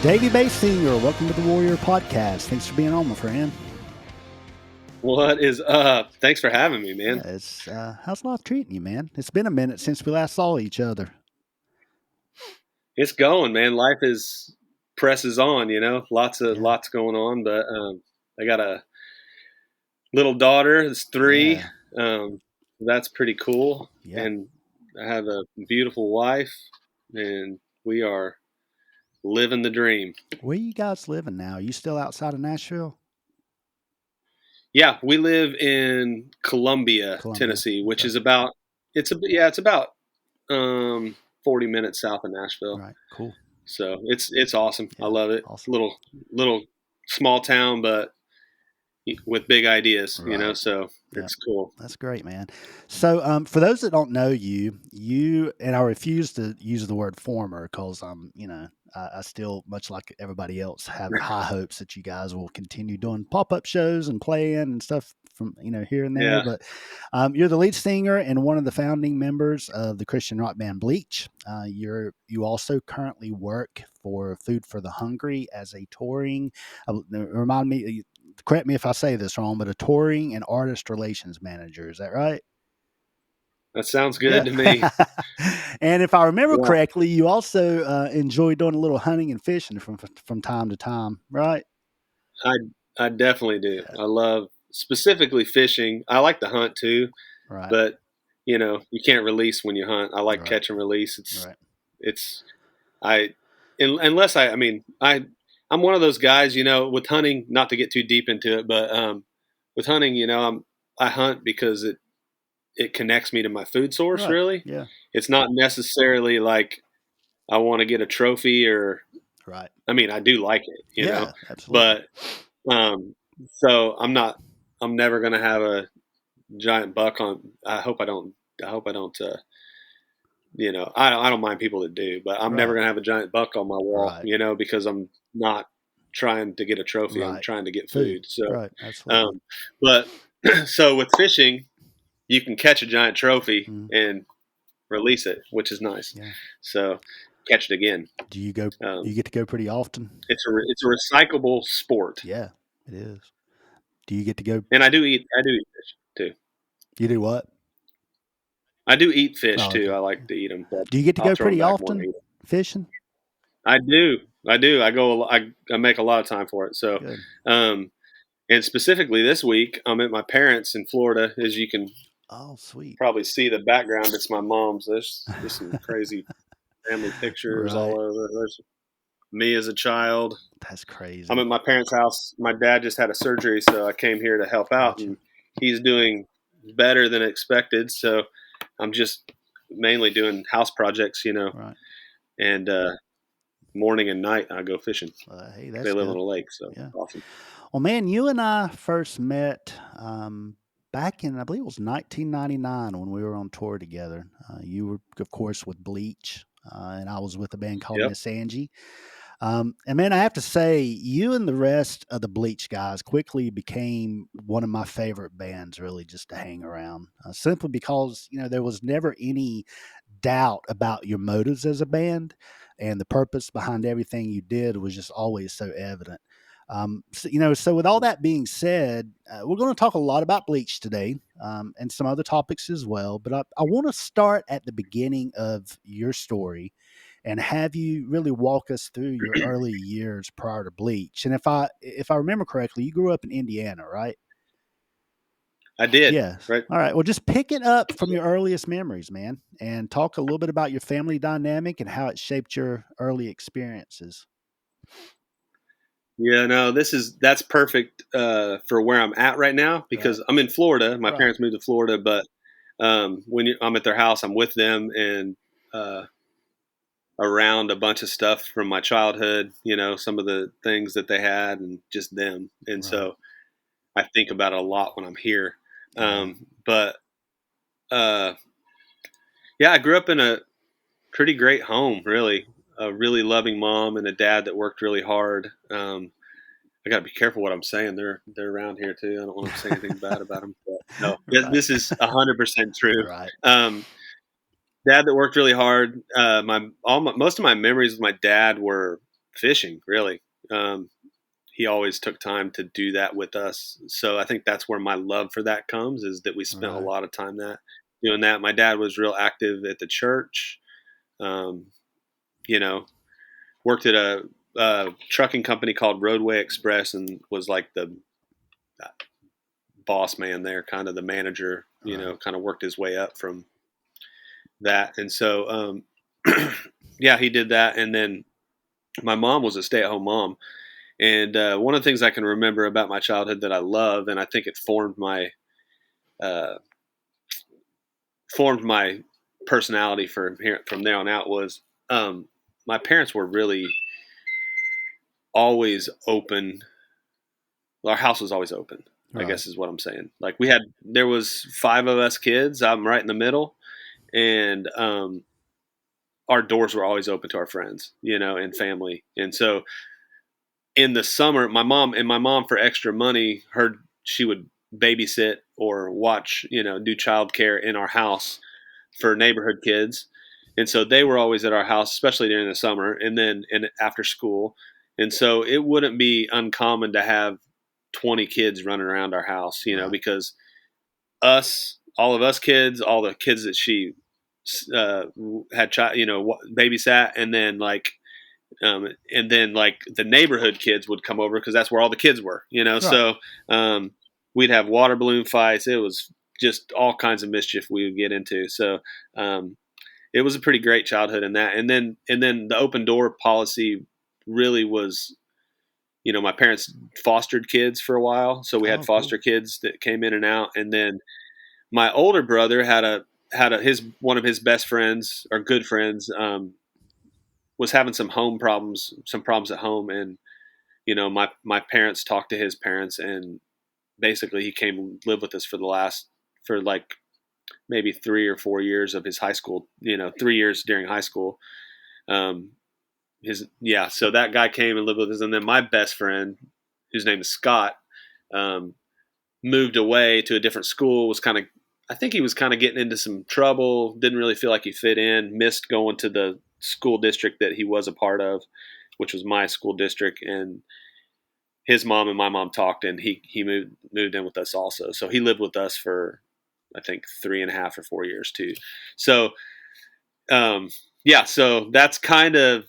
Davy Baysinger, welcome to the Warrior Podcast. Thanks for being on, my friend. What is up? Thanks for having me, man. How's life treating you, man? It's been a minute since we last saw each other. It's going, man. Life presses on, lots going on, but I got a little daughter that's 3. Yeah. That's pretty cool. Yeah. And I have a beautiful wife, and we are living the dream. Where you guys living now? Are you still outside of Nashville? Yeah, we live in Columbia, Tennessee, which is about 40 minutes south of Nashville. Right. Cool. So it's awesome. Yeah, I love it. awesome. Little small town, but with big ideas, Right. so it's cool. That's great, man. So for those that don't know you, and I refuse to use the word former because I still, much like everybody else, have high hopes that you guys will continue doing pop-up shows and playing and stuff from, here and there. Yeah. But you're the lead singer and one of the founding members of the Christian rock band Bleach. You also currently work for Food for the Hungry as a touring, correct me if I say this wrong, but a touring and artist relations manager. Is that right? That sounds good to me. And if I remember correctly, you also enjoy doing a little hunting and fishing from time to time, right? I definitely do. Yeah. I love specifically fishing. I like to hunt too, right? But you can't release when you hunt. I like catch and release. I'm one of those guys, with hunting, not to get too deep into it, but with hunting, I hunt because it connects me to my food source, right. Really. Yeah. It's not necessarily like I want to get a trophy or right. I mean, I do like it, you know. Absolutely. But so I'm never going to have a giant buck on. I hope I don't I don't mind people that do, but I'm never going to have a giant buck on my wall, because I'm not trying to get a trophy. I'm trying to get food. So, absolutely. But so with fishing, you can catch a giant trophy and release it, which is nice. Yeah. So catch it again. Do you go? You get to go pretty often? It's a recyclable sport. Yeah, it is. Do you get to go? And I do eat fish too. You do what? I do eat fish too. I like to eat them. Do you get to go pretty often fishing? I do. I go. I make a lot of time for it. So, and specifically this week, I'm at my parents in Florida. As you can, sweet, probably see the background. It's my mom's. There's some crazy family pictures all over. There's me as a child. That's crazy. I'm at my parents' house. My dad just had a surgery, so I came here to help out, and he's doing better than expected. So I'm just mainly doing house projects, and morning and night I go fishing. Hey, that's they live good. on a lake, so awesome. Well, man, you and I first met back in, I believe it was 1999 when we were on tour together. You were, of course, with Bleach, and I was with a band called Miss Angie. And man, I have to say, you and the rest of the Bleach guys quickly became one of my favorite bands, really, just to hang around. Simply because, there was never any doubt about your motives as a band, and the purpose behind everything you did was just always so evident. So with all that being said, we're going to talk a lot about Bleach today, and some other topics as well. But I want to start at the beginning of your story and have you really walk us through your early years prior to Bleach. And if I remember correctly, you grew up in Indiana, right? I did. Yes. Right. All right. Well, just pick it up from your earliest memories, man, and talk a little bit about your family dynamic and how it shaped your early experiences. Yeah, no, that's perfect for where I'm at right now because I'm in Florida. My parents moved to Florida, but when I'm at their house, I'm with them and around a bunch of stuff from my childhood, some of the things that they had and just them. And so I think about it a lot when I'm here. But I grew up in a pretty great home, really. A really loving mom and a dad that worked really hard. I got to be careful what I'm saying. They're around here too. I don't want to say anything bad about them. But no, this is 100% true. Right. Dad that worked really hard. Most of my memories with my dad were fishing, really. Um, he always took time to do that with us. So I think that's where my love for that comes, is that we spent a Right. lot of time doing that. My dad was real active at the church. Um, you know, worked at a trucking company called Roadway Express and was like the boss man there, kind of the manager. Right. Kind of worked his way up from that, and so yeah, he did that. And then my mom was a stay-at-home mom, and one of the things I can remember about my childhood that I love, and I think it uh, formed my personality from there on out, was my parents were really always open. Our house was always open, I Right. guess is what I'm saying. Like there was 5 of us kids. I'm right in the middle, and our doors were always open to our friends, and family. And so in the summer, my mom for extra money, she would babysit or watch, do childcare in our house for neighborhood kids. And so they were always at our house, especially during the summer and after school. And so it wouldn't be uncommon to have 20 kids running around our house, Right. because all of us kids, all the kids that she uh, had, babysat, and then like the neighborhood kids would come over because that's where all the kids were, Right. So um, we'd have water balloon fights. It was just all kinds of mischief we would get into. So um, it was a pretty great childhood in that. And then the open door policy really was, my parents fostered kids for a while, so we had Oh, cool. foster kids that came in and out. And then my older brother had his one of his best friends or good friends, was having some problems at home. And my parents talked to his parents, and basically he came and lived with us for like maybe 3 or 4 years of his high school, 3 years during high school. um so that guy came and lived with us. And then my best friend, whose name is Scott, um moved away to a different school. I think he was kind of getting into some trouble, didn't really feel like he fit in, missed going to the school district that he was a part of, which was my school district. And his mom and my mom talked, and he moved in with us also. So he lived with us for, I think, 3.5 or 4 years too. So um, yeah, so that's kind of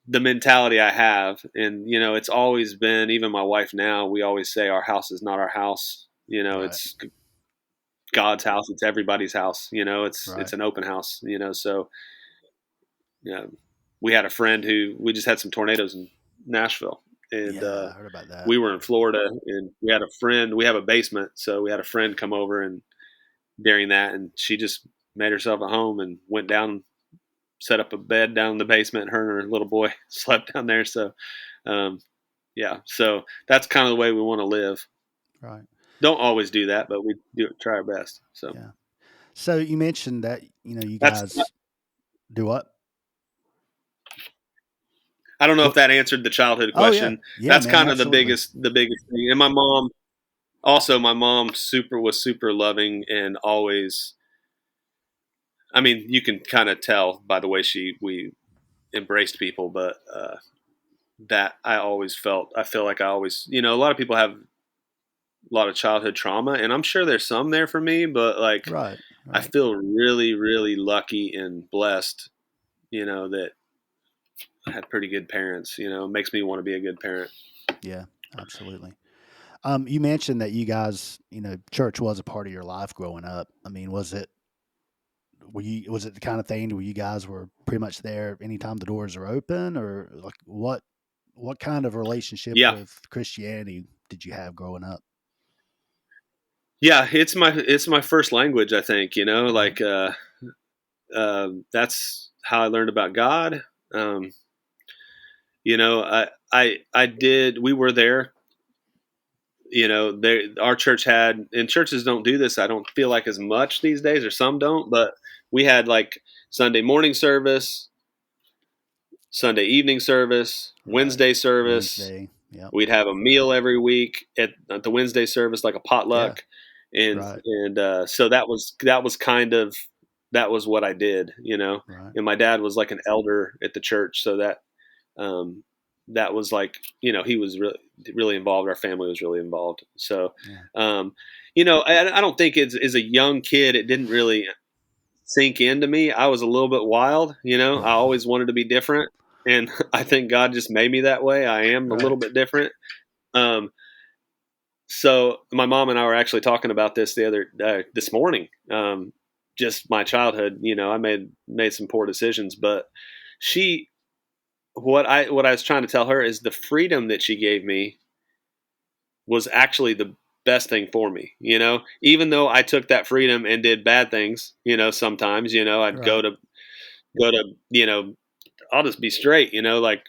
the mentality I have. And it's always been, even my wife now, we always say our house is not our house. Right. It's God's house. It's everybody's house. It's Right. an open house. So yeah, we had a friend who we just had some tornadoes in Nashville, and Yeah, I heard about that. we were in Florida, and we had a friend. We have a basement, so we had a friend come over and during that, and she just made herself at home and went down, set up a bed down in the basement. Her and her little boy slept down there. So um, yeah, so that's kind of the way we want to live. Right. Don't always do that, but we do try our best. So Yeah. So you mentioned that, you that's guys do what? I don't know if What? that answered the childhood Oh, yeah. question. Yeah, That's man, kind of the absolutely. biggest thing. And my mom was super loving and always. I mean, you can kind of tell by the way we embraced people, but that I feel like I always, a lot of people have a lot of childhood trauma, and I'm sure there's some there for me, but like Right. I Right. feel really, really lucky and blessed, that I had pretty good parents. It makes me want to be a good parent. Yeah, absolutely. You mentioned that you guys, church was a part of your life growing up. I mean, was it the kind of thing where you guys were pretty much there anytime the doors are open, or like what kind of relationship Yeah, with Christianity did you have growing up? yeah, it's my first language. I think Right. like that's how I learned about God. Um, I did. We were there. Our church had, and churches don't do this. I don't feel like as much these days, or some don't. But we had like Sunday morning service, Sunday evening service, Right. Wednesday service. Wednesday. Yep. We'd have a meal every week at the Wednesday service, like a Yeah. potluck, and Right. so that was kind of that was what I did. Right. And my dad was like an elder at the church, so um, that was like, he was really involved. Our family was really involved. So, Yeah. um, I don't think as a young kid, it didn't really sink into me. I was a little bit wild. I always wanted to be different. And I think God just made me that way. I am a Right. little bit different. Um, so my mom and I were actually talking about this this morning. Just my childhood, I made some poor decisions, but she, what I was trying to tell her is the freedom that she gave me was actually the best thing for me. Even though I took that freedom and did bad things, sometimes, I'd Right. go to, I'll just be straight, like,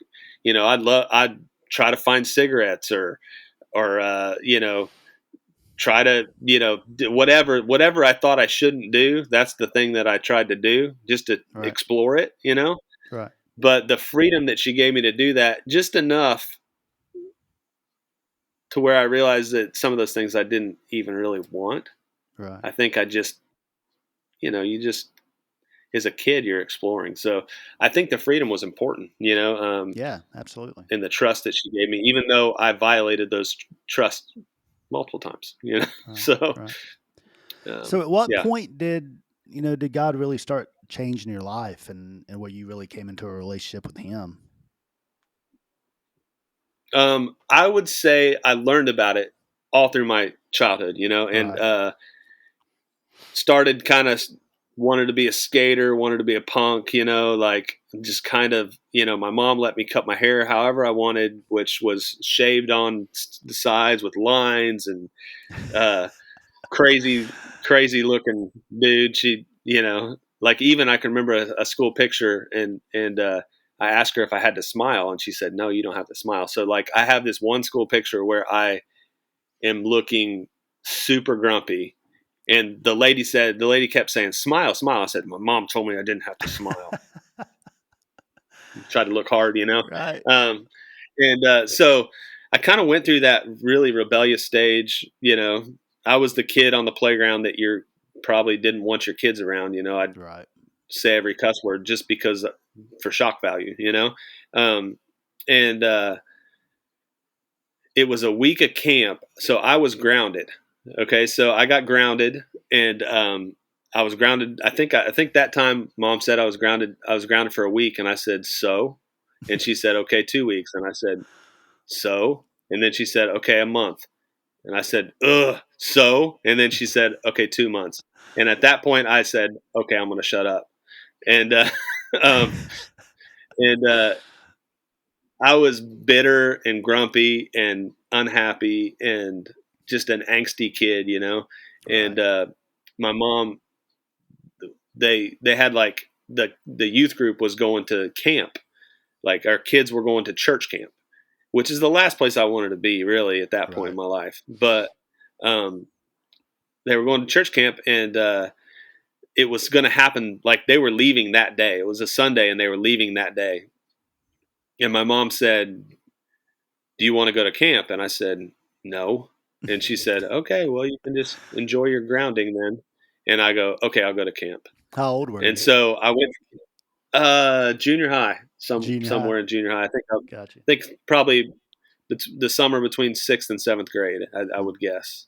I'd try to find cigarettes or try to, whatever I thought I shouldn't do. That's the thing that I tried to do just to Right. explore it. Right. But the freedom that she gave me to do that, just enough to where I realized that some of those things I didn't even really want. Right. I think I just, you just, as a kid, you're exploring. So I think the freedom was important, Yeah, absolutely. and the trust that she gave me, even though I violated those trust multiple times. Right. So, Right. So at what yeah. point did God really start changing your life and where you really came into a relationship with him? I would say I learned about it all through my childhood, and Right. started kind of wanted to be a skater, wanted to be a punk, like just kind of, my mom let me cut my hair however I wanted, which was shaved on the sides with lines and uh, crazy, crazy looking dude. She, like even I can remember a school picture and I asked her if I had to smile and she said, no, you don't have to smile. So like I have this one school picture where I am looking super grumpy. And the lady kept saying, smile, smile. I said, my mom told me I didn't have to smile. Tried to look hard. Right. Um, and so I kind of went through that really rebellious stage. I was the kid on the playground that you probably didn't want your kids around. I'd Right. say every cuss word just because for shock value. Um, and it was a week of camp, so I was grounded. Okay, so I got grounded, and I was grounded. I think that time, Mom said I was grounded. I was grounded for a week, and I said so, and she said okay, 2 weeks, and I said so, and then she said okay, a month, and I said so, and then she said okay, 2 months, and at that point I said okay, I'm going to shut up, and um, and I was bitter and grumpy and unhappy and just an angsty kid. And Right. my mom, they had like the youth group was going to camp, like our kids were going to church camp, which is the last place I wanted to be really at that point in Right. my life. But um, they were going to church camp, and it was going to happen like they were leaving that day. It was a Sunday, and they were leaving that day. And my mom said, do you want to go to camp? And I said, no. And she said, okay, well, you can just enjoy your grounding then. And I go, okay, I'll go to camp. How old were And you? so I went, junior high, Junior high. somewhere in junior high. Gotcha. I think probably the summer between sixth and seventh grade, I Mm. would guess.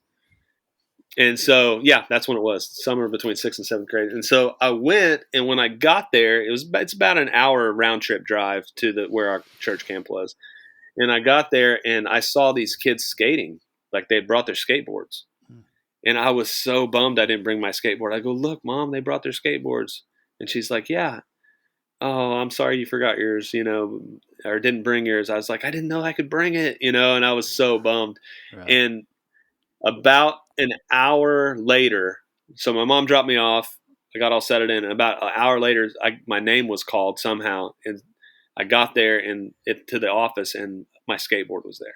And so, yeah, that's when it was, summer between sixth and seventh grade. And so I went, and when I got there, it's about an hour round trip drive to where our church camp was. And I got there and I saw these kids skating, like they brought their skateboards. Mm. And I was so bummed I didn't bring my skateboard. I go, look, Mom, they brought their skateboards. And she's like, yeah. Oh, I'm sorry you forgot yours, or didn't bring yours. I was like, I didn't know I could bring it. And I was so bummed. Right. And about an hour later, so my mom dropped me off. I got all settled in. And about an hour later, my name was called somehow. And I got there to the office, and my skateboard was there.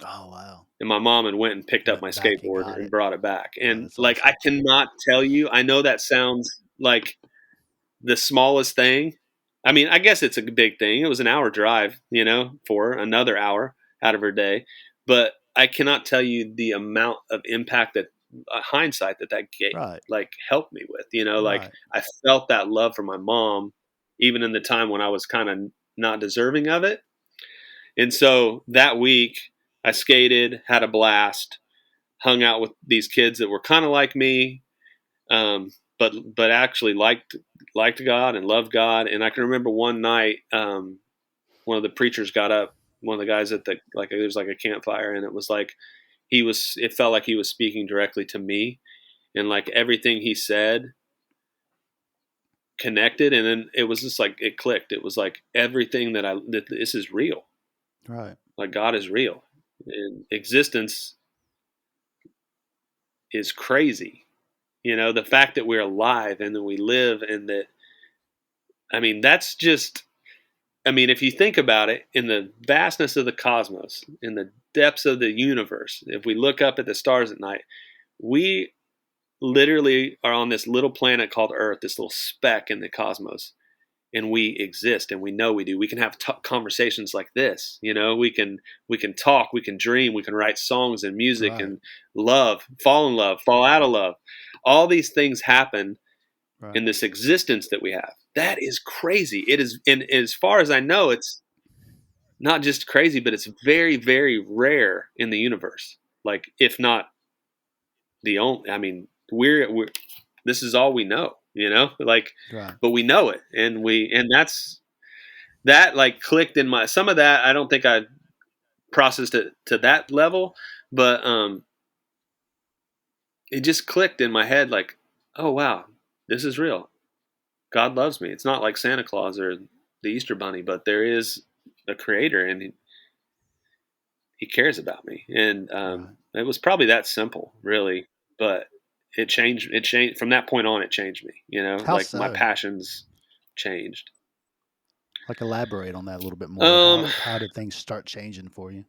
Oh wow. And my mom had went and picked up my Went back and skateboard got and it. brought it back. Oh, And that's like I awesome. cannot tell you, I know that sounds like the smallest thing. I mean, I guess it's a big thing. It was an hour drive, for another hour out of her day. But I cannot tell you the amount of impact that hindsight that Right. like helped me with. Like Right. I felt that love for my mom, even in the time when I was kind of not deserving of it. And so that week I skated, had a blast, hung out with these kids that were kind of like me, but actually liked God and loved God. And I can remember one night, one of the preachers got up, one of the guys at the like there was like a campfire, and it was like it felt like he was speaking directly to me, and like everything he said connected, and then it was just like it clicked. It was like everything that this is real. Right. Like God is real, and existence is crazy. You know, the fact that we're alive and that we live, and that, I mean, that's just, I mean, if you think about it, in the vastness of the cosmos, in the depths of the universe, if we look up at the stars at night, we literally are on this little planet called Earth, this little speck in the cosmos, and we exist, and we know we do. We can have conversations like this. You know, we can talk, we can dream, we can write songs and music Right. and love, fall in love, fall out of love. All these things happen Right. in this existence that we have. That is crazy. It is, and as far as I know, it's not just crazy, but it's very, very rare in the universe. Like, if not the only, I mean, we're this is all we know, you know, like, Right. but we know it, and that like clicked in my, some of that I don't think I processed it to that level, but it just clicked in my head, like, oh wow, this is real. God loves me. It's not like Santa Claus or the Easter Bunny, but there is a creator, and he cares about me. And Right. it was probably that simple, really. But it changed. It changed from that point on. It changed me. You know, How like my so? passions changed. Like, elaborate on that a little bit more. Um, How did things start changing for you?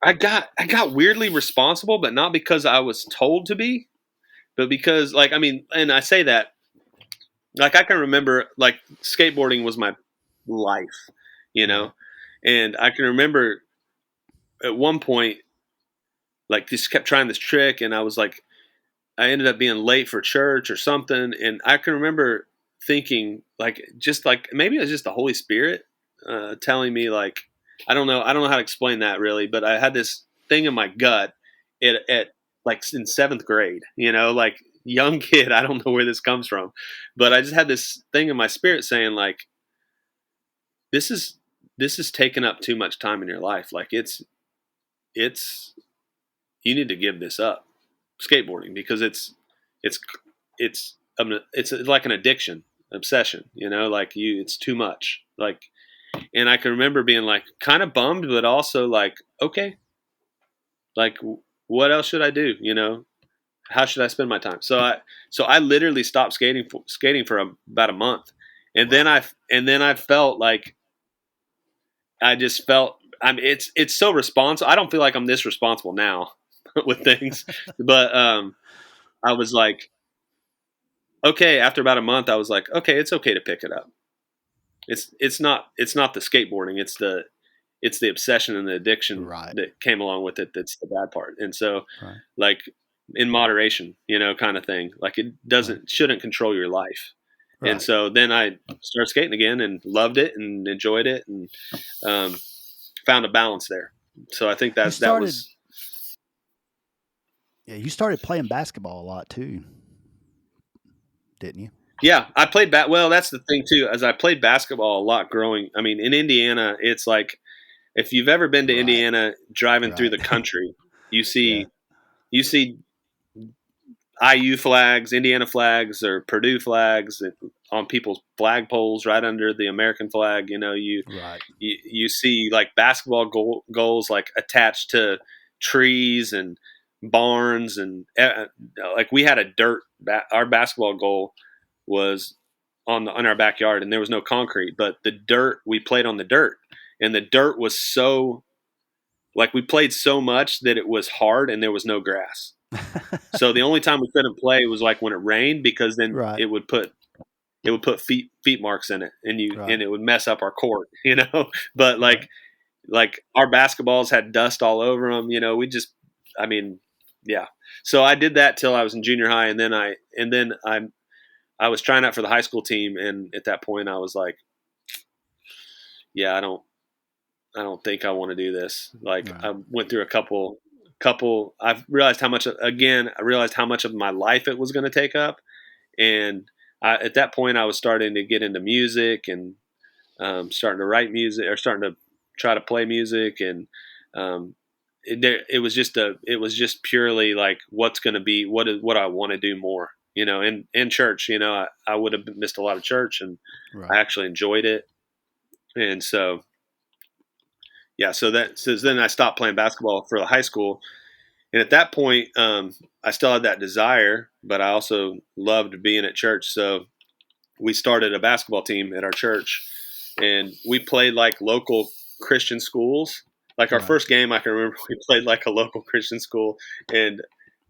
I got weirdly responsible, but not because I was told to be, but because, like, I mean, and I say that, like, I can remember, like, skateboarding was my life, you Right. know, and I can remember at one point, like, just kept trying this trick, and I was like, I ended up being late for church or something, and I can remember thinking, like, just like maybe it was just the Holy Spirit telling me, like, I don't know how to explain that really, but I had this thing in my gut at like in seventh grade, you know, like young kid. I don't know where this comes from, but I just had this thing in my spirit saying, like, this is this is taking up too much time in your life. Like, it's you need to give this up, skateboarding, because it's it's like an addiction, obsession, you know, like, it's too much, like. And I can remember being like kind of bummed, but also like, okay, like, what else should I do, you know, how should I spend my time? So I literally stopped skating for about a month, and then Wow. I felt like, I just felt, I mean, it's so responsible. I don't feel like I'm this responsible now with things, but I was like, okay, after about a month, I was like, okay, it's okay to pick it up. It's not the skateboarding. It's the obsession and the addiction Right. that came along with it that's the bad part. And so, Right. like, in moderation, you know, kind of thing. Like, it Right. shouldn't control your life. And Right. so then I started skating again and loved it and enjoyed it, and um, found a balance there. So I think You that started was, Yeah, you started playing basketball a lot too, didn't you? yeah. I played well. That's the thing too, as I played basketball a lot growing. I mean, in Indiana, it's like, if you've ever been to Right. Indiana, driving through Right. the country, you Yeah. see you see IU flags, Indiana flags, or Purdue flags on people's flagpoles right under the American flag. You know, Right. you see like basketball goals like attached to trees and barns, and like, we had our basketball goal was on our backyard, and there was no concrete, but the dirt, we played on the dirt, and the dirt was so, like, we played so much that it was hard and there was no grass. So the only time we couldn't play was like when it rained, because then Right. it would put feet marks in it, Right. and it would mess up our court, you know. But Right. like our basketballs had dust all over them, you know. I mean, yeah. So I did that till I was in junior high, and then I was trying out for the high school team, and at that point I was like, yeah, I don't think I want to do this. Like Right. I went through a couple. I've realized how much. Again, I realized how much of my life it was going to take up, and at that point, I was starting to get into music and starting to write music or starting to try to play music, and um, it was just purely like what's going to be what I want to do more. In church, I would have missed a lot of church, and I Right. actually enjoyed it, and so yeah, so then I stopped playing basketball for the high school, and at that point, I still had that desire, but I also loved being at church. So we started a basketball team at our church, and we played like local Christian schools. Like our Right. first game, I can remember we played like a local Christian school, and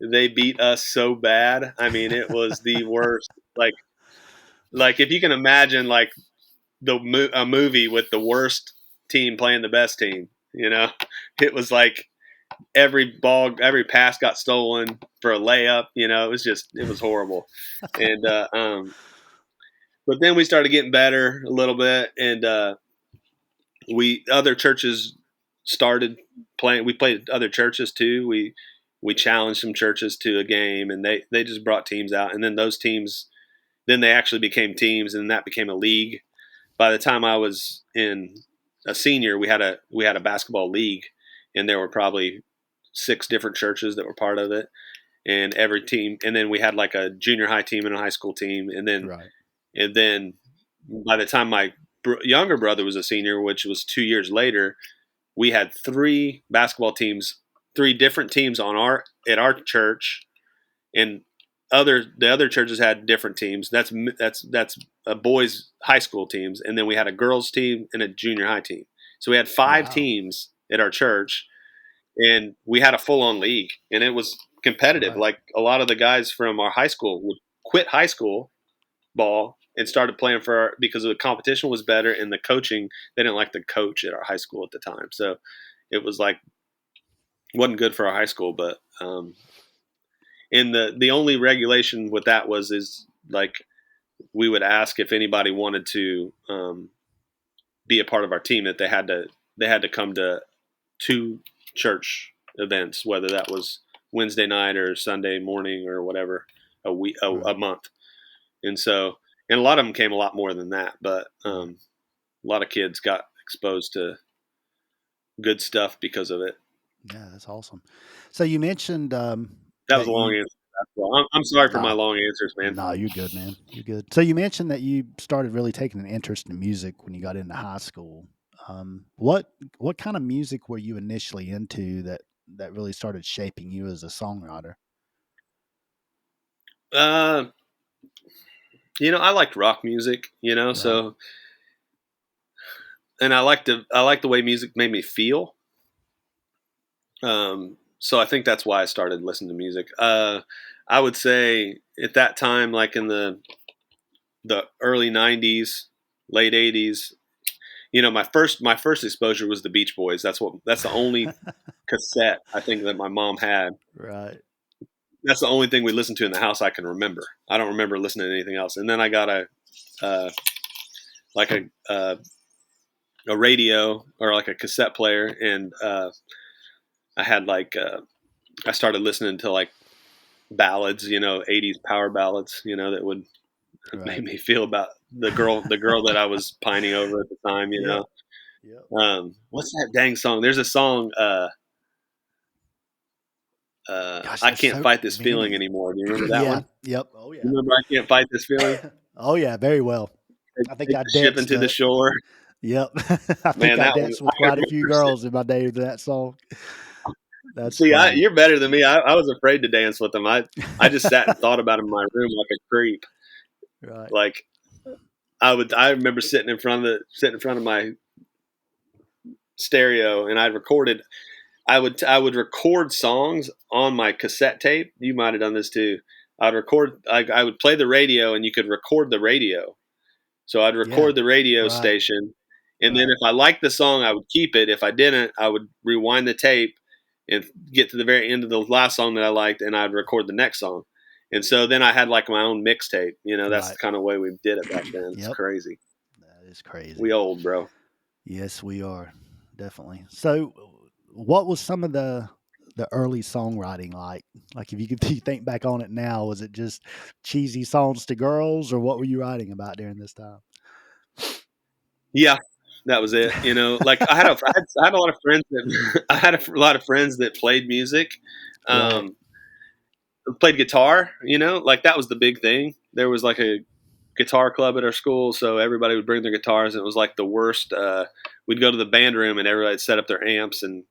they beat us so bad. I mean, it was the worst. Like if you can imagine, like a movie with the worst team playing the best team. It was like every pass got stolen for a layup. It was horrible. And but then we started getting better a little bit, and we other churches started playing. We played other churches too. We challenged some churches to a game, and they just brought teams out, and then those teams then they actually became teams, and that became a league. By the time I was in a senior, we had a basketball league, and there were probably 6 different churches that were part of it, and every team, and then we had like a junior high team and a high school team, Right. and then by the time my younger brother was a senior, which was 2 years later, we had 3 basketball teams, 3 different teams at our church, and the other churches had different teams. That's a boys' high school teams, and then we had a girls' team and a junior high team. So we had 5 teams at our church, and we had a full-on league, and it was competitive. Right. Like a lot of the guys from our high school would quit high school ball and started playing because the competition was better, and the coaching, they didn't like the coach at our high school at the time, so it was like wasn't good for our high school. But and the only regulation with that is like we would ask if anybody wanted to be a part of our team, that they had to come to 2 church events, whether that was Wednesday night or Sunday morning or whatever, a week, Right. a month. And so, and a lot of them came a lot more than that, but Right. a lot of kids got exposed to good stuff because of it. Yeah, that's awesome. So you mentioned That was that a long you answer. Well, I'm sorry for my nah, long answers, man. nah, you're good, man. You're good. So you mentioned that you started really taking an interest in music when you got into high school. What kind of music were you initially into that really started shaping you as a songwriter? Uh, I liked rock music, Right. so, and I like the way music made me feel. So I think that's why I started listening to music. I would say at that time, like in the early '90s, late '80s, my first exposure was the Beach Boys. That's the only cassette I think that my mom had. Right. That's the only thing we listened to in the house I can remember. I don't remember listening to anything else. And then I got uh, like a radio or like a cassette player, and I had I started listening to like ballads, '80s power ballads, that would make Right. me feel about the girl that I was pining over at the time. Yep. Yep. What's that dang song? There's a song. Gosh, I there's can't so fight this feeling many. anymore. Do you remember that Yeah. one? Yep. Oh yeah. You remember I can't fight this feeling? Oh yeah. Very well. I think Take I the ship danced into to the it. shore. Yep. I think Man, I that was. danced I with quite a few remember. girls in my day to that song. That's See, funny. you're better than me. I was afraid to dance with them. I just sat and thought about it in my room like a creep. Right. Like I remember sitting in front of my stereo, and I would record songs on my cassette tape. You might have done this too. I would play the radio, and you could record the radio. So I'd Yeah. record the radio Right. station, and then Right. if I liked the song, I would keep it. If I didn't, I would rewind the tape and get to the very end of the last song that I liked, and I'd record the next song. And so then I had like my own mixtape. That's Right. the kind of way we did it back then. It's Yep. crazy. That is crazy. We old, bro. Yes, we are. definitely. So, what was some of the early songwriting like? Like, if you could you think back on it now, was it just cheesy songs to girls, or what were you writing about during this time? Yeah, that was it. You know, like I had a lot of friends that I had a lot of friends that played music, Right, um, played guitar. You know, like that was the big thing. There was like a guitar club at our school, so everybody would bring their guitars, and it was like the worst. We'd go to the band room, and everybody would set up their amps and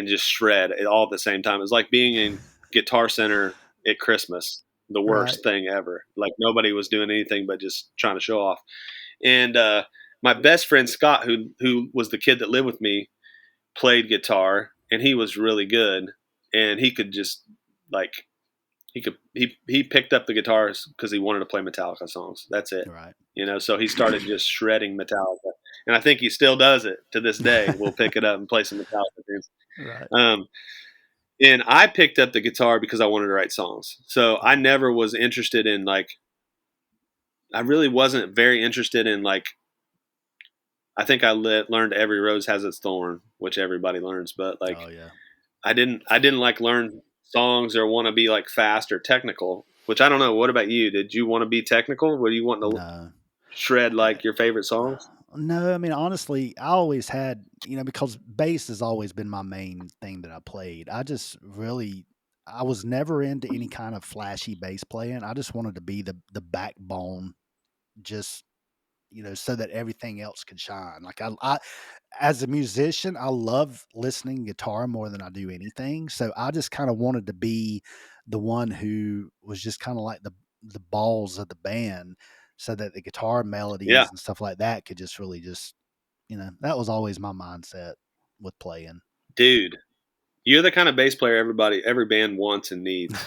just shred it all at the same time. It was like being in Guitar Center at Christmas, the right, worst thing ever. Like nobody was doing anything but just trying to show off. And my best friend Scott, who was the kid that lived with me, played guitar, and he was really good, and he could just like he picked up the guitars because he wanted to play Metallica songs. That's it. right. You know, so he started just shredding Metallica, and I think he still does it to this day. We'll pick it up and play some Metallica tunes. Right. Um, and I picked up the guitar because I wanted to write songs. So I Yeah. never was interested in like I really wasn't very interested in like I think learned every rose has its thorn, which everybody learns, but like Oh yeah. I didn't like learn songs or want to be like fast or technical. Which I don't know. What about you? Did you want to be technical? Were you wanting to No. shred Uh, like your favorite songs? No, I mean, honestly, I always had, because bass has always been my main thing that I played. I was never into any kind of flashy bass playing. I just wanted to be the backbone, just, so that everything else could shine. Like as a musician, I love listening guitar more than I do anything. So I just kind of wanted to be the one who was just kind of like the balls of the band, so that the guitar Yeah, melodies and stuff like that could just really just, that was always my mindset with playing. dude, you're the kind of bass player every band wants and needs.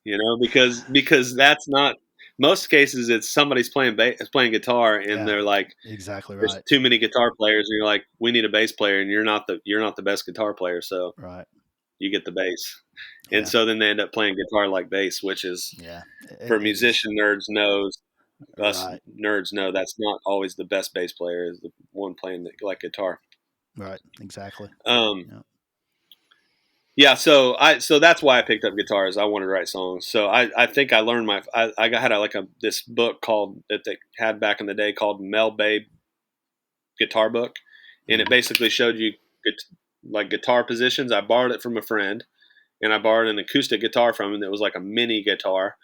You know, because that's not most cases. It's somebody's playing guitar, and Yeah, they're like, exactly "There's right. too many guitar players," and you're like, "We need a bass player," and you're not the best guitar player, so Right. you get the bass. And Yeah. so then they end up playing guitar like bass, which is Yeah. for It is musician nerds knows us right. nerds know that's not always the best bass player is the one playing like guitar. Right. Exactly. Um, Yeah. yeah, so that's why I picked up guitars. I wanted to write songs. So I think I learned I had this book called that they had back in the day called Mel Bay Guitar Book, and it Mhm. basically showed you like guitar positions. I borrowed it from a friend, and I borrowed an acoustic guitar from him that was like a mini guitar,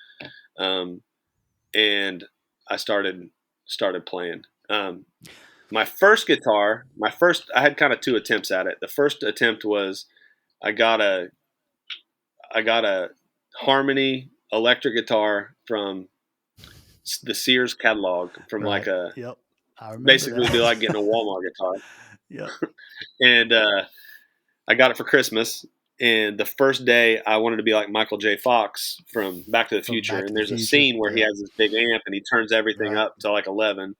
um, and I started playing. My first guitar, I had kind of two attempts at it. The first attempt was I got a I got a Harmony electric guitar from the Sears catalog from like Right. a Yep. I remember basically it'd be like getting a that. Walmart guitar, Yep. and I got it for Christmas. And the first day, I wanted to be like Michael J. Fox from Back to the From Future. Back to And the there's a Future. scene where he Yeah. has this big amp and he turns everything Right. up to like 11.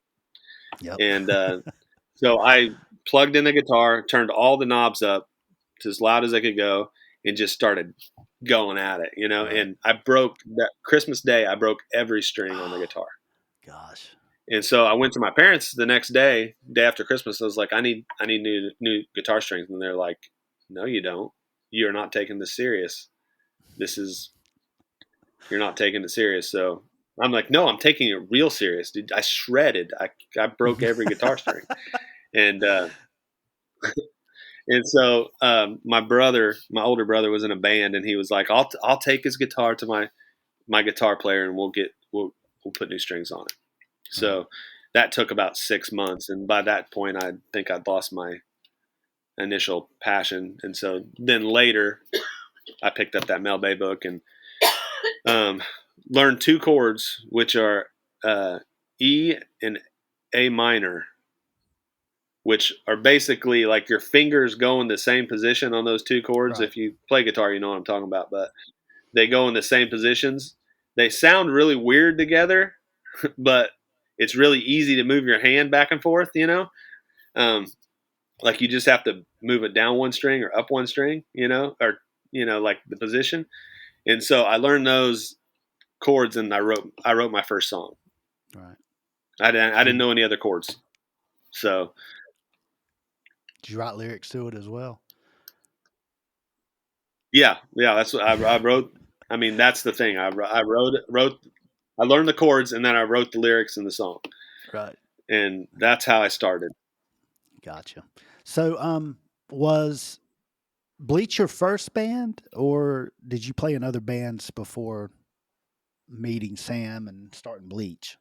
Yep. And so I plugged in the guitar, turned all the knobs up to as loud as I could go, and just started going at it, you know. Right. And I broke that Christmas Day. I broke every string on the Oh guitar. gosh. And so I went to my parents the next day, day after Christmas. I was like, I need new guitar strings, and they're like, No, you don't. You're not taking this serious. This is you're not taking it serious. So I'm like, no, I'm taking it real serious, dude. I shredded. I broke every guitar string, and my older brother, was in a band, and he was like, I'll take his guitar to my guitar player, and we'll put new strings on it. Right. So that took about 6 months, and by that point, I think I'd lost my initial passion, and so then later I picked up that Mel Bay book and um, learned two chords, which are E and A minor, which are basically like your fingers go in the same position on those two chords. Right. If you play guitar, you know what I'm talking about, but they go in the same positions. They sound really weird together, but it's really easy to move your hand back and forth, you know? Um, like you just have to move it down one string or up one string, or, like the position. And so I learned those chords and I wrote my first song. Right. I didn't And know any other chords. So Did you write lyrics to it as well? Yeah, yeah. That's what I wrote. I mean, that's the thing. I wrote. I learned the chords, and then I wrote the lyrics in the song, Right. and that's how I started. Gotcha. So, was Bleach your first band, or did you play in other bands before meeting Sam and starting Bleach?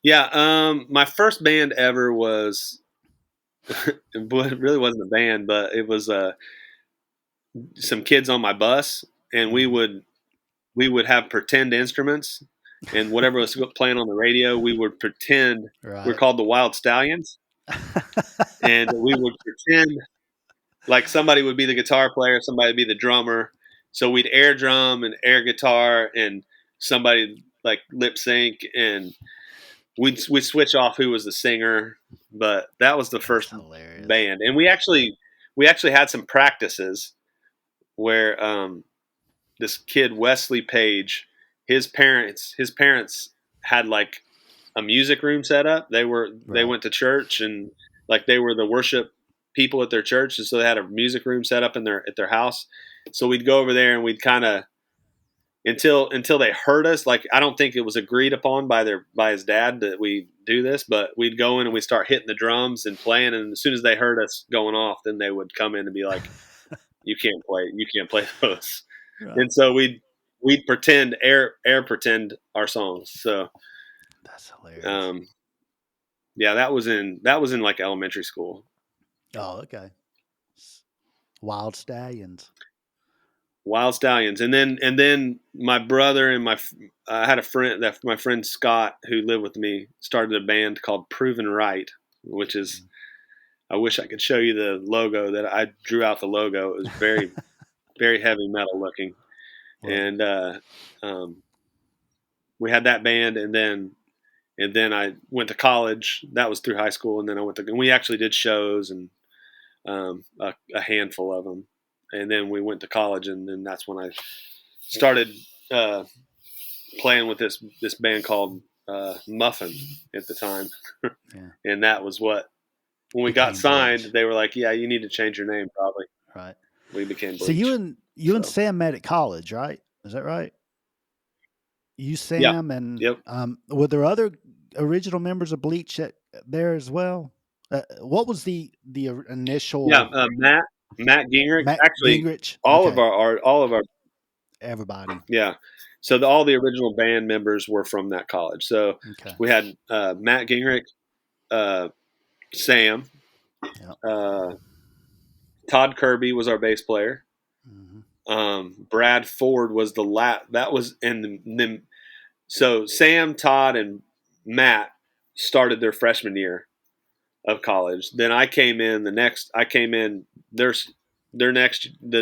Yeah. My first band ever was it really wasn't a band, but it was some kids on my bus, and we Mhm. would we would have pretend instruments, and whatever was playing on the radio, we would pretend we're Right. called the Wild Stallions, and we would pretend like somebody would be the guitar player, somebody would be the drummer. So we'd air drum and air guitar, and somebody like lip sync, and we'd switch off who was the singer. But that was the That's first hilarious. band, and we actually had some practices where this kid Wesley Page, his parents had like a music room set up. They Right. went to church, and like they were the worship people at their church, and so they had a music room set up in their house. So we'd go over there and we'd kind of until they heard us. Like I don't think it was agreed upon by his dad that we do this, but we'd go in and we start hitting the drums and playing, and as soon as they heard us going off, then they would come in and be like, you can't play those." Right. And so we'd pretend air pretend our songs. So That's hilarious. um, yeah, that was in like elementary school. Oh, okay. Wild Stallions. Wild Stallions, and then my brother and I had a friend that my friend Scott who lived with me started a band called Proven Right, which is Mhm. I wish I could show you the logo that I drew out the logo. It was very very heavy metal looking, Well, and um, we had that band, and then I went to college. That was through high school, and then and we actually did shows and a handful of them, and then we went to college, and then that's when I started uh, playing with this band called Muffin at the time, yeah. and that was what when we got Became signed, Bleach. they were like, "Yeah, you need to change your name." Probably Right. we became So you Bleach. and you and So Sam met at college, right? Is that right? You, yeah, Sam, and yep, were there other original members of Bleach there as well? What was the yeah. initial Matt Gingrich. Matt Actually, Gingrich? all of Okay, our everybody. yeah. So all the original band members were from that college. So Okay, we had Matt Gingrich, uh, Sam, yeah. uh, Todd Kirby was our bass player. Hmm. Brad Ford was that was and then so Sam, Todd, and Matt started their freshman year of college. Then I came in I came in the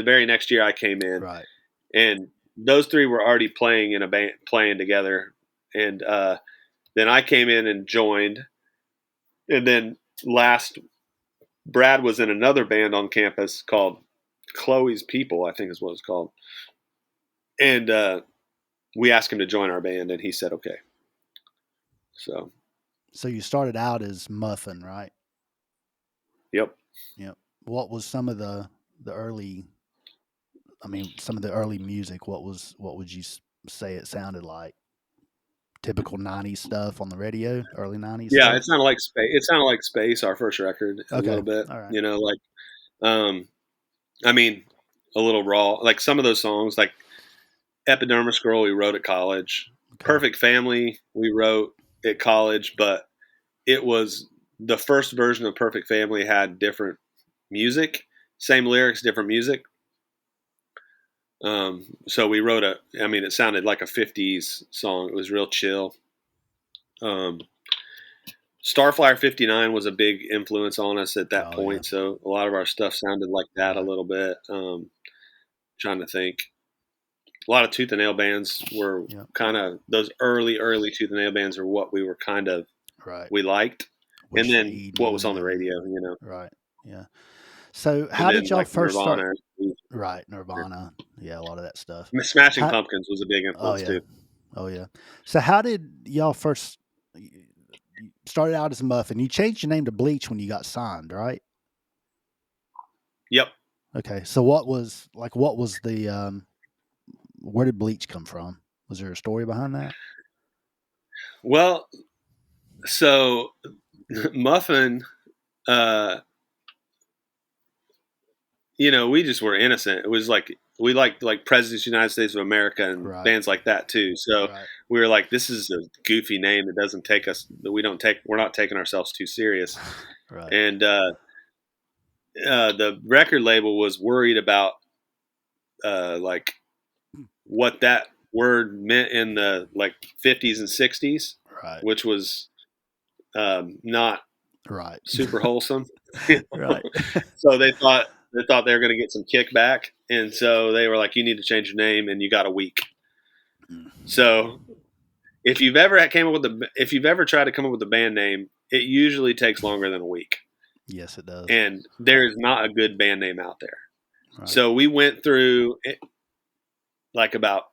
very next year I came in, Right. and those three were already playing in a band playing together, and then I came in and joined, and then last Brad was in another band on campus called Chloe's People, I think is what it's called, and we asked him to join our band, and he said okay. So So you started out as Muffin, right? yep. Yep. What was some of the early? I mean, some of the early music. What would you say it sounded like? Typical '90s stuff on the radio, early '90s Yeah, stuff. It sounded like Space, our first record, a Okay. little bit. All right. You know, like um, I mean, a little raw. Like some of those songs, like Epidermis Girl, we wrote at college. Okay. Perfect Family, we wrote at college, but it was the first version of Perfect Family had different music, same lyrics, different music. So we wrote I mean, it sounded like a '50s song. It was real chill. Um, Starflyer '59 was a big influence on us at that Oh yeah. point, so a lot of our stuff sounded like that a Right. little bit. Trying to think, a lot of Tooth and Nail bands were Yep. kind of those early Tooth and Nail bands are what we were kind of Right. we liked, and Wish for then what was Eden on the and radio, you know, right. Yeah. So and how then did y'all like first start? Nirvana, Right. Nirvana. Yeah. A lot of that stuff. Smashing How? Pumpkins was a big Oh influence yeah. too. Oh yeah. So how did y'all first started out as Muffin. You changed your name to Bleach when you got signed, right? Yep. Okay. So what was the where did Bleach come from? Was there a story behind that? Well, so Muffin, uh, we just were innocent. It was like we liked like Presidents of the United States of America and Right. bands like that too. So Right. we were like, this is a goofy name that doesn't take us. That we're not taking ourselves too serious. Right. And the record label was worried about like what that word meant in the like 50s and 60s, Right. which was not Right. super wholesome. Right. So they thought they were going to get some kickback, and so they were like, "You need to change your name, and you got a week." So if you've ever tried to come up with a band name, it usually takes longer than a week, Yes, it does. and there is not a good band name out there. Right. So we went through it, like about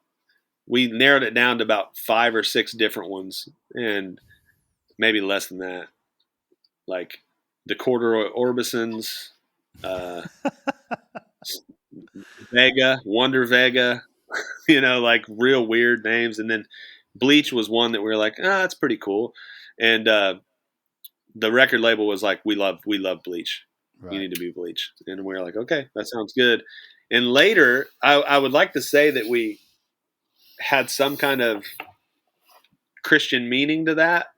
we narrowed it down to about 5 or 6 different ones, and maybe less than that, like the Corduroy Orbisons, uh, Vega, Wonder Vega, like real weird names. And then Bleach was one that we were like, that's pretty cool. And the record label was like, we love Bleach. You Right. need to be Bleach. And we were like, okay, that sounds good. And later, I would like to say that we had some kind of Christian meaning to that,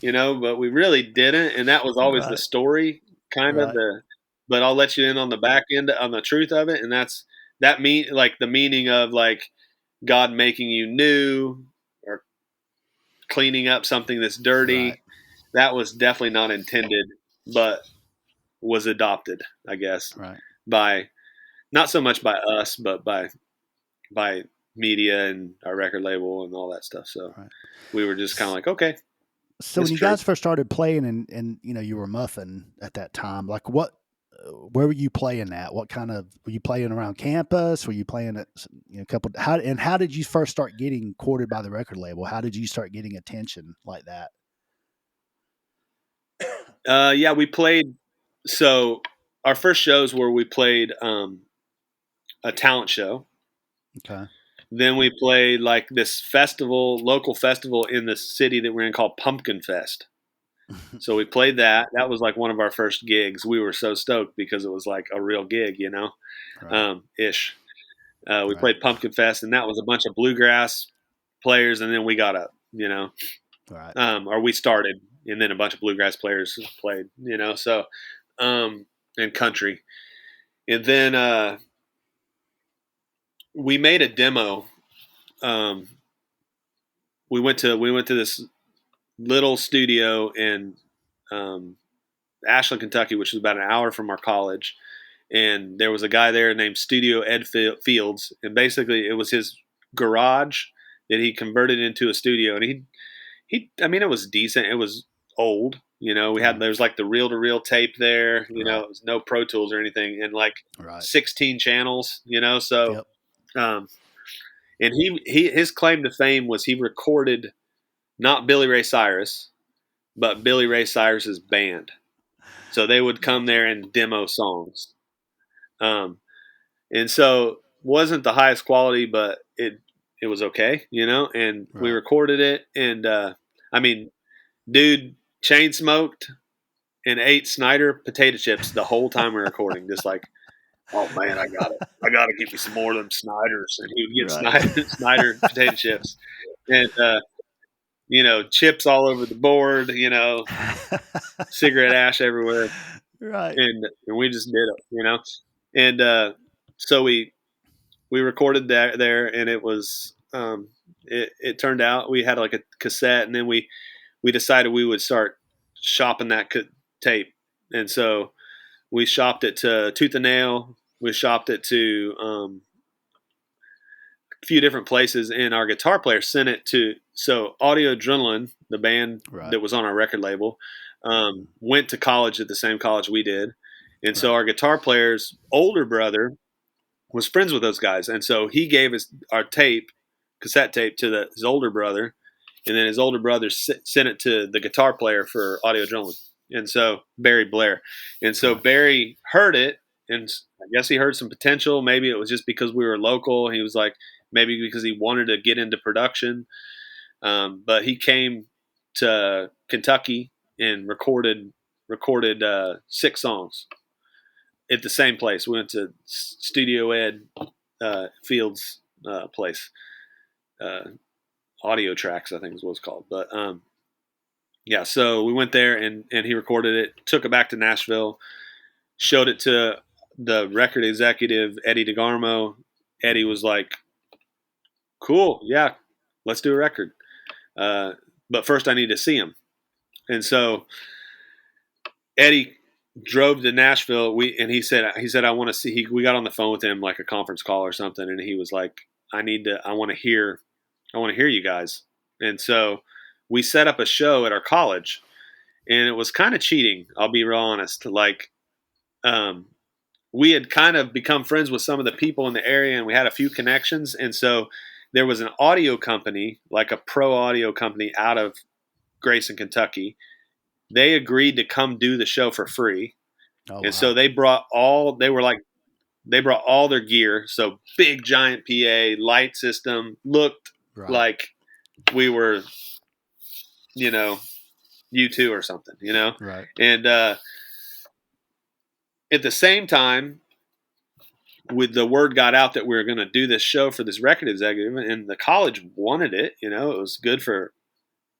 but we really didn't. And that was always the Right. story, kind of Right. the. But I'll let you in on the back end on the truth of it, and that mean like the meaning of like God making you new or cleaning up something that's Right. dirty. That was definitely not intended, but was adopted, I guess, Right. by not so much by us, but by media and our record label and all that stuff. So Right. we were just kind of like, okay, So it's when you true. guys first started playing and you were Muffin at that time, like what where were you playing at? What kind of were you playing around campus? Were you playing at a couple how did you first start getting courted by the record label? How did you start getting attention like that? Yeah, we played. So our first shows were we played a talent show. Okay. Then we played like this local festival in the city that we're in called Pumpkin Fest. So we played that. That was like one of our first gigs. We were so stoked because it was like a real gig, Right. ish. We Right. played Pumpkin Fest, and that was a bunch of bluegrass players, and then we got up, Right. or we started, and then a bunch of bluegrass players played, so and country, and then we made a demo. Um, we went to this little studio in um, Ashland, Kentucky, which is about an hour from our college. And there was a guy there named Studio Ed Fields, and basically it was his garage that he converted into a studio. And I mean, it was decent. It was old. Right. There was like the reel to reel tape there. Right. It was no Pro Tools or anything, and like Right. 16 channels. So Yep. um, and his claim to fame was he recorded not Billy Ray Cyrus, but Billy Ray Cyrus's band. So they would come Gotcha. there and demo songs. Um, and so wasn't the highest quality, but it was okay. And we Right. recorded it, and I mean, dude, chain smoked and ate Snyder potato chips the whole time we were recording, just like, oh man, I gotta get me some more of them Snyders, and he would get Right. Snyder potato chips, and chips all over the board, cigarette ash everywhere, Right. and we just did it. And so we recorded that there, and it was it turned out we had like a cassette, and then we decided we would start shopping that tape, and so we shopped it to Tooth and Nail. We shopped it to a few different places, and our guitar player sent it to Audio Adrenaline, the band Right. that was on our record label, went to college at the same college we did, and so Right. our guitar player's older brother was friends with those guys, and so he gave us our cassette tape, to his older brother, and then his older brother sent it to the guitar player for audio drilling, and so Barry Blair, and so Right. Barry heard it, and I guess he heard some potential. Maybe it was just because we were local. He was like, maybe because he wanted to get into production, but he came to Kentucky and recorded 6 songs at the same place. We went to Studio Ed Fields place, uh, Audio Tracks, I think is what it's called. But yeah, so we went there and he recorded it, took it back to Nashville, showed it to the record executive Eddie DeGarmo. Eddie was like, "Cool, yeah, let's do a record, uh, but first I need to see him." And so Eddie drove to Nashville. He said I want to see. We got on the phone with him like a conference call or something, and he was like, I want to hear you guys. And so we set up a show at our college, and it was kind of cheating. I'll be real honest. Like, um, we had kind of become friends with some of the people in the area, and we had a few connections. And so there was an audio company, like a pro audio company out of Grayson, Kentucky. They agreed to come do the show for free. Oh, And so wow. they brought all their gear. So big giant PA, light system, looked Right. like we were, you know, U2 or something, you know? Right. And at the same time, with the word got out that we were going to do this show for this record executive, and the college wanted it, you know, it was good for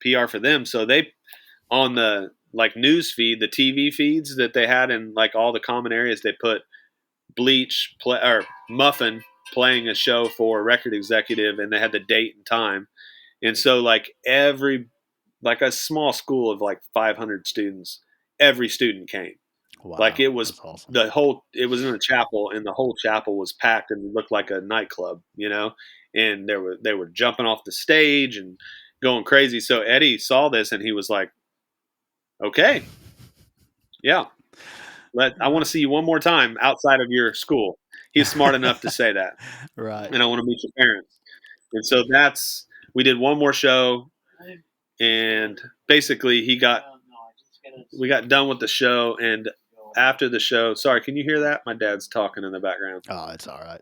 PR for them. So they, on the like news feed, the TV feeds that they had in like all the common areas, they put or Muffin playing a show for a record executive, and they had the date and time. And so like a small school of like 500 students, every student came. Like Wow. it was That's awesome. it was in a chapel, and the whole chapel was packed and looked like a nightclub, you know. And they were jumping off the stage and going crazy. So Eddie saw this and he was like, "Okay, yeah, I want to see you one more time outside of your school." He's smart enough to say that, Right. and I want to meet your parents. And so we did one more show, and basically we got done with the show, and after the show, sorry, can you hear that? My dad's talking in the background. Oh, it's all right.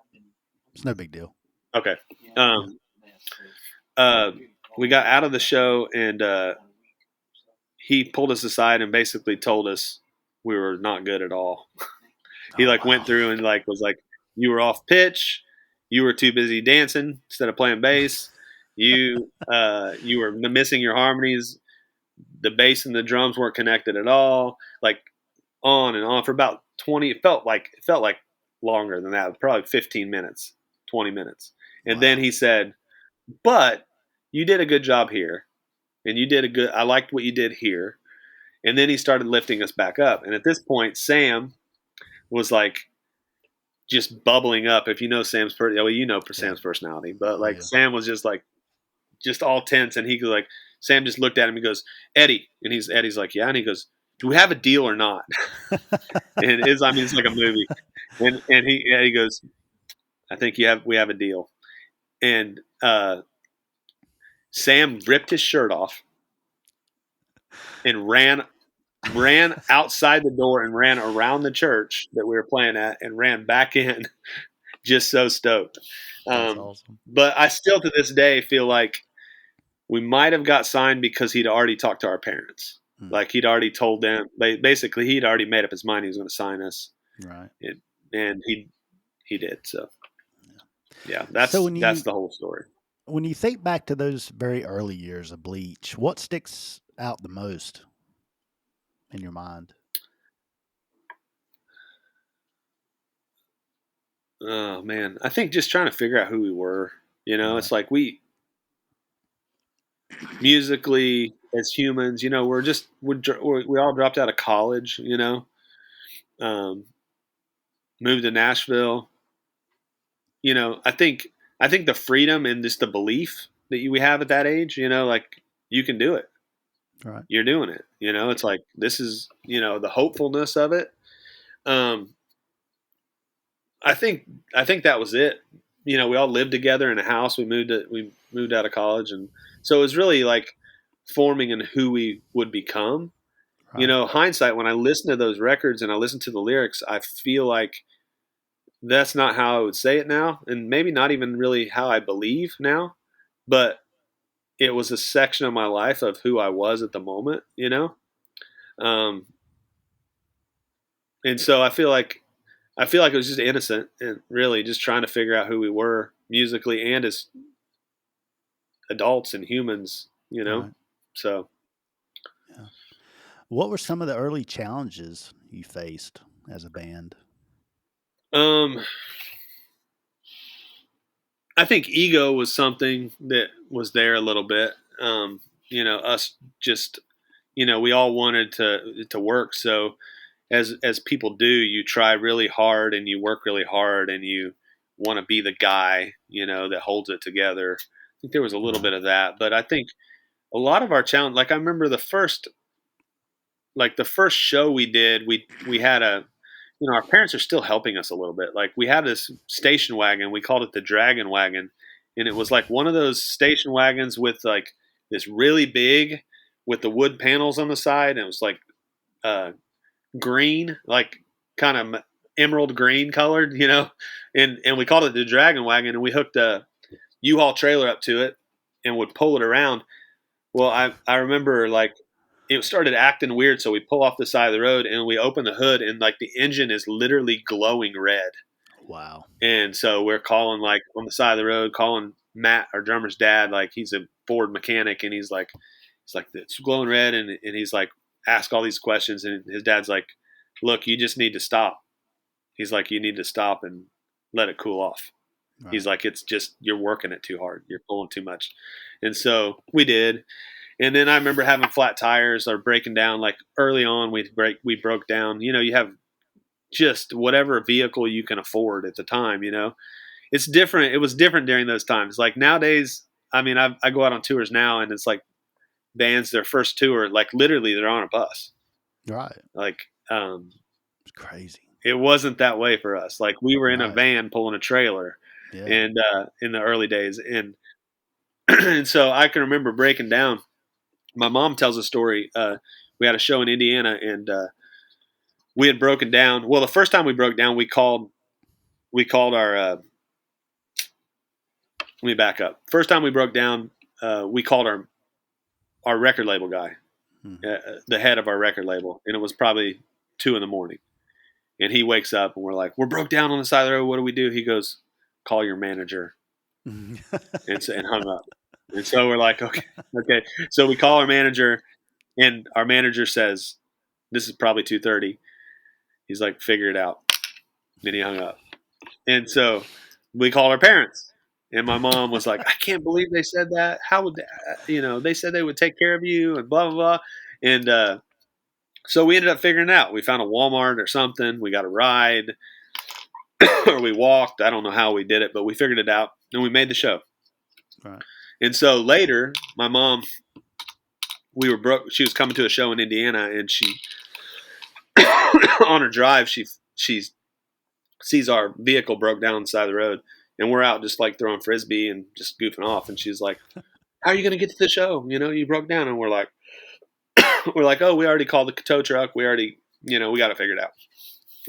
It's no big deal. Okay. Yeah. Um, uh, we got out of the show, and he pulled us aside and basically told us we were not good at all. He Oh, like went wow. through and like was like, "You were off pitch. You were too busy dancing instead of playing bass. You were missing your harmonies. The bass and the drums weren't connected at all." Like on and on for about 20. It felt like longer than that, probably 15 minutes, 20 minutes. And then Wow. he said, "But you did a good job here, and I liked what you did here." And then he started lifting us back up. And at this point, Sam was like just bubbling up. If you know Yeah. Sam's personality, but Oh, like yeah. Sam was just like just all tense, and he goes like Sam just looked at him and goes, "Eddie," and Eddie's like, "Yeah," and he goes, "Do we have a deal or not?" And it's like a movie, and he goes, "I think we have a deal," and Sam ripped his shirt off and ran outside the door and ran around the church that we were playing at and ran back in, just so stoked. That's Um, awesome. but I still to this day feel like we might have got signed because he'd already talked to our parents. Mm. Like he'd already told them. Basically, he'd already made up his mind he was going to sign us, Right. and, and he did. So yeah, So that's the whole story. when you think back to those very early years of Bleach, what sticks out the most in your mind? Oh man, I think just trying to figure out who we were. You know, Right. it's like we musically as humans, you know, we all dropped out of college. You know, um, moved to Nashville. You know, I think the freedom and just the belief that we have at that age. You know, like you can do it. Right. You're doing it. You know, it's like this is the hopefulness of it. Um, I think that was it. You know, we all lived together in a house. We moved out of college, and So it was really like forming in who we would become. Right. Hindsight, when I listen to those records and I listen to the lyrics, I feel like that's not how I would say it now, and maybe not even really how I believe now, but it was a section of my life of who I was at the moment. Um, and so I feel like it was just innocent and really just trying to figure out who we were musically and as adults and humans. Right. So, Yeah. What were some of the early challenges you faced as a band? um, I think ego was something that was there a little bit. Us just, we all wanted to work. So as people do, you try really hard and you work really hard and you want to be the guy, that holds it together. I think there was a little Right. bit of that, but I think a lot of our challenge, like I remember the first show we did, we had our parents are still helping us a little bit. Like we had this station wagon, we called it the Dragon Wagon, and it was like one of those station wagons with like this really big with the wood panels on the side, and it was like uh, green, like kind of emerald green colored. And we called it the Dragon Wagon, and we hooked a U-Haul trailer up to it and would pull it around. Well, I remember like it started acting weird, so we pull off the side of the road and we open the hood, and like the engine is literally glowing red. Wow. And so we're calling like on the side of the road, calling Matt, our drummer's dad, like he's a Ford mechanic, and he's like it's glowing red, and he's like ask all these questions, and his dad's like, look, you just need to stop. He's like, you need to stop and let it cool off. He's Right. like, it's just you're working it too hard, you're pulling too much, and so we did. And then I remember having flat tires or breaking down. Like early on, we broke down. You have just whatever vehicle you can afford at the time. It's different. It was different during those times. Like nowadays, I mean, I go out on tours now, and it's like bands their first tour, like literally they're on a bus. Right. Like It's crazy. it wasn't that way for us. Like we were in a Right. van pulling a trailer, Yeah. and in the early days, and and so I can remember breaking down. My mom tells a story. We had a show in Indiana, and we had broken down. Well, the first time we broke down, we called our. Let me back up. First time we broke down, we called our record label guy, Hmm. the head of our record label, and it was probably 2 a.m. And he wakes up, and we're like, "We're broke down on the side of the road. What do we do?" He goes, "Call your manager," and hung up. And so we're like, "Okay, okay." So we call our manager, and our manager says, "This is probably 2:30." He's like, "Figure it out." Then he hung up. And so we called our parents. And my mom was like, I can't believe they said that. How would they said they would take care of you and blah, blah, blah. And so we ended up figuring it out. We found a Walmart or something. We got a ride or we walked. I don't know how we did it, but we figured it out and we made the show. Right. And so later, my mom, we were broke. She was coming to a show in Indiana, and she, on her drive, she sees our vehicle broke down on the side of the road, and we're out just like throwing frisbee and just goofing off. And she's like, "How are you going to get to the show? You broke down." And we're like, "Oh, we already called the tow truck. We already, we got it figured out.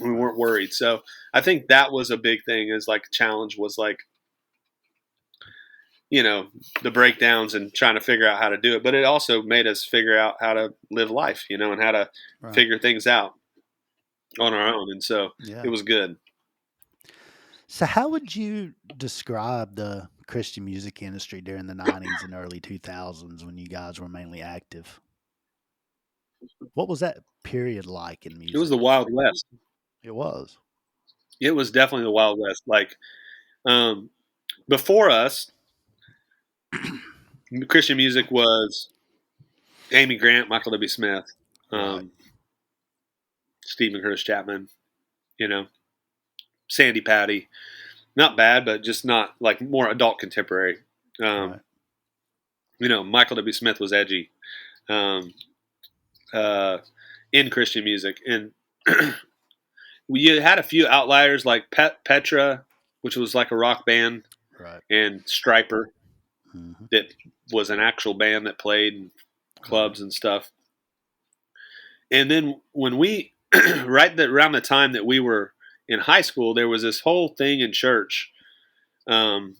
We Right. weren't worried." So I think that was a big thing. Is like challenge was like, you know, the breakdowns and trying to figure out how to do it. But it also made us figure out how to live life, and how to Right. figure things out on our own. And so it Yeah. was good. So, how would you describe the Christian music industry during the 90s and early 2000s when you guys were mainly active? What was that period like in It was the music? Wild West. It was. It was definitely the Wild West. Like um, before us, Christian music was Amy Grant, Michael W. Smith, Right. um, Stephen Curtis Chapman, you know, Sandy Patty. Not bad, but just not like more adult contemporary. Um, Right. Michael W. Smith was edgy um, uh, in Christian music, and we had a few outliers like Petra, which was like a rock band, Right. and Striper. Mhm. that was an actual band that played in Right. clubs and stuff. And then when we, around the time that we were in high school, there was this whole thing in church, um,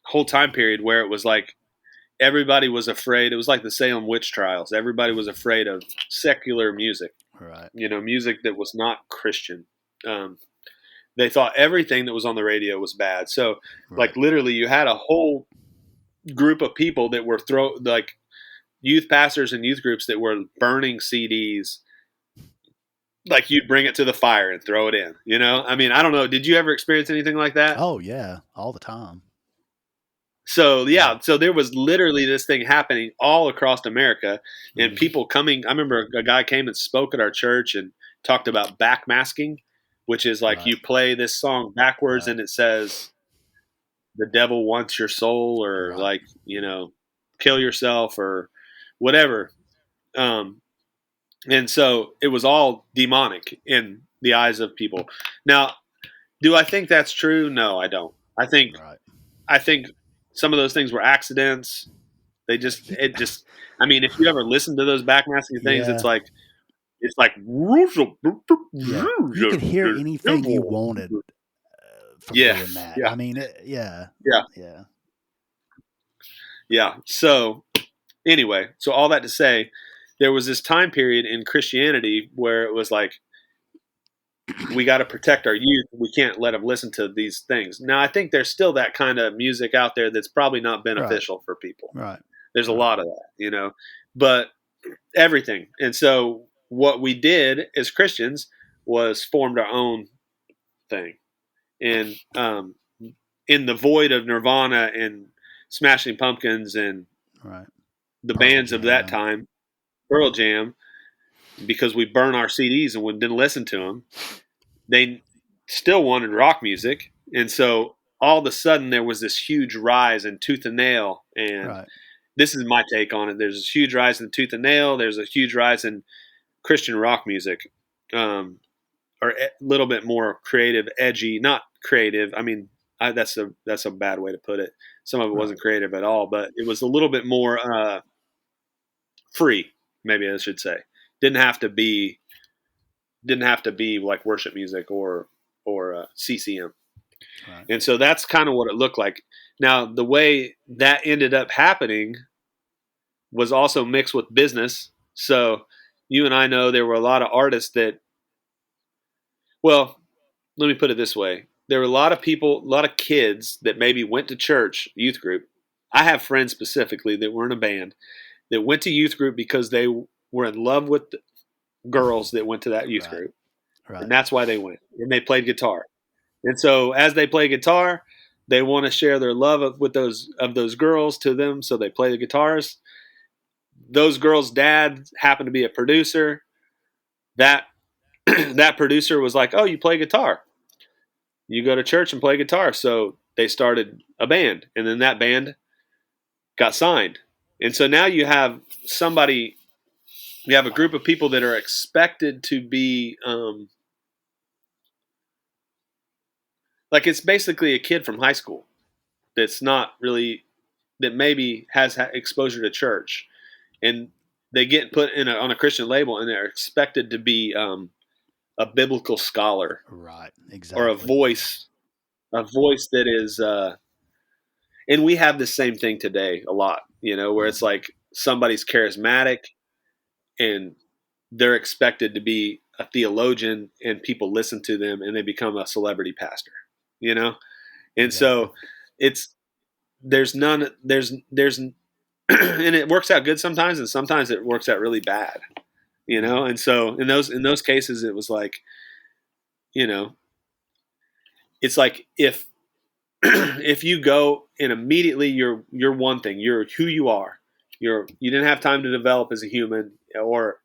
whole time period where it was like everybody was afraid. It was like the Salem witch trials. Everybody was afraid of secular music, Right. music that was not Christian. Um, they thought everything that was on the radio was bad. So, Right. like, literally, you had a whole group of people that were like youth pastors and youth groups that were burning CDs. Like, you'd bring it to the fire and throw it in. I mean, I don't know. Did you ever experience anything like that? Oh yeah, all the time. So Yeah. yeah, so there was literally this thing happening all across America, and Mhm. people coming. I remember a guy came and spoke at our church and talked about backmasking, which is like Right. you play this song backwards Right. and it says the devil wants your soul, or Right. like kill yourself or whatever. And so it was all demonic in the eyes of people. Now, do I think that's true? No, I don't. Right. I think some of those things were accidents. It just. I mean, if you ever listen to those backmasking things, Yeah. it's like Yeah. You could hear anything you wanted from yeah, doing that. yeah, I mean, yeah. yeah, Yeah. yeah. So anyway, so all that to say, there was this time period in Christianity where it was like we got to protect our youth. We can't let them listen to these things. Now, I think there's still that kind of music out there that's probably not Right. beneficial for people. Right. There's a Right. lot of that, but everything. And so what we did as Christians was formed our own thing. And in the void of Nirvana and Smashing Pumpkins and Right. the Pearl bands of that Jam. time, Pearl Jam, because we burn our CDs and we didn't listen to them, they still wanted rock music. And so all of a sudden there was this huge rise in Tooth and Nail. And Right. this is my take on it. There's a huge rise in Tooth and Nail. There's a huge rise in Christian rock music, or a little bit more creative, edgy. Not creative. I mean, that's a bad way to put it. Some of it Right. wasn't creative at all, but it was a little bit more free. Maybe I should say. Didn't have to be didn't have to be like worship music or CCM. Right. And so that's kind of what it looked like. Now, the way that ended up happening was also mixed with business. So you and I know there were a lot of artists that, well, let me put it this way. There were a lot of people, a lot of kids that maybe went to church, youth group. I have friends specifically that were in a band that went to youth group because they were in love with the girls that went to that youth Right. group. And Right. that's why they went. And they played guitar. And so as they play guitar, they want to share their love with those girls to them. So they play the guitars. Those girls' dad happened to be a producer. That that producer was like, "Oh, you play guitar? You go to church and play guitar." So they started a band, and then that band got signed. And so now you have a group of people that are expected to be like, it's basically a kid from high school that's not really, that maybe has exposure to church, and they get put on a Christian label, and they're expected to be a biblical scholar Right. or Exactly. a voice that is. And we have the same thing today a lot, where it's Mhm. like somebody's charismatic and they're expected to be a theologian, and people listen to them and they become a celebrity pastor, you know? And Exactly. so it's, there's and it works out good sometimes, and sometimes it works out really bad, Mhm. and so in those cases it was like, you know it's like if you go and immediately you're one thing, you're who you are, you didn't have time to develop as a human, or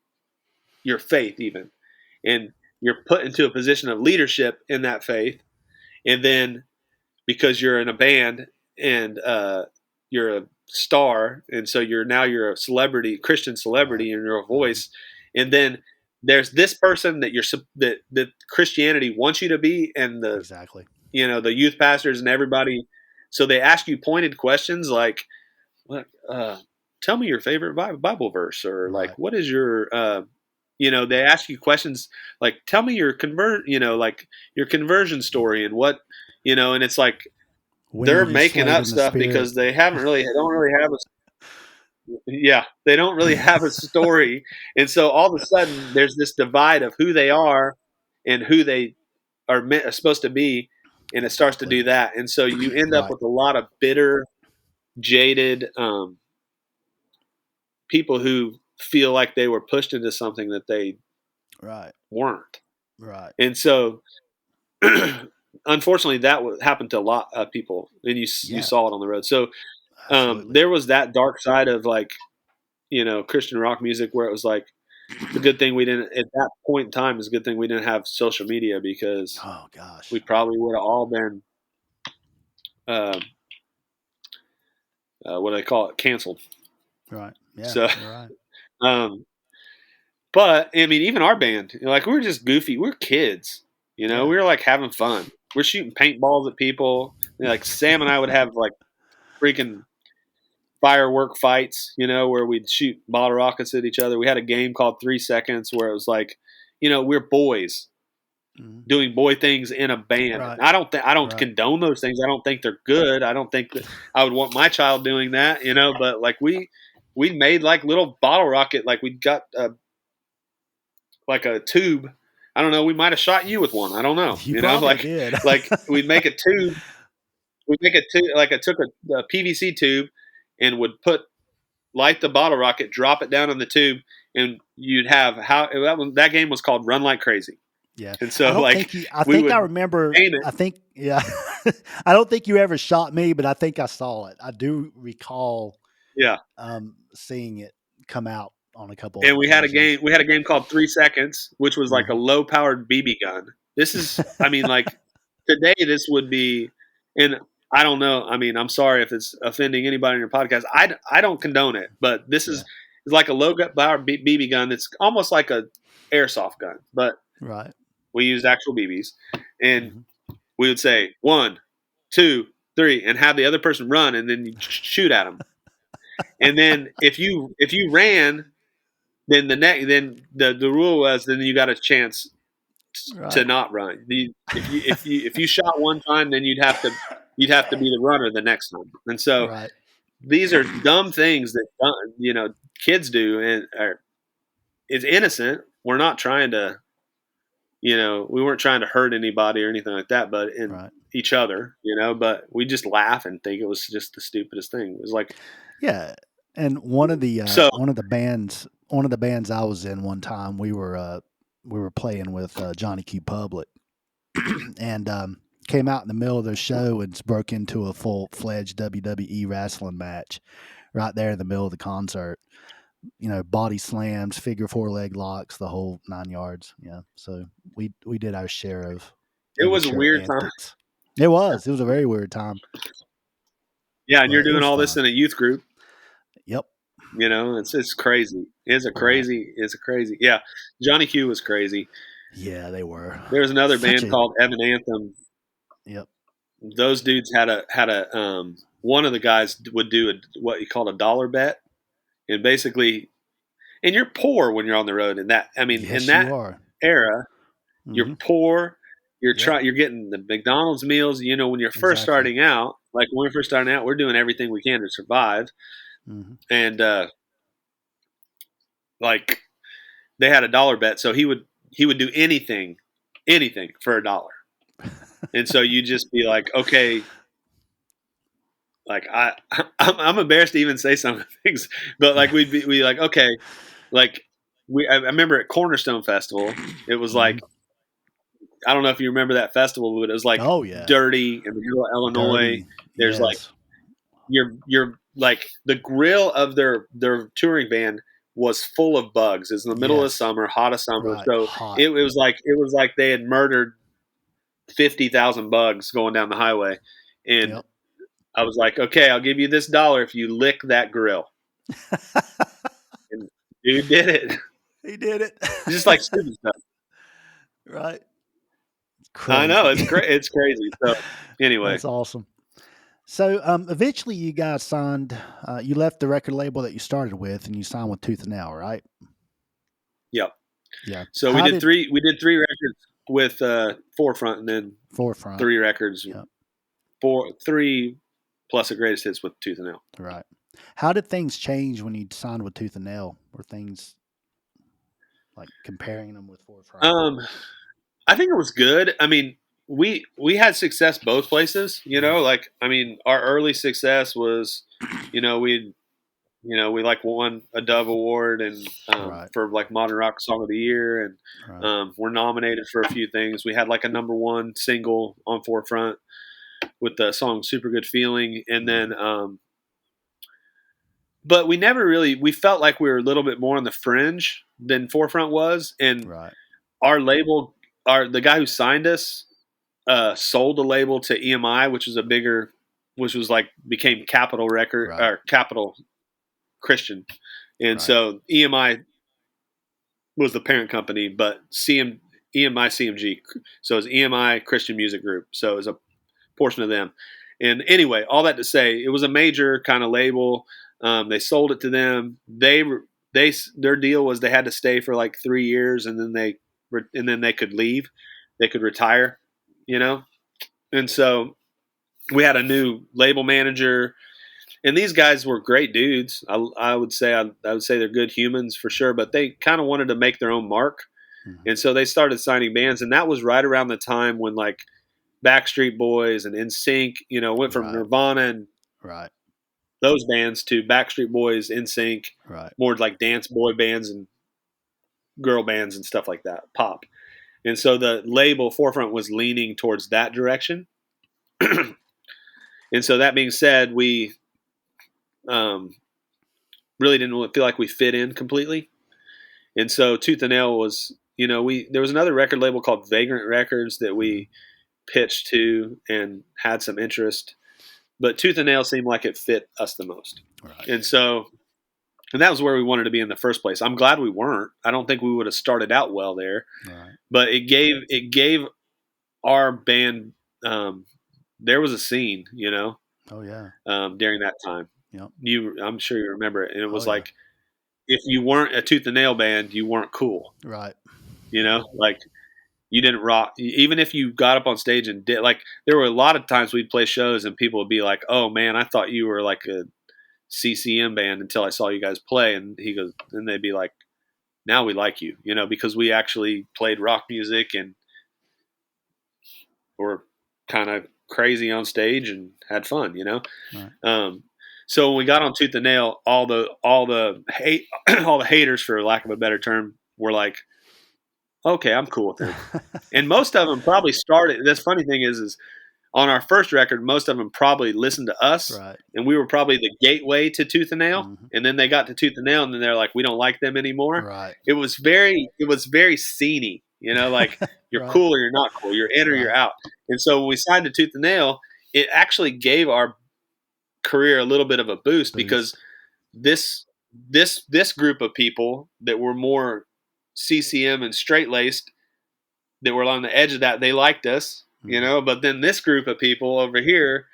your faith even, and you're put into a position of leadership in that faith, and then because you're in a band, and you're a star, and so you're a celebrity, Christian Right. celebrity, and you're a Mhm. voice, and then there's this person that Christianity wants you to be, and Exactly. the youth pastors and everybody So they ask you pointed questions like, "What? Tell me your favorite Bible verse," or like, Right. "What is your?" They ask you questions like, "Tell me your like your conversion story and what." And it's like When were they're you making slain up in the stuff spirit? because they don't really have a they don't really have a story, and so all of a sudden there's this divide of who they are and who they are supposed to be, and it starts to Exactly. do that, and so you end up Right. with a lot of bitter, jaded people who feel like they were pushed into something that they Right. weren't, Right. and so unfortunately that happened to a lot of people, and you Yeah. saw it on the road. So Absolutely. there was that dark side of like Christian rock music where it was like it's a good thing we didn't at that point in time. It's a good thing we didn't have social media because Oh we gosh. probably would have all been uh, what do they call it, canceled. Right. Yeah. So, You're right. um, but I mean, even our band, like we were just goofy. We were kids, Yeah. we were like having fun. We're shooting paintballs at people. Like Sam and I would have like freaking firework fights, where we'd shoot bottle rockets at each other. We had a game called 3 Seconds where it was like, we're boys Mhm. doing boy things in a band. Right. I don't Right. condone those things. I don't think they're good. I don't think that I would want my child doing that, but like we made like little bottle rocket, like we got like a tube. I don't know, we might have shot you with one. I don't know. You probably did. Like we'd make a tube, like I took a PVC tube and would light the bottle rocket, drop it down in the tube, and you'd have that game was called Run Like Crazy. Yeah. And I so don't like think you I we think I would remember aim it. I think yeah. I don't think you ever shot me, but I think I saw it. I do recall Yeah. seeing it come out on a couple of And occasions. we had a game called 3 Seconds, which was like a Mhm. low powered BB gun. This is, I mean, like today this would be, and I don't know. I mean, I'm sorry if it's offending anybody in your podcast. I don't condone it, but this Yeah. is it's like a low powered BB gun. It's almost like a airsoft gun, but Right. we used actual BBs, and Mhm. we would say 1, 2, 3, and have the other person run, and then you shoot at them. And then if you ran, then the rule was then you got a chance to Right. not run. If you shot one time, then you'd have to be the runner the next time. And so Right. these are dumb things that kids do, and it's innocent. We're not trying to we weren't trying to hurt anybody or anything like that, but in Right. each other, but we just laugh and think it was just the stupidest thing. It was like Yeah. And so one of the bands I was in one time, we were playing with Johnny Q Public and came out in the middle of their show and broke into a full fledged WWE wrestling match right there in the middle of the concert. Body slams, figure four leg locks, the whole 9 yards. Yeah. So we did our share of it was a immature weird time. antics. It was a very weird time, Yeah, and you're but it doing was all this fun. in a youth group. Yep. It's crazy. Right. It's a crazy. Yeah, Johnny Q was crazy. Yeah, they were There was another such band a called Evan Anthem. yep. Those dudes had a one of the guys would do what you call a dollar bet, and basically, and you're poor when you're on the road. And that I mean, in Yes, you that are. era, you're Hmm. poor. Yep. You're getting the McDonald's meals. When you're first Exactly. starting out, like when we're first starting out, we're doing everything we can to survive. Hmm. And like they had a dollar bet, so he would do anything for $1. And so you just be like, okay, like I'm embarrassed to even say some of the things, but like we like okay, like I remember at Cornerstone Festival, it was Hmm. like I don't know if you remember that festival, but it was like Oh yeah, dirty in the middle of Illinois. dirty. There's like Yes. you're like the grill of their touring van was full of bugs. It's in the middle of Yes. summer, hot of summer, Right. so Hot. it was like they had murdered 50,000 bugs going down the highway, and Yep. I was like, okay, I'll give you this $1 if you lick that grill. And dude did it. He did it. Just like stupid stuff. Right. It's I know crazy. it's it's crazy. So anyway, That's awesome. So eventually, you guys signed. You left the record label that you started with, and you signed with Tooth and Nail, right? Yep. Yeah. So How did we did 3 records with Forefront, and then Forefront? 3 records, Yep. 3 plus the greatest hits with Tooth and Nail. Right. How did things change when you signed with Tooth and Nail? Were things like comparing them with Forefront? Um, I think it was good. I mean, we had success both places. Mhm. Like I mean, our early success was, we we like won a Dove Award and Right. for like Modern Rock Song of the Year, and Right. we're nominated for a few things. We had like a #1 single on Forefront with the song "Super Good Feeling," and then Mhm. but we never really we felt like we were a little bit more on the fringe than Forefront was, and Right. our label, the guy who signed us, sold the label to EMI, which was like became Capitol Record Right. or Capitol Christian, and Right. so EMI was the parent company, but EMI CMG, so it's EMI Christian Music Group, so it was a portion of them. And anyway, all that to say, it was a major kind of label. They sold it to them. Their deal was they had to stay for like 3 years, and then they could leave. They could retire, you know. And so we had a new label manager, and these guys were great dudes. I would say they're good humans for sure, but they kind of wanted to make their own mark, Mhm. and so they started signing bands, and that was right around the time when like Backstreet Boys and NSYNC, went from Right. Nirvana and Right. those bands to Backstreet Boys, NSYNC, Right. more like dance boy bands and girl bands and stuff like that, pop. And so the label Forefront was leaning towards that direction. And so that being said, we um, really didn't feel like we fit in completely. And so Tooth and Nail was, we there was another record label called Vagrant Records that Mhm. we pitched to and had some interest, but Tooth and Nail seemed like it fit us the most. Right. And so, and that was where we wanted to be in the first place. I'm glad we weren't. I don't think we would have started out well there, Right. but it gave our band, there was a scene, Oh yeah. during that time. Yep. I'm sure you remember it, and it Oh was yeah. like if you weren't a Tooth and Nail band, you weren't cool. Right. Like you didn't rock. Even if you got up on stage and did, like, there were a lot of times we'd play shows and people would be like, "Oh man, I thought you were like a CCM band until I saw you guys play." And he goes, and they'd be like, "Now we like you, because we actually played rock music and were kind of crazy on stage and had fun." Right. Um, so when we got on Tooth and Nail, all the hate, all the haters, for lack of a better term, were like, "Okay, I'm cool with him." And most of them probably started. This funny thing is on our first record, most of them probably listened to us, Right. and we were probably the gateway to Tooth and Nail. Mhm. And then they got to Tooth and Nail, and then they're like, "We don't like them anymore." Right. It was very sceney, like you're Right. cool or you're not cool, you're in or you're Right. out. And so when we signed to Tooth and Nail, it actually gave our career a little bit of a boost because Boost. this group of people that were more CCM and straight laced, that were on the edge of that, they liked us, Mhm. but then this group of people over here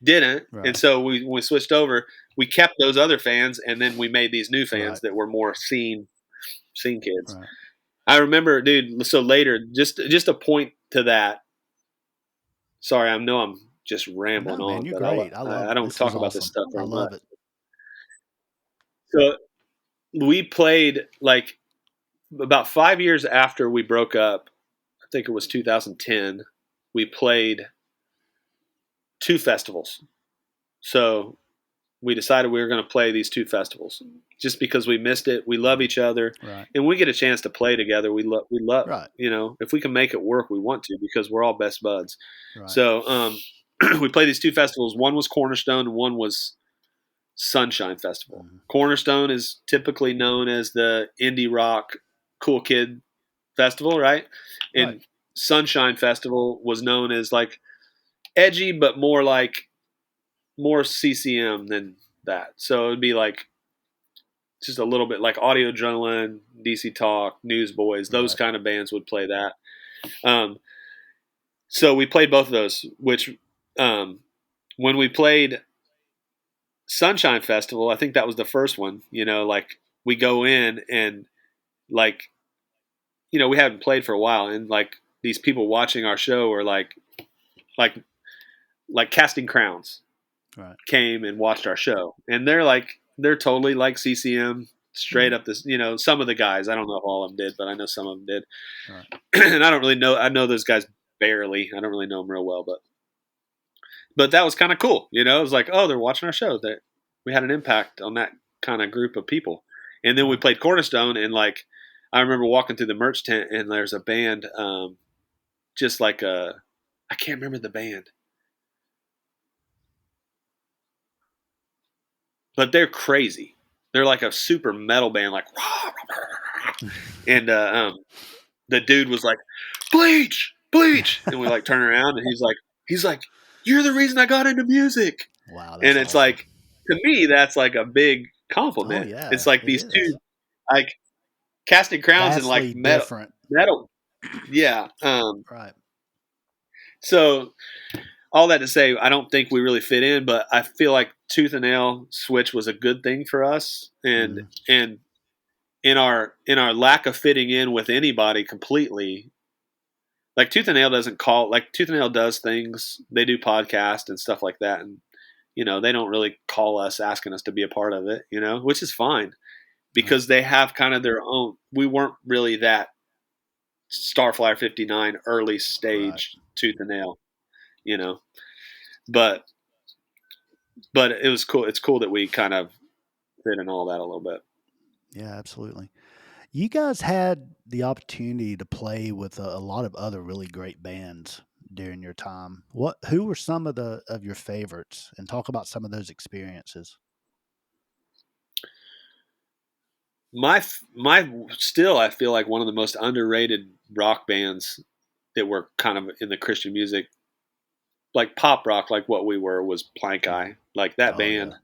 didn't. And Right. so when we switched over, we kept those other fans, and then we made these new fans Right. that were more scene kids. Right. I remember, dude. So later, just a point to that. Sorry, I know I'm just rambling No, man, on, you're but great. I I love don't this is talk about this awesome. stuff I very much. love it. So we played like about 5 years after we broke up. I think it was 2010. We played 2 festivals. So we decided we were going to play these 2 festivals just because we missed it. We love Mhm. each other, Right. and we get a chance to play together. We love, Right. if we can make it work, we want to, because we're all best buds. Right. So we played these 2 festivals. One was Cornerstone, and one was Sunshine Festival. Mhm. Cornerstone is typically known as the indie rock cool kid festival, right? Right. And Sunshine Festival was known as like edgy, but more CCM than that. So it'd be like just a little bit like Audio Adrenaline, DC Talk, Newsboys, those Right. kind of bands would play that. Um, so we played both of those, which um, when we played Sunshine Festival, I think that was the first one. Like we go in and like we haven't played for a while, and like these people watching our show are like like casting crowns Right. came and watched our show, and they're totally like CCM straight Mhm. up this. Some of the guys, I don't know if all of them did, but I know some of them did. Right. And I don't really know. I know those guys barely. I don't really know them real well, but that was kind of cool. It was like, oh, they're watching our show. That we had an impact on that kind of group of people. And then we Right. played Cornerstone, and like I remember walking through the merch tent, and there's a band, just like I can't remember the band, but they're crazy. They're like a super metal band, like, and the dude was like, bleach, bleach, and we like turn around, and he's like, you're the reason I got into music. Wow, And that's it's awesome. like, to me, that's like a big Oh compliment. It's yeah, like it these is. two, like casting crowns and like Vastly different. metal. Yeah. Right. So all that to say, I don't think we really fit in, but I feel like Tooth and Nail Switch was a good thing for us, and Mhm. and in our lack of fitting in with anybody completely, like Tooth and Nail doesn't call, like Tooth and Nail does things, they do podcasts and stuff like that, and they don't really call us asking us to be a part of it, which is fine Right. because they have kind of their own. We weren't really that Starflyer 59 early Right. stage Tooth and Nail, you know, but it was cool. It's cool that we kind of fit in all that a little bit. Yeah, absolutely. You guys had the opportunity to play with a lot of other really great bands during your time. Who were some of your favorites, and talk about some of those experiences? My still, I feel like one of the most underrated rock bands that were kind of in the Christian music, like pop rock, like what we were, was Plank Mhm. Eye. Like that Oh yeah, band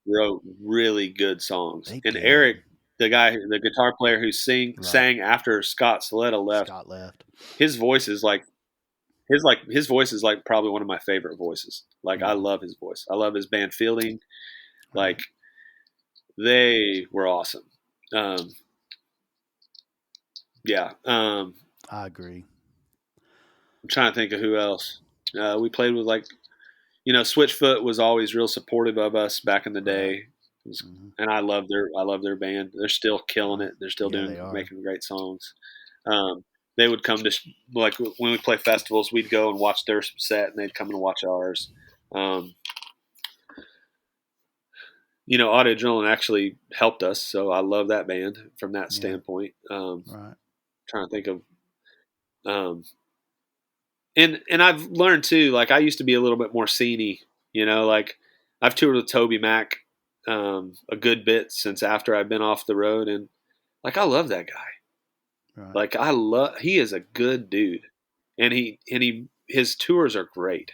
wrote really good songs. they And did. Eric, the guitar player who Right. sang after Scott Soletta left, Scott left. his voice is his voice is like probably one of my favorite voices. Like I Mhm. love his voice. I love his band Fielding. Like Right. they were awesome. Um, yeah. I agree. I'm trying to think of who else. We played with like Switchfoot was always real supportive of us back in the Right. day. Mhm. And I love their band. They're still killing Right. it. They're still Yeah, they are. making great songs. Um, they would come to like when we play festivals, we'd go and watch their set, and they'd come and watch ours. Um, Audio Adrenaline actually helped us, so I love that band from that Yeah. standpoint. Right. Trying to think of, um, and I've learned too. Like I used to be a little bit more sceney, like I've toured with Toby Mac a good bit since after I've been off the road, and like I love that guy. Right. Like he is a good dude, and his tours are great.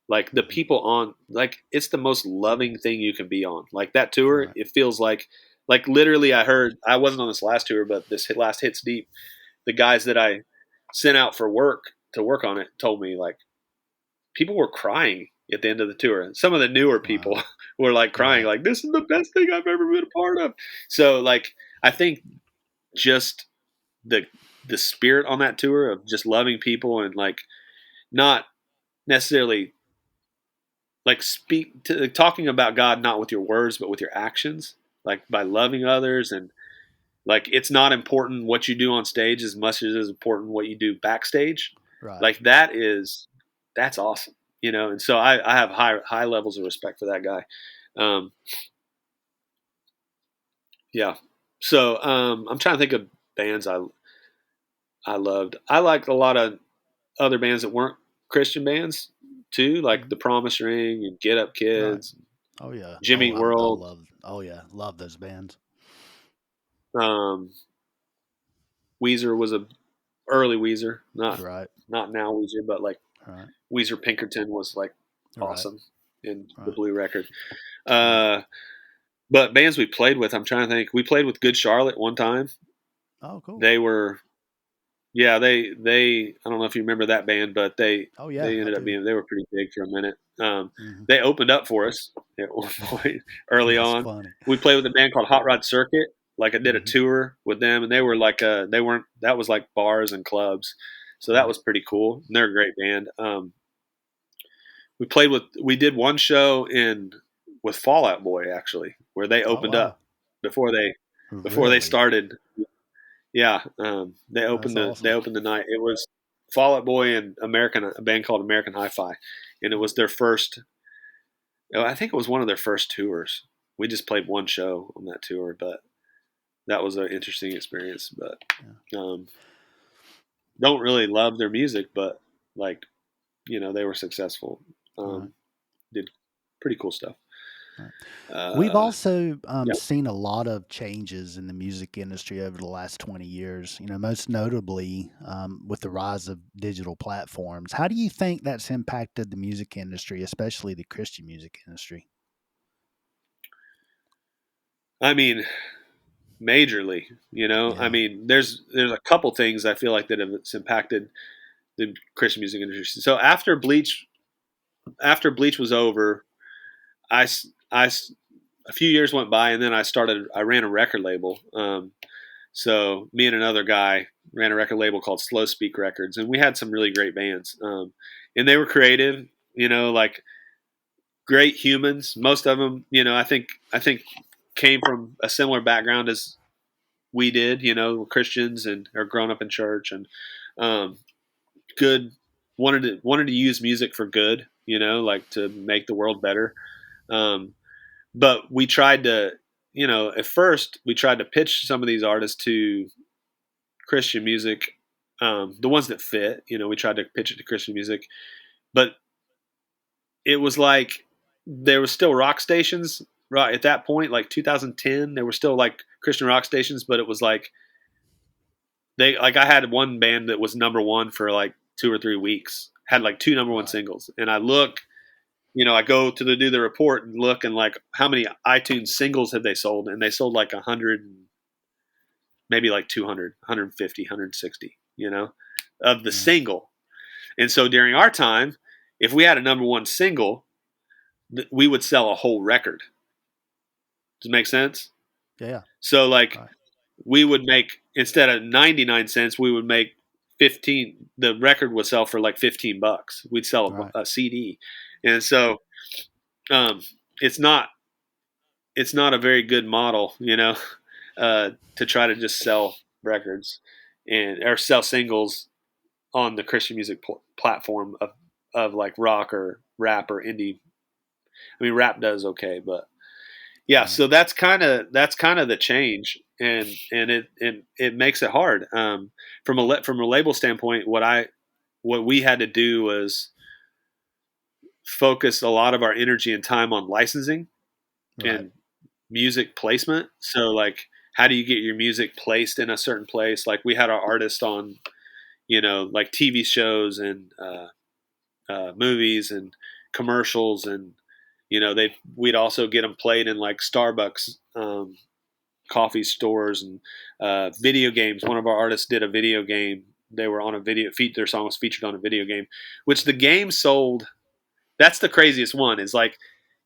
Like the Mhm. people on, like it's the most loving thing you can be on. Like that tour, Right. it feels like literally. I wasn't on this last tour, but this last Hits Deep, the guys that I sent out for work to work on it told me like people were crying at the end of the tour. Some of the newer people Wow. were like crying, Right. like this is the best thing I've ever been a part of. So like I think just the the spirit on that tour of just loving people and like not necessarily like talking about God not with your words but with your actions, like by loving others, and like it's not important what you do on stage as much as it is important what you do backstage. Right. Like that's awesome, And so I have high levels of respect for that guy. Um, yeah. So I'm trying to think of bands I loved. I liked a lot of other bands that weren't Christian bands too, like Mhm. the Promise Ring and Get Up Right. Kids, Oh yeah. Jimmy Oh, Eat I World, love. Oh yeah, love those bands. um, Weezer was a early Weezer, Right. not now Weezer, but like Right. Weezer Pinkerton was like Right. awesome in the Right. Blue Record. Right. Uh, but bands we played with, I'm trying to think. We played with Good Charlotte one time. Oh, cool. They were Yeah, they I don't know if you remember that band, but Oh yeah, they I ended up do. being they were pretty big for a minute. Hmm. They opened up for us at one point early That's on. funny. We played with a band called Hot Rod Circuit. Like I did a Hmm. tour with them, and they were like they weren't that was like bars and clubs, so that Right. was pretty cool. And they're a great band. We did one show in with Fall Out Boy actually, where they Oh opened wow. up before they before they Really? started. Yeah, That's they awesome. opened the night. It was Fall Out Boy and a band called American Hi-Fi, and it was their first. I think it was one of their first tours. We just played one show on that tour, but that was an interesting experience. But Yeah. um, don't really love their music, but like they were successful. Right. Did pretty cool stuff. Right. We've Uh, also yeah, seen a lot of changes in the music industry over the last 20 years, most notably with the rise of digital platforms. How do you think that's impacted the music industry, especially the Christian music industry? I mean, majorly. I Yeah. mean, there's a couple things I feel like that have impacted the Christian music industry. So after Bleach was over, I, I a few years went by, and then I ran a record label. So me and another guy ran a record label called Slow Speak Records, and we had some really great bands. And they were creative, like great humans. Most of them, I think came from a similar background as we did. Were Christians and are grown up in church and um, good wanted to use music for good. Like to make the world better. Um, but we tried to, at first we tried to pitch some of these artists to Christian music, the ones that fit. We tried to pitch it to Christian music, but it was like there was still rock stations right at that point, like 2010. There were still like Christian rock stations, but it was like I had one band that was number one for like 2 or 3 weeks, had like two number one Right. singles, and I go to do the report and look and like how many iTunes singles have they sold, and they sold like 100, maybe like 200, 150, 160, of the Right. single. And so during our time, if we had a number one single, we would sell a whole record. Does it make sense? Yeah. So like Right. we would make, instead of 99 cents, we would make 15. The record would sell for like $15. We'd sell Right. a CD. And so um, it's not it's not a very good model, to try to just sell records and or sell singles on the Christian music platform of like rock or rap or indie. I mean, rap does okay, but yeah. Right. So that's kind of the change, and it makes it hard. From a label standpoint, what we had to do was focus a lot of our energy and time on licensing Right. and music placement. So like, how do you get your music placed in a certain place? Like we had our artists on, like TV shows and movies and commercials, and we'd also get them played in like Starbucks, coffee stores, and video games. One of our artists did a video game. They were on a video. Their song was featured on a video game, which the game sold. That's the craziest one. Is like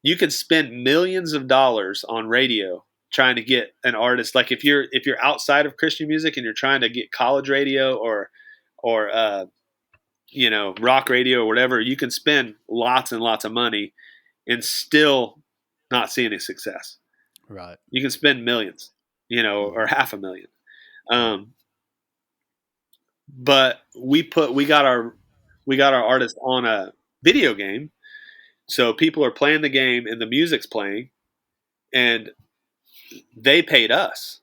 you could spend millions of dollars on radio trying to get an artist. Like if you're outside of Christian music and you're trying to get college radio or rock radio or whatever, you can spend lots and lots of money and still not see any success. Right. You can spend millions, or Hmm. half a million. Right. Um, but we got our artist on a video game, so people are playing the game and the music's playing, and they paid us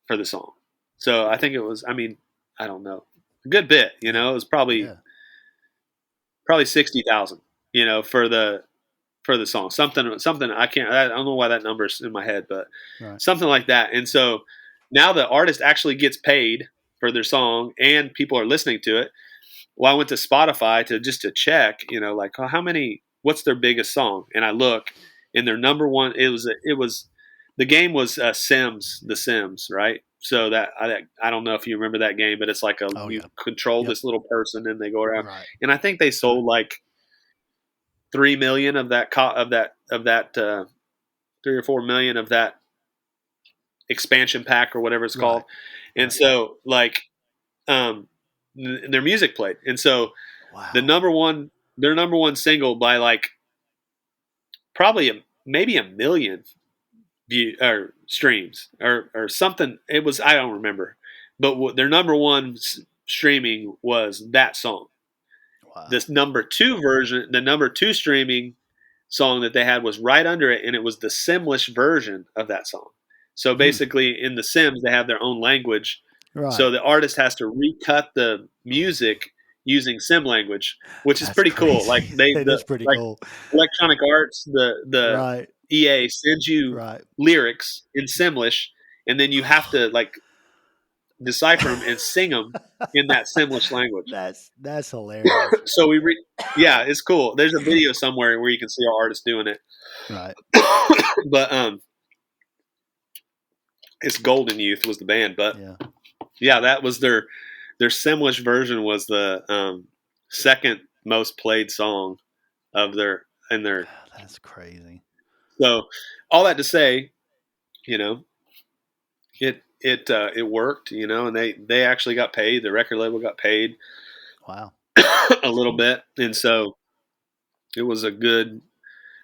for the song. So I think it was, I mean, I don't know, a good bit. Yeah. It was probably Yeah. 60,000. For the song. Something I don't know why that number's in my head, but Right. something like that. And so now the artist actually gets paid for their song and people are listening to it. Well, I went to Spotify to check, like, oh, what's their biggest song? And I look, and their number one, it was the game was Sims, The Sims, right? So I don't know if you remember that game, but it's like Oh you yeah. control Yep. this little person and they go around. Right. And I think they sold like 3 million of that 3 or 4 million of that expansion pack or whatever it's called. Right. And Right. so like um, their music played, and so the Wow. number one their number one single by like probably maybe a million view or streams or something. It was, I don't remember, but their number one streaming was that song. Wow. This the number two streaming song that they had was right under it, and it was the Simlish version of that song. So Hmm. basically, in the Sims, they have their own language. So Right. the artist has to recut the music using Sim language, which is That's pretty cool. Like crazy. It is pretty like cool. Electronic Arts, the Right. EA sends you Right. lyrics in Simlish, and then you have to like decipher them and sing them in that Simlish language. That's hilarious. So yeah, it's cool. There's a video somewhere where you can see our artists doing it. Right. But it's Golden Youth was the band, but Yeah. yeah, that was their Simlish version was the second most played song of their in their. That's crazy. So all that to say, you know, it worked, and they actually got paid. The record label got paid Wow. a little bit, and so it was a good.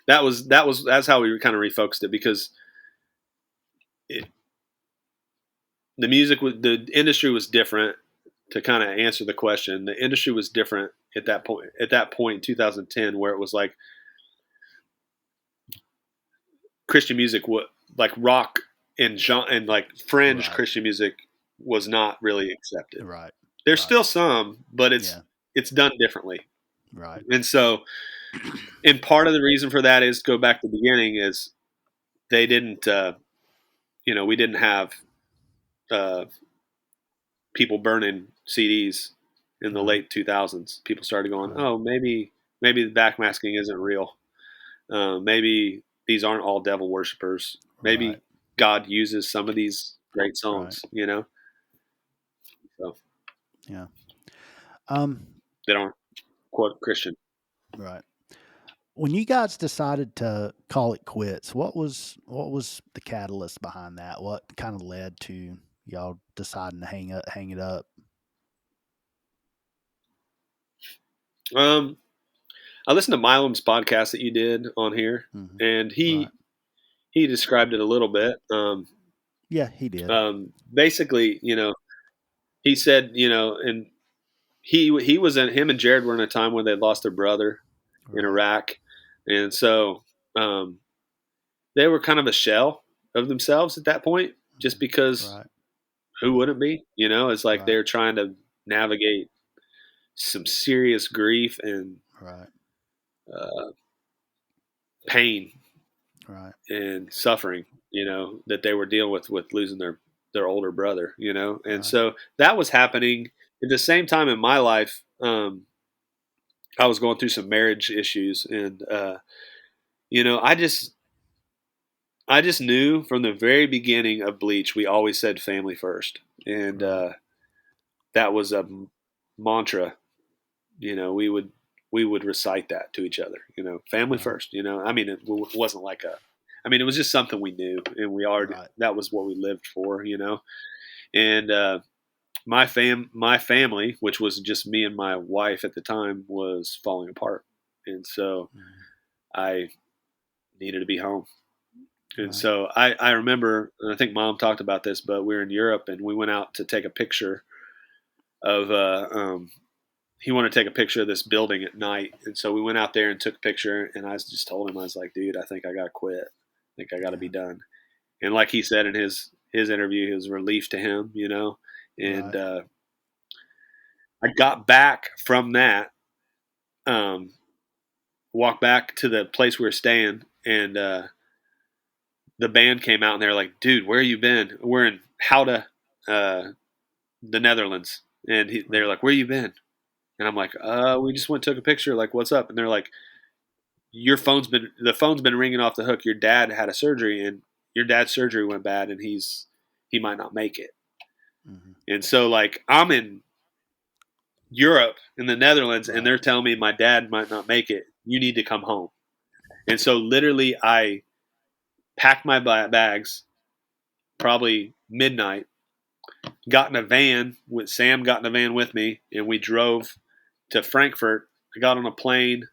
That's how we kind of refocused it because it, the industry was different. To kind of answer the question, the industry was different at that point. At that point in 2010, where it was like Christian music, what like rock and like fringe Right. Christian music was not really accepted. Right. There's Right. still some, but Yeah. it's done differently. Right. And so, and part of the reason for that is go back to the beginning is they didn't, we didn't have uh, people burning CDs in the Right. late 2000s. People started going, Right. oh, maybe the backmasking isn't real. Maybe these aren't all devil worshippers. Right. Maybe God uses some of these great Right. songs. So Yeah. Um. they don't quote Christian. Right. When you guys decided to call it quits, what was the catalyst behind that? What kind of led to y'all deciding to hang it up? Um, I listened to Milam's podcast that you did on here, Hmm. and Right. he described it a little bit. Yeah, he did. Basically, he said, and he was in him and Jared were in a time when they lost their brother in Right. Iraq, and so um, they were kind of a shell of themselves at that point, just Hmm. because Right. who wouldn't be? It's like Right. they're trying to navigate some serious grief and Right. uh, pain Right. and suffering, that they were dealing with losing their older brother, and Right. so that was happening at the same time in my life. I was going through some marriage issues, and you know, I just knew from the very beginning of Bleach, we always said family first, and Right. that was a mantra. We would recite that to each other. Family Right. first. I mean, it wasn't like a. I mean, it was just something we knew, and we already Right. that was what we lived for. And my family, which was just me and my wife at the time, was falling apart, and so Mhm. I needed to be home. And Right. so I remember, and I think Mom talked about this, but we were in Europe and we went out to take a picture of. He wanted to take a picture of this building at night, and so we went out there and took a picture. And I just told him, I was like, "Dude, I think I got to quit. I think I got to be Yeah. done." And like he said in his interview, it was a relief to him. And Right. I got back from that, um, walked back to the place we were staying, and the band came out and they were like, "Dude, where you been?" We're in Houten, uh, the Netherlands, and they're Right. like, "Where you been?" And I'm like, we just went and took a picture. Like, what's up?" And they're like, the phone's been ringing off the hook. Your dad had a surgery and your dad's surgery went bad and he might not make it. Mm-hmm. And so like I'm in Europe in the Netherlands and Right. they're telling me my dad might not make it. You need to come home. And so literally I packed my bags probably midnight, got in a van with Sam, got in a van with me, and we drove to Frankfurt. I got on a plane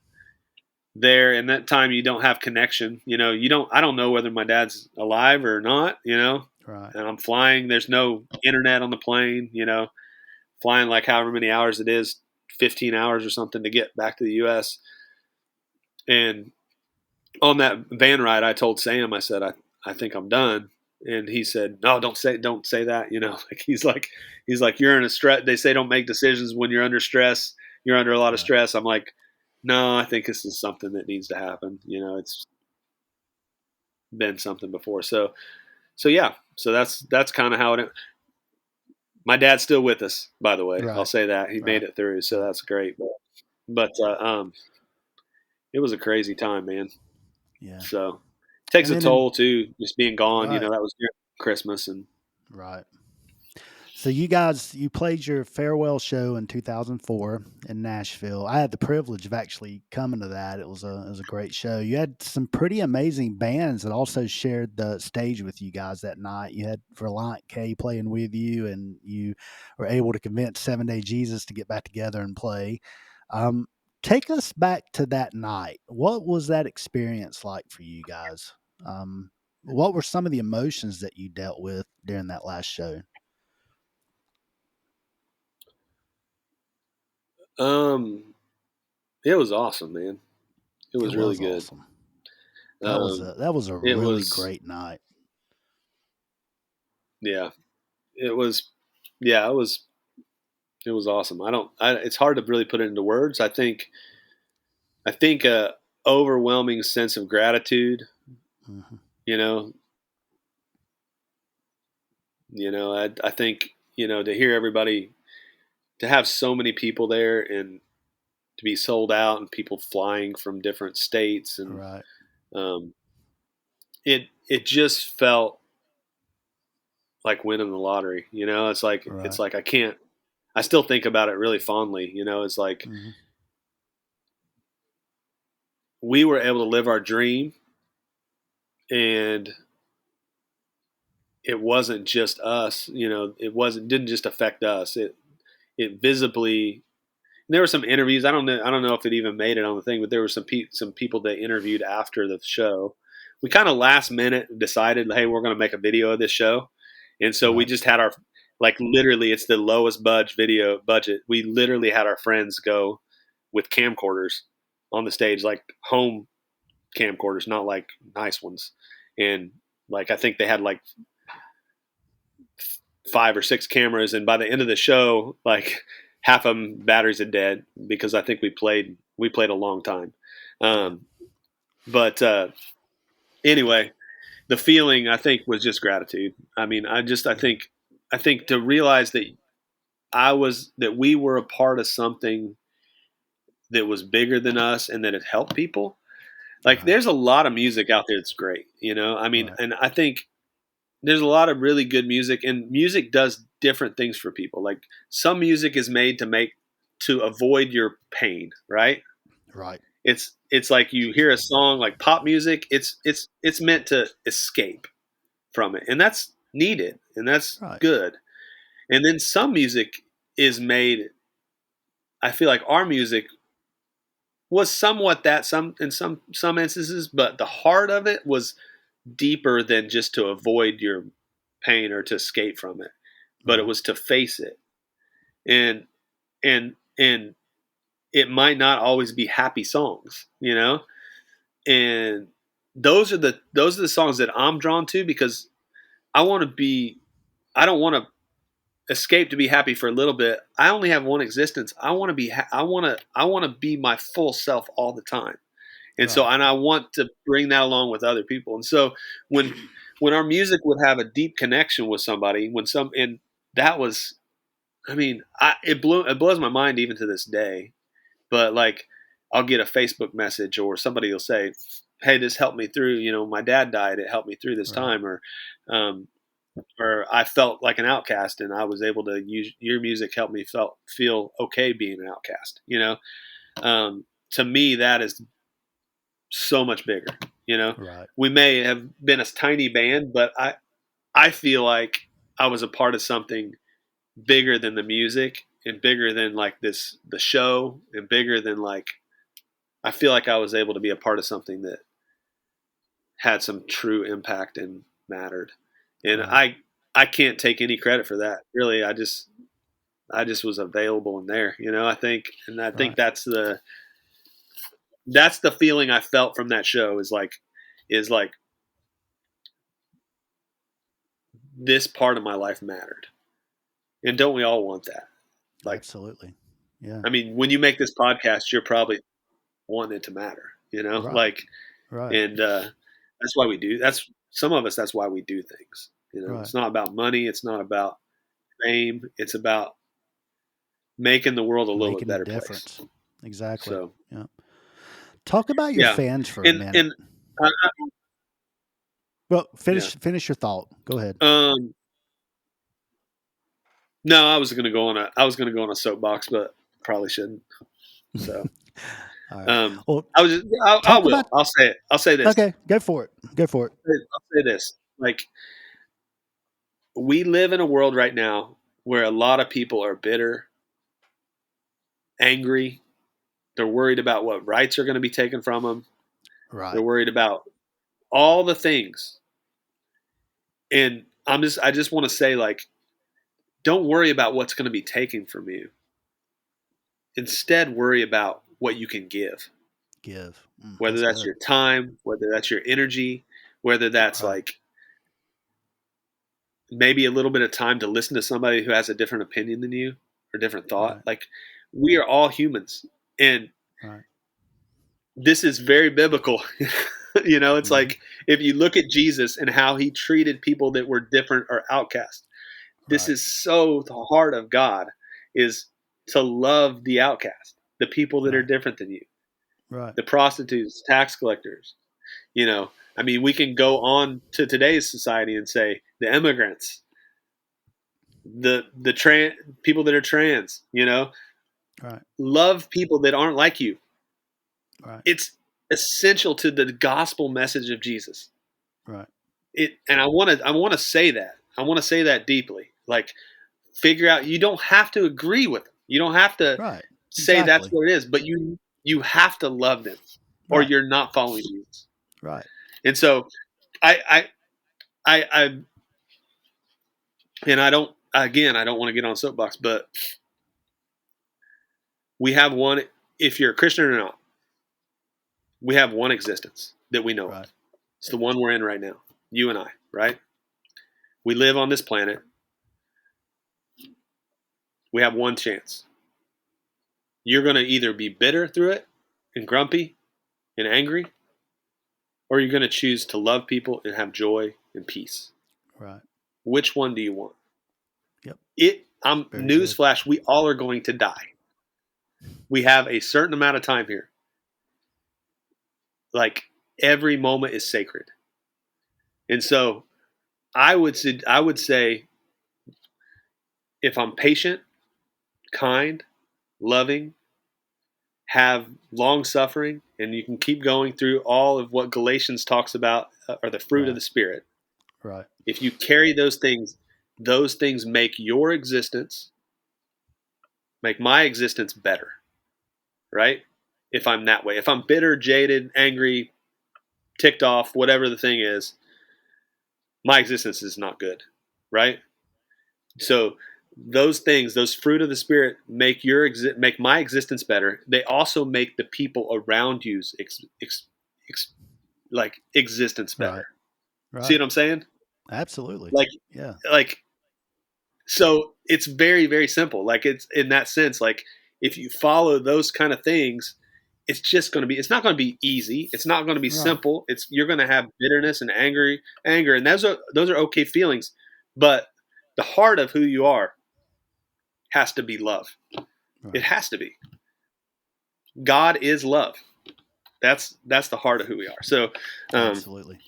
there, and that time you don't have connection. I don't know whether my dad's alive or not, Right. and I'm flying. There's no internet on the plane, flying like however many hours it is, 15 hours or something to get back to the U.S. And on that van ride, I told Sam, I said, I think I'm done. And he said, no, don't say that. Like he's like, you're in a stress. They say don't make decisions when you're under stress. You're under a lot of Right. stress. I'm like, no, I think this is something that needs to happen. It's been something before. So yeah, so that's kind of how it. My dad's still with us, by the way. I'll Right. say that he made Right. it through, so Right. that's great. But it was a crazy time, man. Yeah. So takes And a then in toll too, just being gone. right. That was during Christmas, and Right. So you played your farewell show in 2004 in Nashville. I had the privilege of actually coming to that. It was a great show. You had some pretty amazing bands that also shared the stage with you guys that night. You had Reliant K playing with you, and you were able to convince 7 Day Jesus to get back together and play. Um, Take us back to that night. What was that experience like for you guys? What were some of the emotions that you dealt with during that last show? um, it was awesome, man. It It was really was good. awesome. Um, That was a it really was, great night. yeah, it was, yeah, it was awesome. It's hard to really put it into words. I think a overwhelming sense of gratitude. Mhm. You know, I think to hear everybody, to have so many people there and to be sold out and people flying from different states and Right, um, it just felt like winning the lottery. It's right. like I can't. I still think about it really fondly. It's like Mhm. we were able to live our dream, and it wasn't just us. Didn't just affect us. It visibly. There were some interviews. I don't know if it even made it on the thing, but there were some people that interviewed after the show. We kind of last minute decided, hey, we're going to make a video of this show, and so we Right, just had our like literally it's the lowest video budget. We literally had our friends go with camcorders on the stage, like home camcorders, not like nice ones, and like I think they had like 5 or 6 cameras, and by the end of the show, like half of them batteries are dead because I think we played a long time. yeah, Um, but anyway, the feeling I think was just gratitude. I mean, mhm, I think to realize that we were a part of something that was bigger than us and that it helped people. Like, right, there's a lot of music out there that's great. I mean, right, and I think there's a lot of really good music, and music does different things for people. Like, some music is made to avoid your pain, right? right, It's like you hear a song like pop music, it's meant to escape from it, and that's needed, and that's right, good. And then some music is made. I feel like our music was somewhat that some in some instances, but the heart of it was deeper than just to avoid your pain or to escape from it, but it mhm, was to face it. And and and it might not always be happy songs. And those are the songs that I'm drawn to because I want to be I don't want to escape to be happy for a little bit. I only have one existence. I want to be my full self all the time. right, And I want to bring that along with other people. And so when when our music would have a deep connection with somebody, and that was, I mean, it blows my mind even to this day. But like, I'll get a Facebook message or somebody will say, hey, this helped me through. My dad died. It helped me through this Right. time, um, or I felt like an outcast, and I was able to use your music helped me feel okay being an outcast. To me, that is so much bigger. You know, Right. we may have been a tiny band, but I feel like I was a part of something bigger than the music and bigger than like the show and bigger than like I feel like I was able to be a part of something that had some true impact and mattered. And Right. I can't take any credit for that. Really, I just was available in there, I think Right. that's the feeling I felt from that show is like this part of my life mattered. And don't we all want that? Like, Absolutely. Yeah. I mean, when you make this podcast, you're probably wanting it to matter, Right. like, Right. and that's why we do. That's some of us. That's why we do things. Right. It's not about money. It's not about fame. It's about making the world a little bit Making a better place. difference. Exactly. So Yeah. Talk about your yeah, fans for a minute. and Well, yeah. finish your thought. Go ahead. No, I was gonna go on a soapbox, but probably shouldn't. So All right. Well, I was just I talk will. about. I'll say it. I'll say this. Okay, go for it. Go for it. I'll say this. Like, we live in a world right now where a lot of people are bitter, angry. They're worried about what rights are going to be taken from them. They're Right. worried about all the things. And I just want to say, like, don't worry about what's going to be taken from you. Instead, worry about what you can give, Give. whether That's that's good. your time, whether that's your energy, whether that's Right. like maybe a little bit of time to listen to somebody who has a different opinion than you or different thought. Right. Like, we are all humans. And Right. this is very biblical. It's Hmm. like if you look at Jesus and how he treated people that were different or outcast, this Right. is so the heart of God is to love the outcast, the people that are Right. different than you, Right. the prostitutes, tax collectors. I mean, we can go on to today's society and say the immigrants, the trans people that are trans. Right. Love people that aren't like you. Right. It's essential to the gospel message of Jesus. Right. And I want to say that. I want to say that deeply. Like, figure out you don't have to agree with them. You don't have to Right. say that's Exactly. what it is, but you have to love them or Right. you're not following Jesus. Right. And so I and I don't want to get on a soapbox, but we have one if you're a Christian or not, we have one existence that we know of. Right. It's the one we're in right now. You and I, right? We live on this planet. We have one chance. You're going to either be bitter through it and grumpy and angry, or you're going to choose to love people and have joy and peace. Right. Which one do you want? Yep. Very good. Newsflash, we all are going to die. We have a certain amount of time here. Like, every moment is sacred. And so I would say if I'm patient, kind, loving, have long suffering, and you can keep going through all of what Galatians talks about are the fruit of Right. the Spirit. Right. If you carry those things make your existence, make my existence better, right? If I'm that way, if I'm bitter, jaded, angry, ticked off, whatever the thing is, my existence is not good, right? So those things, those fruit of the Spirit, make my existence better. They also make the people around you's ex- like existence Right. better. See Right. what I'm saying? Absolutely. Like, Yeah. like so it's very, very simple. Like, it's in that sense, like, if you follow those kind of things, it's not going to be easy. It's not going to be Right. simple. You're going to have bitterness and anger. And those are okay feelings, but the heart of who you are has to be love. It Right. has to be. God is love. that's the heart of who we are. So, um, Absolutely.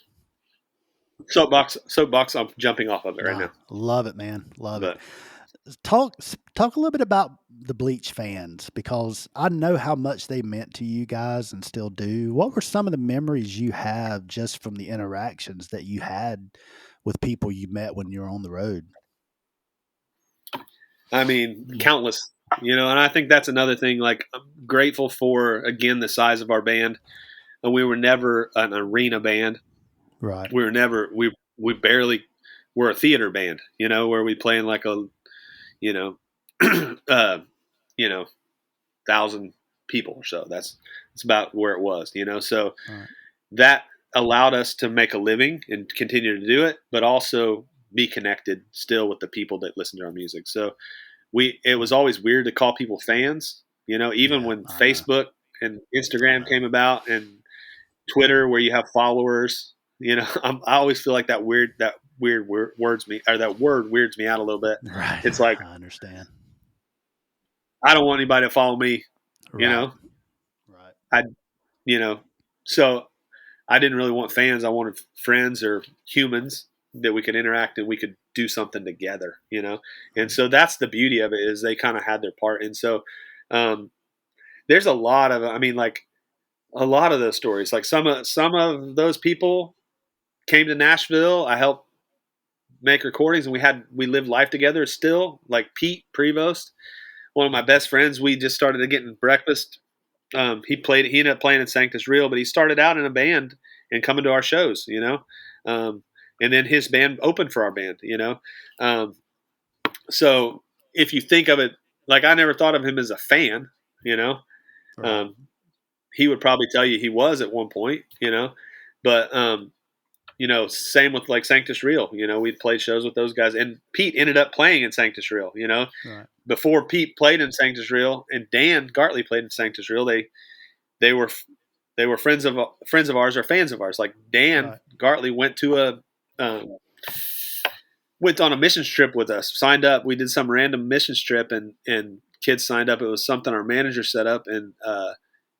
soapbox. I'm jumping off of it right Nah, now, love it, man. Love it. but Talk a little bit about the Bleach fans because I know how much they meant to you guys and still do. What were some of the memories you have just from the interactions that you had with people you met when you were on the road? I mean, countless. And I think that's another thing. Like, I'm grateful for again the size of our band, and we were never an arena band. Right. We were never we barely were a theater band. Where we play in like a you know uh, you know 1,000 people or so. That's about where it was. So Right. that allowed us to make a living and continue to do it, but also be connected still with the people that listen to our music. So it was Right. always weird to call people fans, even Yeah, when I know. Facebook and I Instagram know. came about and Twitter where you have followers. I always feel like that word weirds me out a little bit. Right. It's like, I understand. I don't want anybody to follow me, you Right. know, Right. I, you know, so I didn't really want fans. I wanted friends or humans that we could interact and we could do something together. And Right. so that's the beauty of it is they kind of had their part. And so, um, there's a lot of, I mean, like a lot of those stories, like some of those people came to Nashville. I helped make recordings and we lived life together still, like Pete Prevost, one of my best friends. We just started getting breakfast. He ended up playing in Sanctus Real, but he started out in a band and coming to our shows. Um, and then his band opened for our band. Um, so if you think of it, like I never thought of him as a fan, you know, Right. um, he would probably tell you he was at one point. But same with like Sanctus Real. We'd played shows with those guys, and Pete ended up playing in Sanctus Real. Right. Before Pete played in Sanctus Real, and Dan Gartley played in Sanctus Real, they were friends of ours or fans of ours. Like Dan Right. Gartley um, went on a mission trip with us. Signed up. We did some random mission trip, and kids signed up. It was something our manager set up, and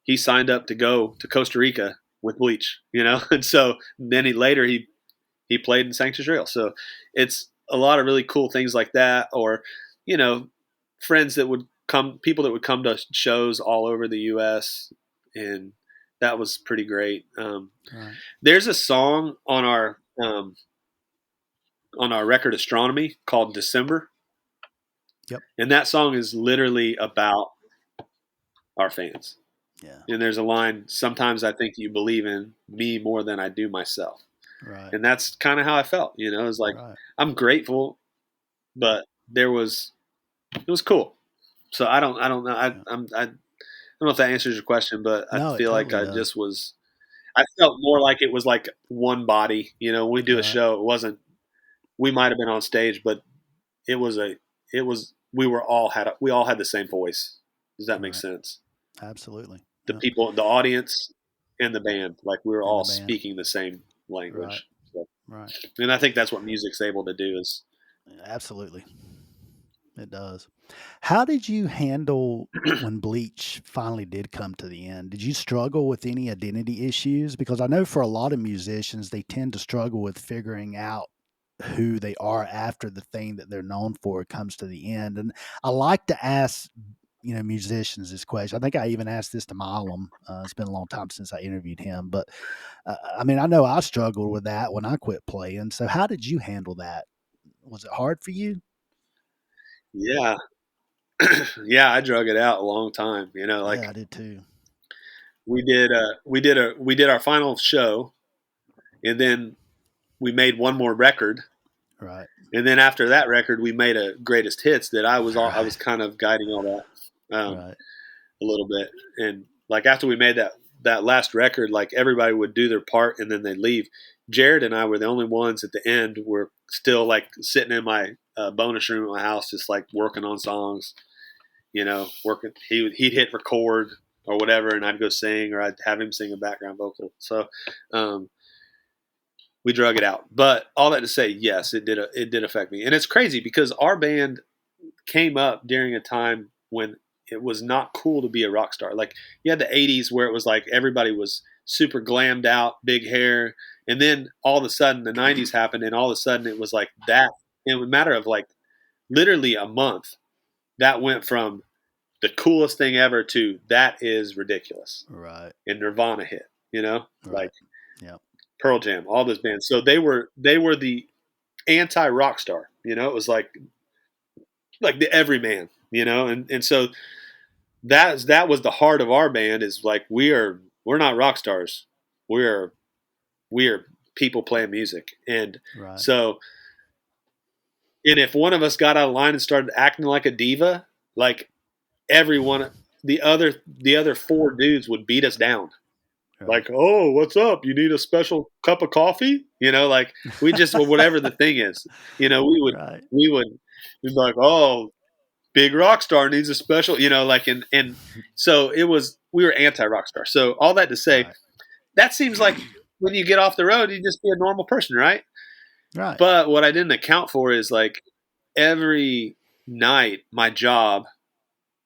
he signed up to go to Costa Rica with Bleach. And so then he played in Sanctus Real. So it's a lot of really cool things like that, or you know, friends that would come, people that would come to shows all over the U.S. and that was pretty great. Right. There's a song on our record Astronomy called December, Yep. and that song is literally about our fans. Yeah. And there's a line, sometimes I think you believe in me more than I do myself. Right. And that's kind of how I felt. It's like, Right. I'm grateful, but it was cool. So I don't know. Yeah. I don't know if that answers your question, but I No, it feel like totally does. I felt more like it was like one body. When we do a Right. show, it wasn't, we might have been on stage, but it was we all had the same voice. Does that make Right. sense? Absolutely. The Yep. people, the audience, and the band, like we were In the all band. speaking the same Right. language. So, Right. and I think that's what music's able to do is Absolutely. It does. How did you handle when Bleach finally did come to the end? Did you struggle with any identity issues? Because I know for a lot of musicians, they tend to struggle with figuring out who they are after the thing that they're known for comes to the end. And I like to ask, musicians this question. I think I even asked this to Milam. It's been a long time since I interviewed him, but I mean, I know I struggled with that when I quit playing. So how did you handle that? Was it hard for you? yeah. Yeah, I drug it out a long time. Yeah, Like I did too. we did our final show, and then we made one more record, Right. and then after that record, we made a greatest hits that I Right. was kind of guiding all that Right. a little bit, and like after we made that last record, like everybody would do their part and then they'd leave. Jared and I were the only ones at the end were still like sitting in my bonus room at my house, just like working on songs. Working. He'd hit record or whatever, and I'd go sing, or I'd have him sing a background vocal. So um, we drug it out. But all that to say, yes, it did affect me, and it's crazy because our band came up during a time when it was not cool to be a rock star. Like you had the '80s where it was like everybody was super glammed out, big hair, and then all of a sudden the '90s happened, and all of a sudden it was like that. In a matter of like literally a month, that went from the coolest thing ever to that is ridiculous. Right. And Nirvana hit, like Right. Yep. Pearl Jam, all those bands. So they were the anti rock star. It was like the everyman. And so that was the heart of our band is like we're not rock stars. We are people playing music. And Right. so and if one of us got out of line and started acting like a diva, like everyone the other four dudes would beat us down. Right. Like, oh, what's up? You need a special cup of coffee? Like we just well, whatever the thing is, we would Right. we would we'd be like, oh, big rock star needs a special, like and so it was we were anti rock star. So all that to say, Right. that seems like when you get off the road, you just be a normal person, right? Right. But what I didn't account for is like every night,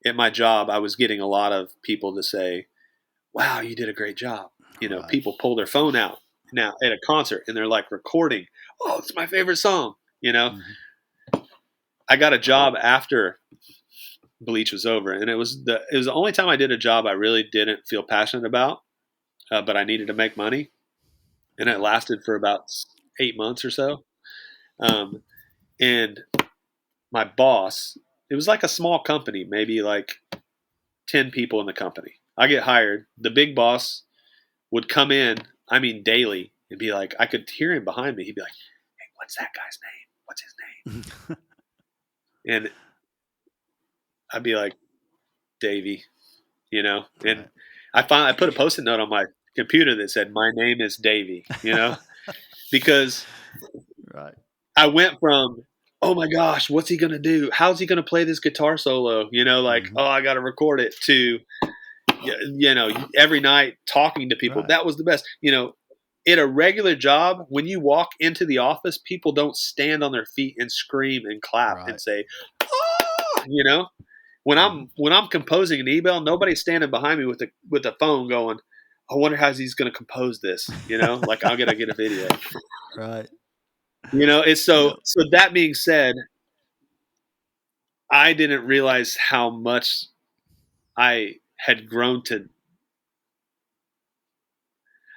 at my job, I was getting a lot of people to say, wow, you did a great job. Right. People pull their phone out now at a concert and they're like recording. Oh, it's my favorite song. Mhm. I got a job after Bleach was over, and it was the only time I did a job I really didn't feel passionate about, but I needed to make money, and it Right. lasted for about 8 months or so. Um, and my boss, it was like a small company, maybe like 10 people in the company. I get hired. The big boss would come in, I mean, daily, and be like, I could hear him behind me. He'd be like, hey, what's that guy's name? What's his name? And I'd be like, Davy, And Right. I put a post-it note on my computer that said, my name is Davy, because Right. I went from, oh my gosh, what's he going to do? How's he going to play this guitar solo? Like, Mhm. oh, I got to record it to, every night talking to people. Right. That was the best. In a regular job, when you walk into the office, people don't stand on their feet and scream and clap and Right. say, "Ah!" Mhm. When I'm composing an email, nobody's standing behind me with a phone going, "I wonder how he's going to compose this." Like I'm gonna get a video. Right. It's so Yep. so. That being said, I didn't realize how much I had grown to.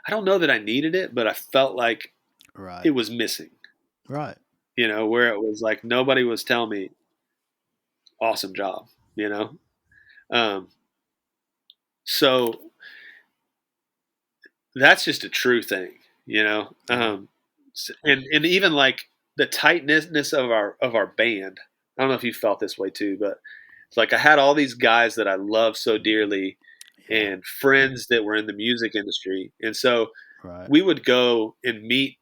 I don't know that I needed it, but I felt like Right. it was missing. Right. Where it was like nobody was telling me, awesome job, you know? Um, so that's just a true thing, you know? Yeah. And even like the tightness of our band. I don't know if you felt this way too, but it's like I had all these guys that I love so dearly Yeah. and friends that were in the music industry. And so Right. we would go and meet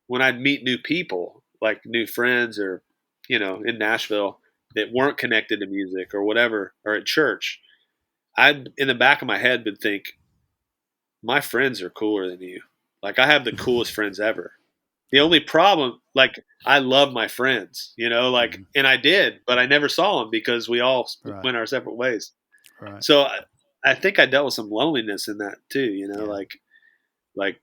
when I'd meet new people, like new friends or, in Nashville that weren't connected to music or whatever, or at church, I'd in the back of my head would think, my friends are cooler than you. Like I have the coolest friends ever. The Yeah. only problem, like I love my friends, like, Mhm. and I did, but I never saw them because we all Right. went our separate ways. Right. So I think I dealt with some loneliness in that too, Yeah. like,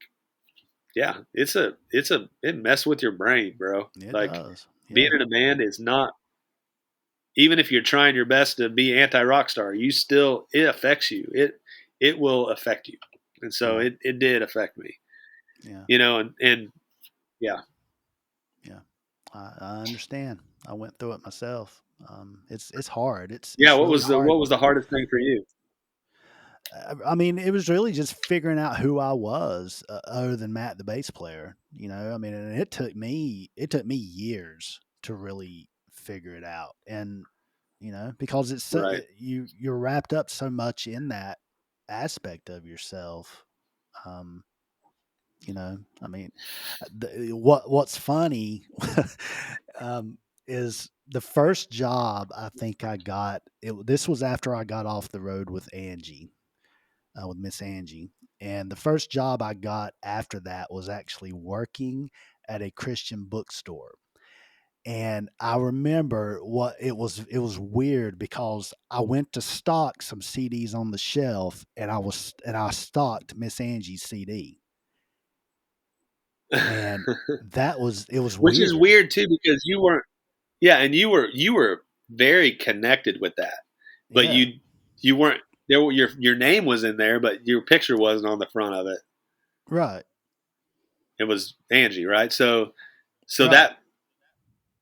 yeah, it messed with your brain, bro. It Like does. being Yeah. in a band is not, even if you're trying your best to be anti rock star, it affects you. It will affect you. And so Right. it did affect me, Yeah. and yeah. Yeah. I understand. I went through it myself. It's hard. Yeah. It's really hard. What was the hardest thing for you? I mean, it was really just figuring out who I was, other than Matt, the bass player. I mean, and it took me years to really figure it out, and because Right. you're wrapped up so much in that aspect of yourself. Um, I mean, what's funny, is the first job I think I got. This was after I got off the road with Angie, with Miss Angie. And the first job I got after that was actually working at a Christian bookstore. And I remember what it was weird because I went to stock some CDs on the shelf and I stocked Miss Angie's CD. And it was Which is weird. weird too because you weren't. Yeah, and you were very connected with that, but Yeah. you weren't there. Your name was in there, but your picture wasn't on the front of it. Right. It was Angie, right? So Right. that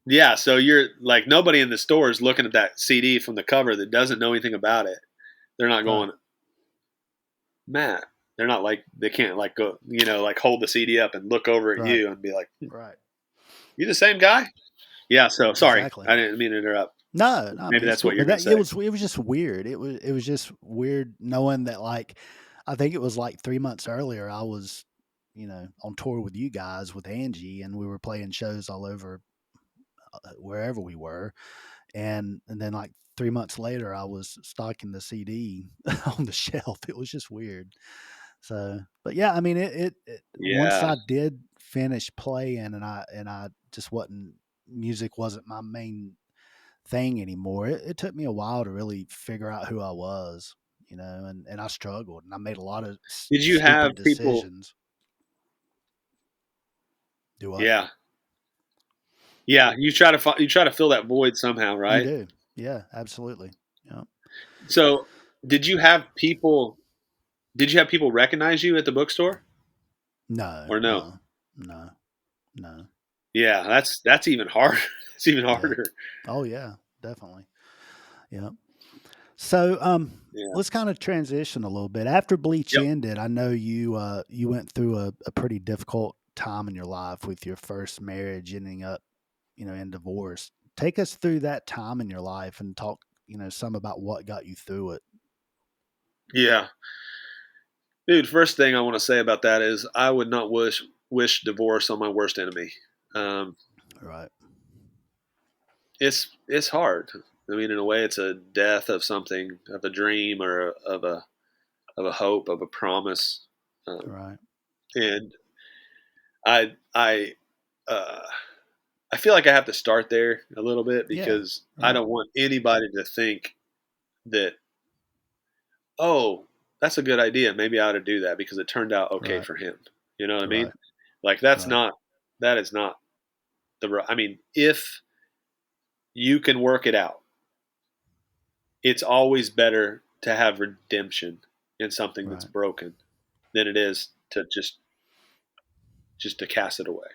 yeah, so you're like nobody in the store is looking at that CD from the cover that doesn't know anything about it. They're not Right. going, Matt. They're not like they can't like go, like hold the CD up and look over at Right. you and be like, Right. "You the same guy?" Yeah. So sorry, Exactly. I didn't mean to interrupt. No, no, I Maybe mean it's that's cool, what you're but going to that say. it was just weird. It was just weird knowing that like I think it was like 3 months earlier I was on tour with you guys with Angie, and we were playing shows all over wherever we were, and then like 3 months later I was stocking the CD on the shelf. It was just weird. So, but yeah, I mean it once Yeah. I did finish playing and I just wasn't music wasn't my main thing anymore. It took me a while to really figure out who I was, and I struggled and I made a lot of Did you have stupid people? decisions. Do what? Yeah. Yeah. You try to fill that void somehow, You right? do. Yeah, absolutely. Yeah. So did you have people? Did you have people recognize you at the bookstore No, or no? no, no. Yeah, that's even harder. It's even Yeah. harder. Oh yeah, definitely. Yeah. So Yeah. let's kind of transition a little bit. After Bleach Yep. ended, I know you went through a pretty difficult time in your life with your first marriage ending up, in divorce. Take us through that time in your life and talk, some about what got you through it. Yeah. Dude, first thing I want to say about that is I would not wish divorce on my worst enemy. Um, Right. it's hard. I mean, in a way, it's a death of something, of a dream, or of a hope, of a promise. Um, Right. and I uh, I feel like I have to start there a little bit Yeah. because I Right. don't want anybody to think that, oh, that's a good idea. Maybe I ought to do that because it turned out okay Right. for him. You know what I mean? Right. Like Right. that is not I mean, if you can work it out, it's always better to have redemption in something that's Right. broken than it is to just to cast it away.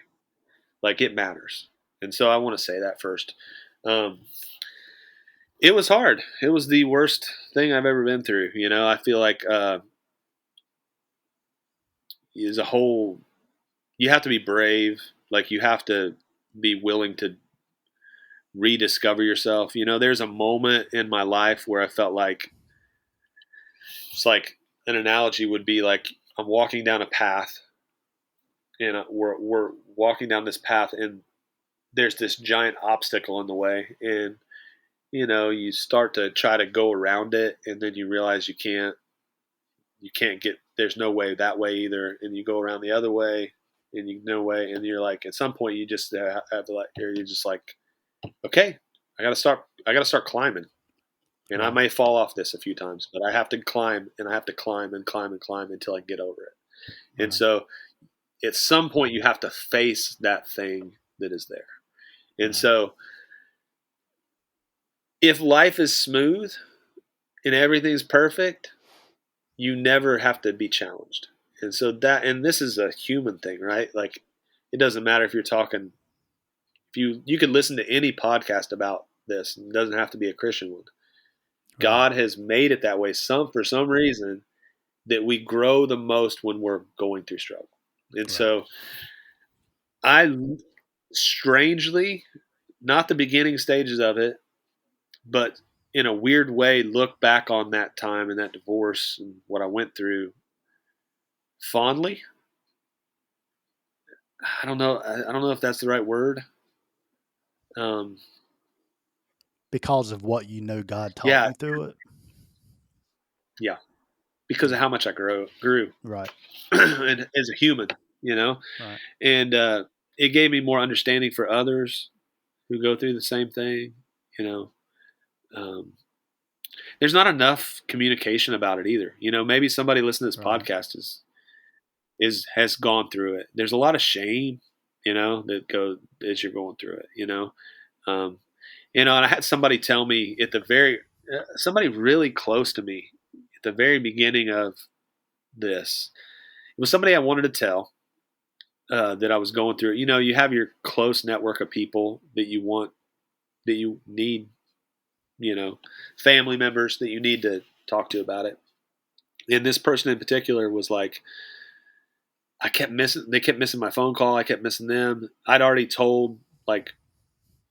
Like it matters. And so I want to say that first. Um, it was hard. It was the worst thing I've ever been through. I feel like as a whole, you have to be brave. Like you have to be willing to rediscover yourself. There's a moment in my life where I felt like it's like an analogy would be like I'm walking down a path and we're walking down this path and there's this giant obstacle in the way and you start to try to go around it and then you realize you can't get there's no way that way either and you go around the other way and you no way and you're like at some point you just have to like you're just like okay I got to start climbing and I Right. may fall off this a few times but I have to climb and I have to climb and climb and climb until I get over it and Right. so at some point you have to face that thing that is there and Right. so if life is smooth and everything's perfect you never have to be challenged. And so and this is a human thing, right? Like it doesn't matter if you're talking if you could listen to any podcast about this. It doesn't have to be a Christian one. Right. God has made it that way for some reason that we grow the most when we're going through struggle. And Right. so I strangely, not the beginning stages of it, but in a weird way look back on that time and that divorce and what I went through fondly. I don't know. I don't know if that's the right word. Um, Because of what God taught yeah, you through it. yeah, because of Yeah. how much I grew, Right. and as a human, Right. and it gave me more understanding for others. who go through the same thing. You know, um, there's not enough communication about it either. Maybe somebody listening to this Right. podcast has gone through it. There's a lot of shame, that goes as you're going through it. Um, and I had somebody tell me at the very somebody really close to me at the very beginning of this. It was somebody I wanted to tell that I was going through. You have your close network of people that you need, you know, family members that you need to talk to about it. And this person in particular was like, they kept missing my phone call. I kept missing them. I'd already told like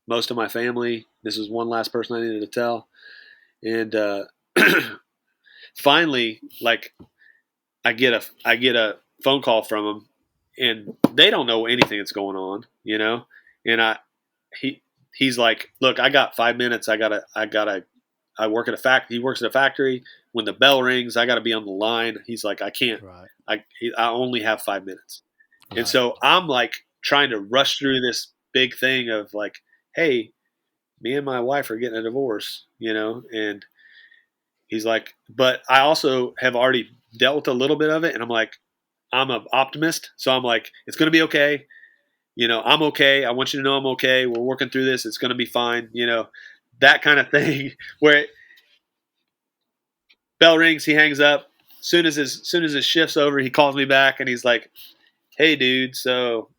most of my family. This was one last person I needed to tell. And finally, like I get a phone call from them, and they don't know anything that's going on, And he he's like, look, I got 5 minutes. I work at a factory. He works at a factory. When the bell rings, I got to be on the line. He's like, I can't. Right. I only have 5 minutes, and Right. so I'm like trying to rush through this big thing of like, hey, me and my wife are getting a divorce, and he's like, but I also have already dealt with a little bit of it, and I'm like, I'm an optimist, so I'm like, it's going to be okay. I'm okay. I want you to know I'm okay. We're working through this. It's going to be fine. That kind of thing. Where bell rings, he hangs up. Soon as his shift's over, he calls me back and he's like, "Hey, dude." So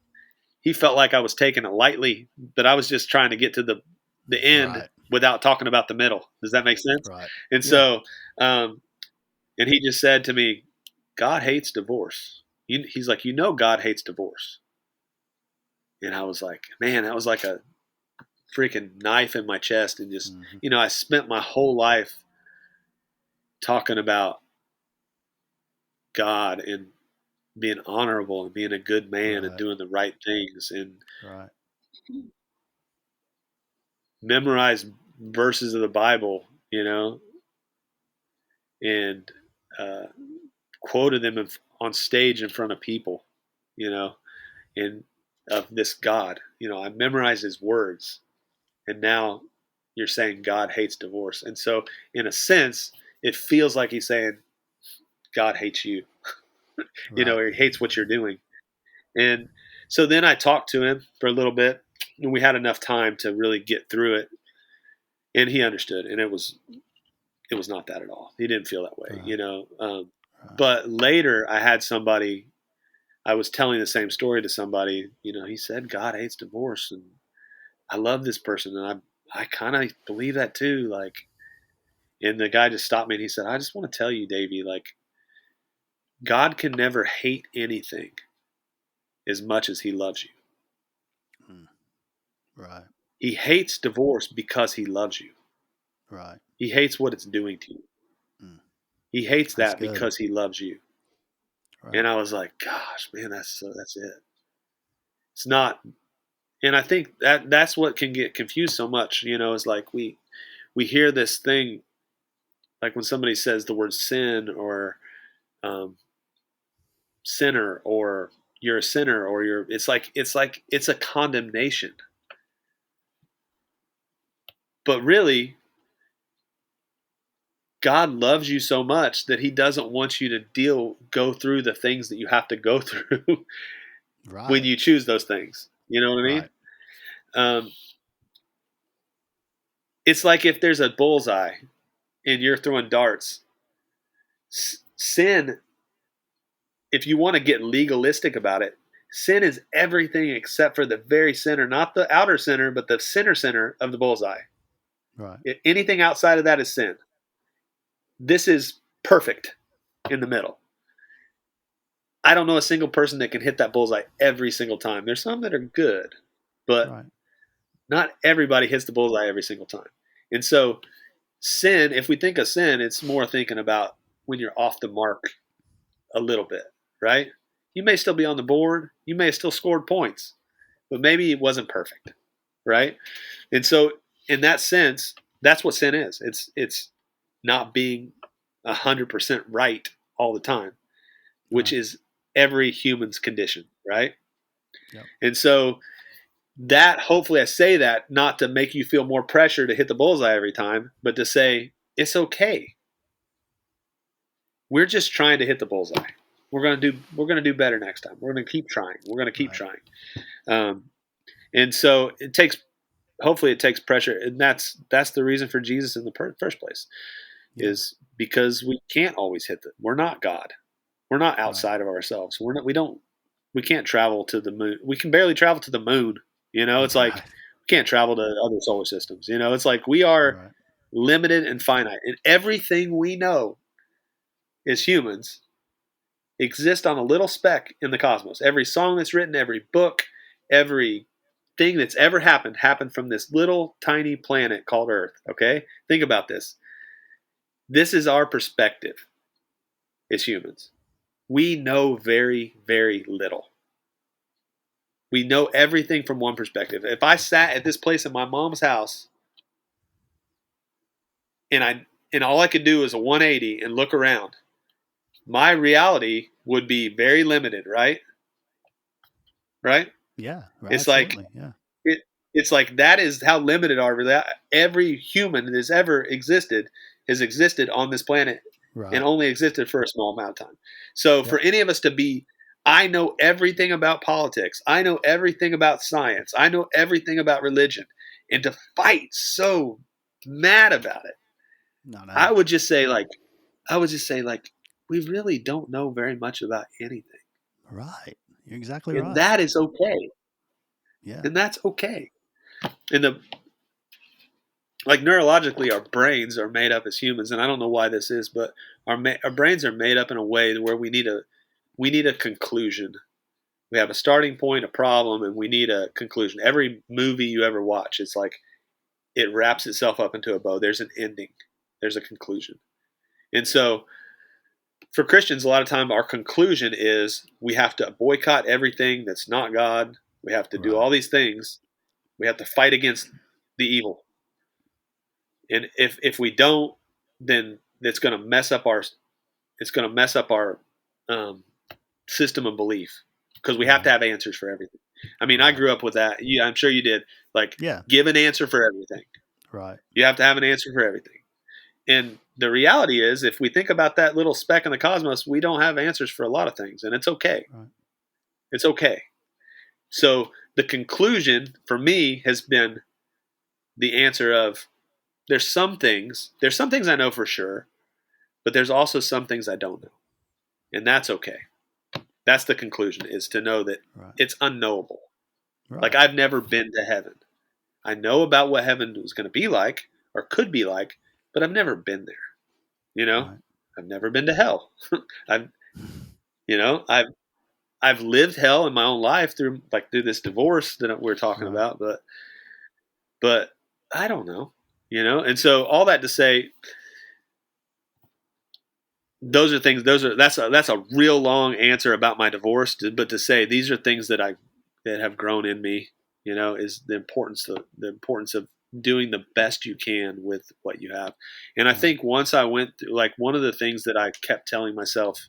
he felt like I was taking it lightly, but I was just trying to get to the end Right. without talking about the middle. Does that make sense? Right. And Yeah. so, and he just said to me, "God hates divorce." He's like, God hates divorce. And I was like, man, that was like a freaking knife in my chest. And just, Hmm. I spent my whole life talking about God and being honorable and being a good man and Right. doing the right things and Right. memorize verses of the Bible, and uh, quoted them on stage in front of people, you know, and of this God. I memorized his words. And now you're saying God hates divorce. And so, in a sense, it feels like he's saying God hates you, Right. or he hates what you're doing. And so then I talked to him for a little bit, and we had enough time to really get through it. And he understood, and it was not that at all. He didn't feel that way, Right. Right. But later, I had somebody. I was telling the same story to somebody. He said God hates divorce, and I love this person, and I kind of believe that too. Like, and the guy just stopped me and he said, I just want to tell you, Davey, like, God can never hate anything as much as he loves you. Mm. Right. He hates divorce because he loves you. Right. He hates what it's doing to you. Mm. He hates That's that good. because he loves you. And Right. I was like, gosh, man, that's it. It's not, and I think that's what can get confused so much. Is like we hear this thing like when somebody says the word sin or um, sinner or you're a sinner or it's like it's a condemnation. But really, God loves you so much that he doesn't want you to go through the things that you have to go through when Right. you choose those things. You know what I mean? Right. Um, it's like if there's a bullseye and you're throwing darts, sin, if you want to get legalistic about it, sin is everything except for the very center, not the outer center, but the center of the bullseye. Right. Anything outside of that is sin. This is perfect in the middle. I don't know a single person that can hit that bullseye every single time. There's some that are good, but Right. not everybody hits the bullseye every single time. And so, sin, if we think of sin, it's more thinking about when you're off the mark a little bit, right? You may still be on the board, you may have still scored points, but maybe it wasn't perfect, right? And so, in that sense, that's what sin is. It's not being 100% right all the time, which Right. is every human's condition, right? Yep. And so that hopefully I say that not to make you feel more pressure to hit the bullseye every time, but to say it's okay. We're just trying to hit the bullseye. We're gonna do better next time. We're gonna keep trying. We're gonna keep Right. trying. Um, and so it takes hopefully it takes pressure, and that's the reason for Jesus in the first place, Yeah. is because we can't always hit them. We're not God. We're not Right. outside of ourselves. We can't travel to the moon. We can barely travel to the moon. It's like Right. we can't travel to other solar systems. It's like we are Right. limited and finite, and everything we know as humans exist on a little speck in the cosmos. Every song that's written, every book, every thing that's ever happened from this little tiny planet called Earth. Okay, think about this. This is our perspective as humans. We know very, very little. We know everything from one perspective. If I sat at this place in my mom's house and all I could do is a 180 and look around, my reality would be very limited, right? Right? Yeah. Right. It's like Absolutely. Yeah. it it's like that is how limited every human that has existed on this planet, and Right. only existed for a small amount of time. So for Yep. any of us to be, I know everything about politics, I know everything about science, I know everything about religion, and to fight so mad about it, No. I No. would just say like I would just say like we really don't know very much about anything. Right. You're exactly And right. that is okay. Yeah. And that's okay. And the like neurologically, our brains are made up as humans, and I don't know why this is, but our brains are made up in a way where we need a conclusion. We have a starting point, a problem, and we need a conclusion. Every movie you ever watch, it's like it wraps itself up into a bow. There's an ending. There's a conclusion. And so for Christians, a lot of time our conclusion is we have to boycott everything that's not God. We have to do Right. all these things. We have to fight against the evil. And if we don't, then it's going to mess up our um, system of belief, because we have Right. to have answers for everything. I mean, I Right. grew up with that. Yeah, I'm sure you did. Like, Yeah. give an answer for everything. Right. You have to have an answer for everything. And the reality is, if we think about that little speck in the cosmos, we don't have answers for a lot of things, and it's okay. Right. It's okay. So the conclusion for me has been the answer of there's some things I know for sure, but there's also some things I don't know. And that's okay. That's the conclusion, is to know that Right. it's unknowable. Like, Right. I've never been to heaven. I know about what heaven was going to be like or could be like, but I've never been there. You know, Right. I've never been to hell. I've, you know, I've lived hell in my own life through this divorce that we're talking Right. about, but I don't know, And so all that to say, those are things. That's a real long answer about my divorce, but to say these are things that have grown in me. Is the importance of doing the best you can with what you have. And I Right. think once I went through, like, one of the things that I kept telling myself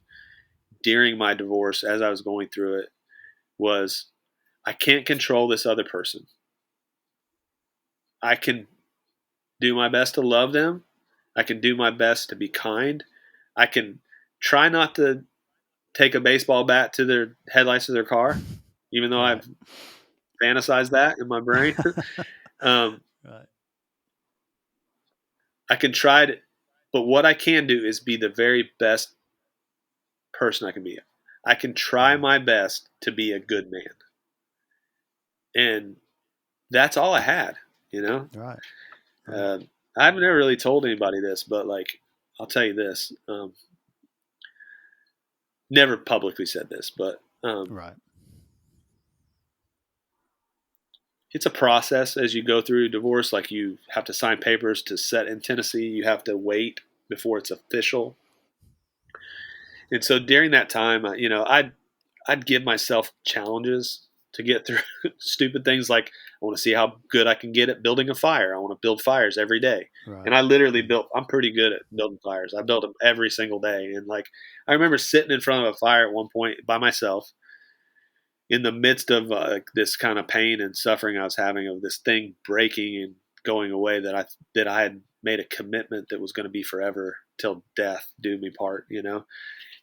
during my divorce as I was going through it was, I can't control this other person. I can do my best to love them. I can do my best to be kind. I can try not to take a baseball bat to their headlights of their car, even though Right. I've fantasized that in my brain. um, Right. I can try to, but what I can do is be the very best person I can be. I can try Right. my best to be a good man, and that's all I had. You know, Right. Right. uh, I've never really told anybody this, but like, I'll tell you this. Never publicly said this, but Right. it's a process as you go through divorce. Like, you have to sign papers to set in Tennessee. You have to wait before it's official. And so during that time, I'd give myself challenges to get through stupid things like, I want to see how good I can get at building a fire. I want to build fires every day. Right. And I literally Mhm. I'm pretty good at building fires. I build them every single day. And like, I remember sitting in front of a fire at one point by myself, in the midst of this kind of pain and suffering I was having of this thing breaking and going away that I had made a commitment that was going to be forever till death do me part, and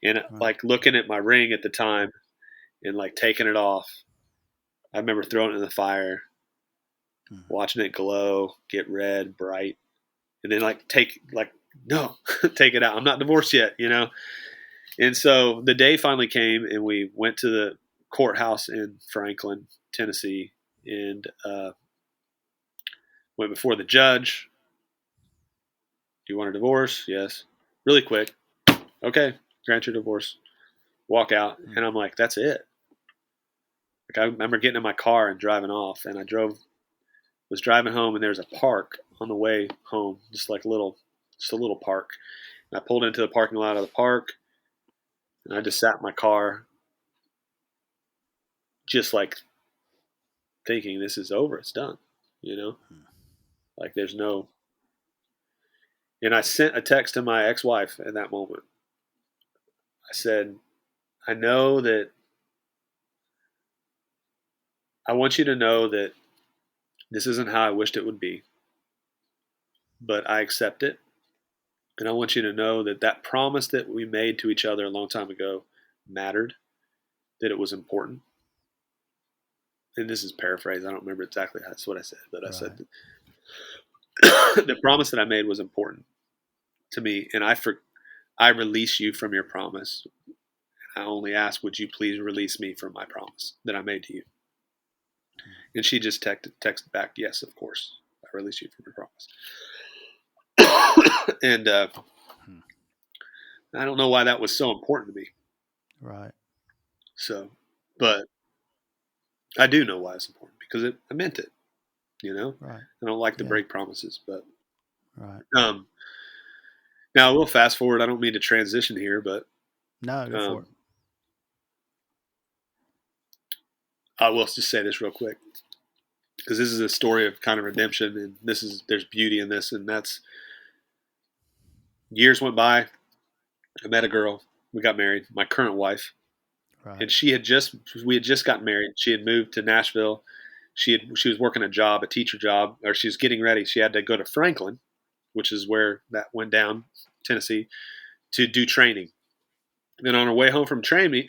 Right. like looking at my ring at the time and like taking it off. I remember throwing it in the fire, Mhm. watching it glow, get red, bright, and then no, take it out. I'm not divorced yet. And so the day finally came, and we went to the courthouse in Franklin, Tennessee, and went before the judge. Do you want a divorce? Yes. Really quick. Okay, grant your divorce. Walk out, Mm. and I'm like, that's it. Like I remember getting in my car and driving off, and was driving home, and there's a park on the way home, just a little park. And I pulled into the parking lot of the park, and I just sat in my car, just like thinking, this is over, it's done, you know, Mm. like there's no. And I sent a text to my ex-wife in that moment. I said, I know that I want you to know that this isn't how I wished it would be, but I accept it. And I want you to know that that promise that we made to each other a long time ago mattered, that it was important. And this is paraphrased. I don't remember exactly that's what I said, but I Right. said the promise that I made was important to me, and I release you from your promise. I only ask, would you please release me from my promise that I made to you? And she just texted back, yes, of course, I release you from your promise. And Mm. I don't know why that was so important to me. Right. So, but I do know why it's important because I meant it. Right. I don't like to Yeah. break promises, but Right. um, now we'll fast forward. I don't mean to transition here, but No, go for um, it. I will just say this real quick because this is a story of kind of redemption, and there's beauty in this, and that's years went by. I met a girl. We got married. My current wife, Right. and we had just gotten married. She had moved to Nashville. She was working a teacher job, or she was getting ready. She had to go to Franklin, which is where that went down, Tennessee, to do training. Then on her way home from training,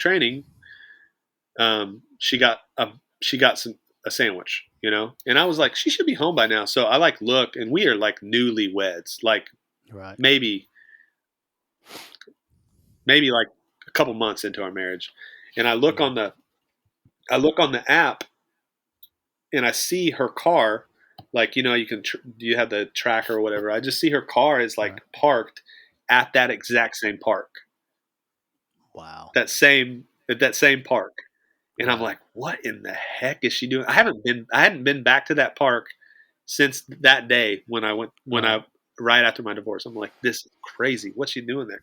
she got a sandwich, and I was like, she should be home by now. So I like look, and we are like newlyweds, like Right. maybe like a couple months into our marriage, and Mhm. I look on the app, and I see her car, like you have the tracker or whatever. I just see her car is like Right. parked at that exact same park, Wow. that same park. And I'm Right. like, what in the heck is she doing? I hadn't been back to that park since that day Right. right after my divorce. I'm like, this is crazy. What's she doing there?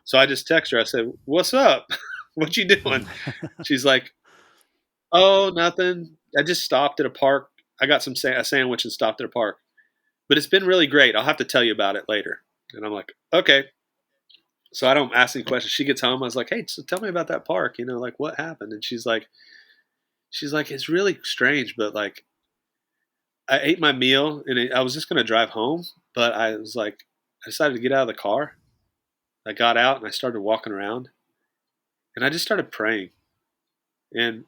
So I just text her. I said, what's up? What you doing? She's like, oh, nothing. I just stopped at a park. I got a sandwich and stopped at a park. But it's been really great. I'll have to tell you about it later. And I'm like, okay. So I don't ask any questions. She gets home. I was like, hey, so tell me about that park. Like what happened? And she's like, it's really strange, but like I ate my meal and I was just going to drive home, but I was like, I decided to get out of the car. I got out and I started walking around and I just started praying. And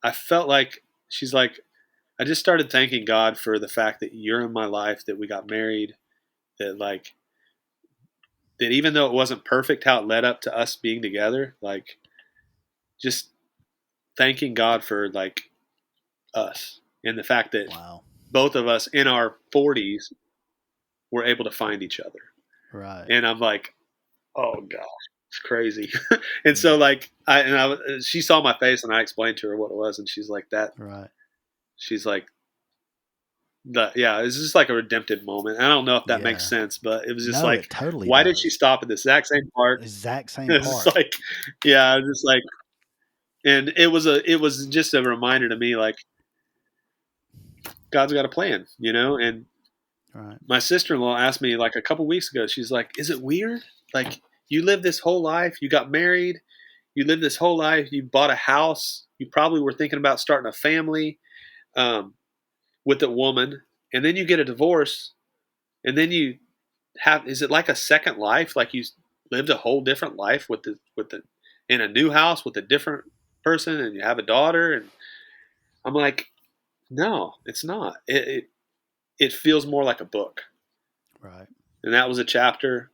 I felt like, she's like, I just started thanking God for the fact that you're in my life, that we got married, that like, that even though it wasn't perfect how it led up to us being together, like just thanking God for like us and the fact that Wow. both of us in our 40s were able to find each other. Right. And I'm like, oh gosh, it's crazy. And so Mm. like she saw my face and I explained to her what it was, and she's like that. Right. She's like yeah, it's just like a redemptive moment. I don't know if that makes Yeah. sense, but it was just No, like, it totally why did she does. stop at the exact same park? Exact same It's just park. like, yeah, it's just like, and it was just a reminder to me, like God's got a plan, and Right. my sister-in-law asked me like a couple weeks ago. She's like, "Is it weird? Like you lived this whole life, you got married, you lived this whole life, you bought a house, You probably were thinking about starting a family um, with a woman, and then you get a divorce, and then you have, is it like a second life? Like you lived a whole different life with the in a new house with a different person, and you have a daughter, and I'm like, no, it's not. It feels more like a book, Right. and that was a chapter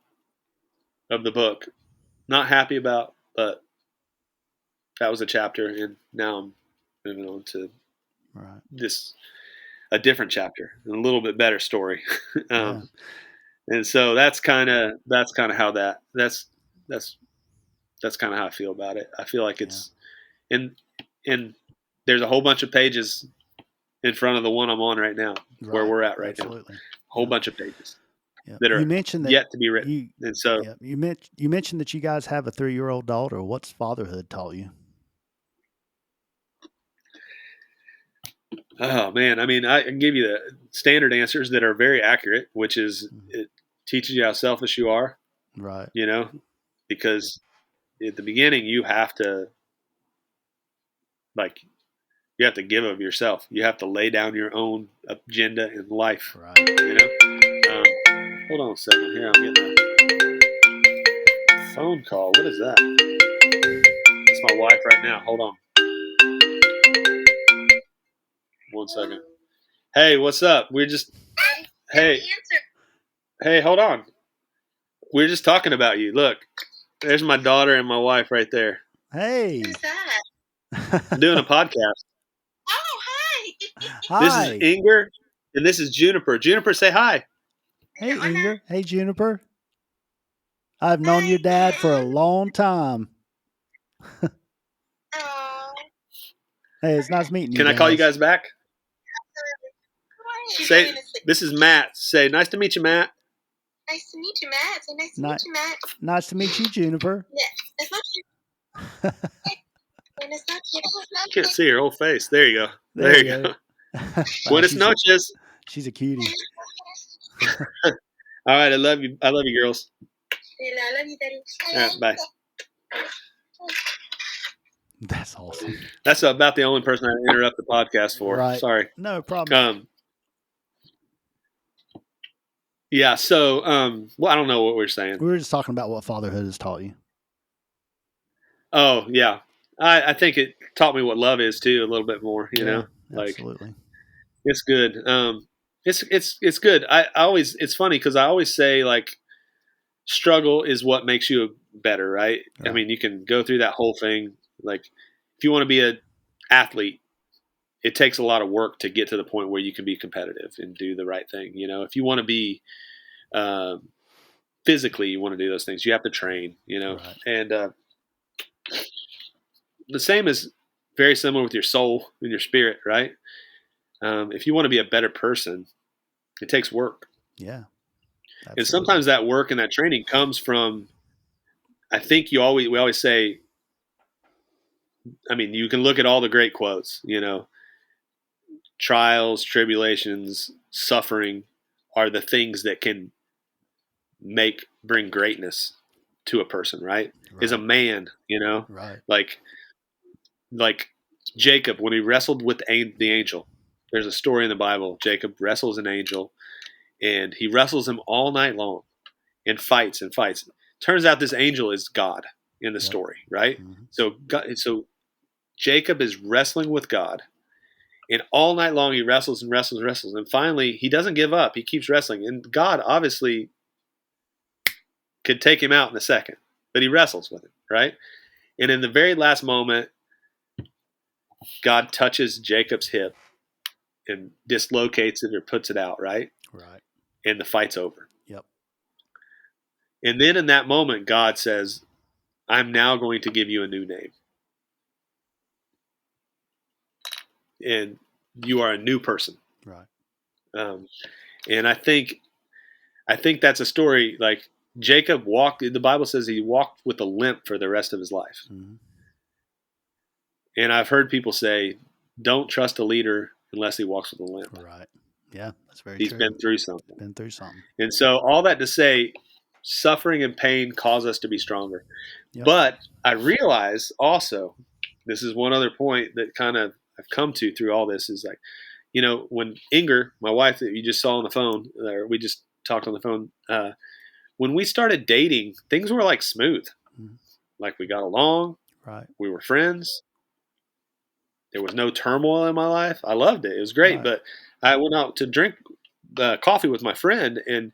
of the book. Not happy about, but that was a chapter, and now I'm moving on to Right. this a different chapter, a little bit better story. Yeah. um, and so that's kind of how that's that's kind of how I feel about it. I feel like Yeah. it's and and there's a whole bunch of pages in front of the one I'm on right now, where Right. we're at right now. A Absolutely. whole Yeah. bunch of pages Yeah. that You are mentioned that yet to be written, you and so yeah, you mentioned that you guys have a 3-year-old daughter. What's fatherhood taught you? oh man, I mean, I can give you the standard answers that are very accurate, which is Mhm. it teaches you how selfish you are, Right. you know, because at the beginning you have to like you have to give of yourself. You have to lay down your own agenda in life, Right. you know. Hold on a second here. I'm getting a phone call. What is that? It's my wife right now. Hold on 1 second. Hey, what's up? We're just hey hey. Hold on. We're just talking about you. Look, there's my daughter and my wife right there. Hey. Who's that? I'm doing a podcast. Oh, hi. This is Hi. Inger, and this is Juniper. Juniper, say hi. Hey, Hola. Inger. Hey, Juniper. I've known your Hi. dad for a long time. Oh, Hey, it's nice meeting you Can I call you guys. guys back? she's Say, going to sleep. this is Matt. Say, nice to meet you, Matt. Nice to meet you, Matt. Say nice to Ni- meet you, Matt. nice to meet you, Juniper. Yeah, it's not you. And it's not you. Can't see her whole face. There you go. There There you you go. go. Wow, Buenas noches. she's a cutie. All right, I love you. I love you, girls. I love you, Daddy. All right, bye. That's awesome. That's about the only person I interrupt the podcast for. Right. Sorry. No problem. Yeah. So, well, I don't know what we're saying. We were just talking about what fatherhood has taught you. Oh, yeah. I think it taught me what love is too, a little bit more. You Yeah, know, like absolutely. it's good. It's good. I always it's funny because I always say like struggle is what makes you better, right? I Right. mean, you can go through that whole thing. Like, if you want to be a athlete, it takes a lot of work to get to the point where you can be competitive and do the right thing. You know, if you want to be um, physically, you want to do those things. You have to train. You know, Right. and the same is very similar with your soul and your spirit, right? If you want to be a better person, it takes work, Yeah, and absolutely. sometimes that work and that training comes from. I think we always say. I mean, you can look at all the great quotes. You know, trials, tribulations, suffering are the things that can bring greatness to a person, right? Is a Right. man, you know, Right. like like Jacob when he wrestled with the angel. There's a story in the Bible. Jacob wrestles an angel, and he wrestles him all night long, and fights and fights. Turns out this angel is God in the Yep. story, right? Hmm. So Jacob is wrestling with God, and all night long he wrestles and wrestles and wrestles, and finally he doesn't give up. He keeps wrestling, and God obviously could take him out in a second, but he wrestles with him, right? And in the very last moment, God touches Jacob's hip and dislocates it or puts it out, right? Right. And the fight's over. Yep. And then in that moment, God says, I'm now going to give you a new name. And you are a new person. Right. Um, and I think that's a story like Jacob walked, the Bible says he walked with a limp for the rest of his life. Hmm. And I've heard people say, don't trust a leader unless he walks with a limp. Right. Yeah, that's very He's true. been through something. Been through something. And so, all that to say, suffering and pain cause us to be stronger. Yep. But I realize also this is one other point that kind of I've come to through all this is like, when Inger, my wife that you just saw on the phone, or we just talked on the phone, when we started dating, things were like smooth. Mhm. Like we got along, Right. we were friends. There was no turmoil in my life. I loved it. It was great. Right. But I went out to drink coffee with my friend, and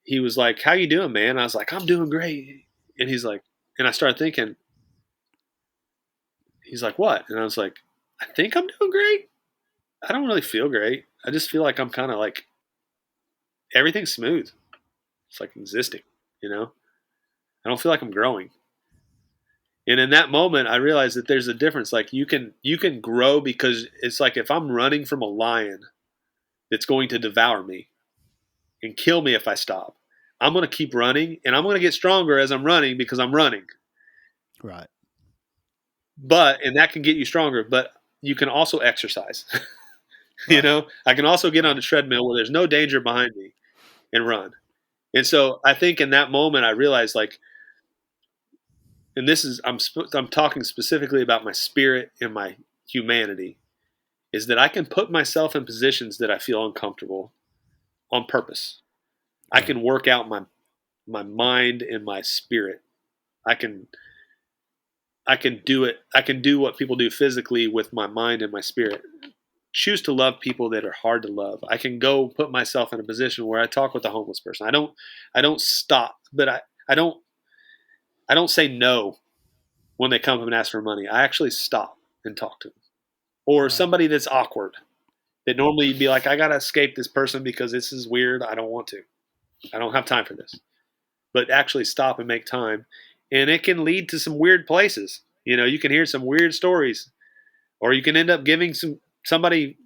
he was like, "How you doing, man?" I was like, "I'm doing great." And he's like, and I started thinking, he's like, "What?" And I was like, "I think I'm doing great. I don't really feel great. I just feel like I'm kind of like everything's smooth. It's like existing, you know. I don't feel like I'm growing." And in that moment, I realized that there's a difference. Like you can grow because it's like if I'm running from a lion that's going to devour me and kill me if I stop, I'm going to keep running and I'm going to get stronger as I'm running because I'm running. Right. And that can get you stronger, but you can also exercise. Right. I can also get on Right. a treadmill where there's no danger behind me and run. And so I think in that moment I realized like, and this is I'm talking specifically about my spirit and my humanity, is that I can put myself in positions that I feel uncomfortable on purpose. I Right. can work out my mind and my spirit. I can I can do it. I can do what people do physically with my mind and my spirit. Choose to love people that are hard to love. I can go put myself in a position where I talk with a homeless person. I don't stop, but I don't say no when they come and ask for money. I actually stop and talk to them. Or Right. somebody that's awkward that normally you'd be like, I gotta escape this person because this is weird. I don't want to. I don't have time for this. But actually stop and make time. And it can lead to some weird places. You can hear some weird stories. Or you can end up giving somebody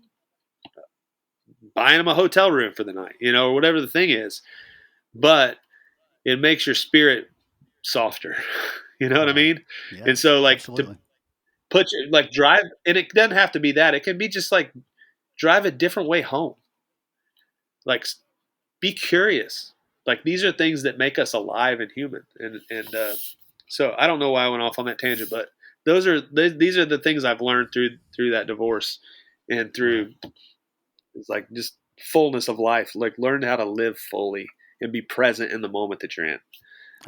buying them a hotel room for the night, or whatever the thing is. But it makes your spirit softer. You know what I Right. mean? And Yes. so like to Absolutely. put your like drive, and it doesn't have to be that. It can be just like drive a different way home. Like be curious. Like these are things that make us alive and human. And so I don't know why I went off on that tangent, but these are the things I've learned through that divorce and Right. through it's like just fullness of life. Like learn how to live fully and be present in the moment that you're in. Um,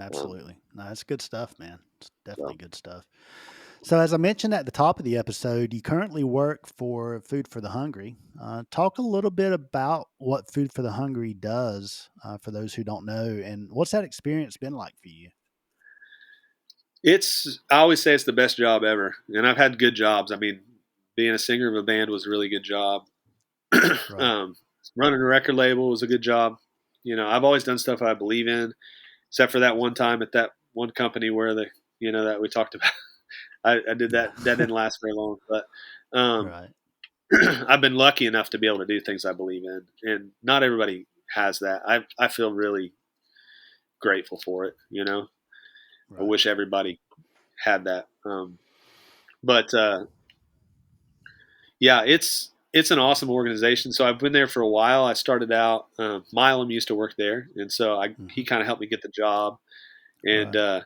Absolutely. No, that's good stuff, man. It's definitely so good stuff. So, as I mentioned at the top of the episode, you currently work for Food for the Hungry. Talk a little bit about what Food for the Hungry does for those who don't know, and what's that experience been like for you? I always say it's the best job ever, and I've had good jobs. I mean, being a singer of a band was a really good job. Right. um, Running a record label was a good job. I've always done stuff I believe in, except for that one time at that one company where that we talked about. I did that. That didn't last very long, but um, Right. I've been lucky enough to be able to do things I believe in, and not everybody has that. I feel really grateful for it. I Right. wish everybody had that. But yeah, it's an awesome organization. So I've been there for a while. I started out. Milam used to work there, and so he Hmm. kind of helped me get the job. And Right.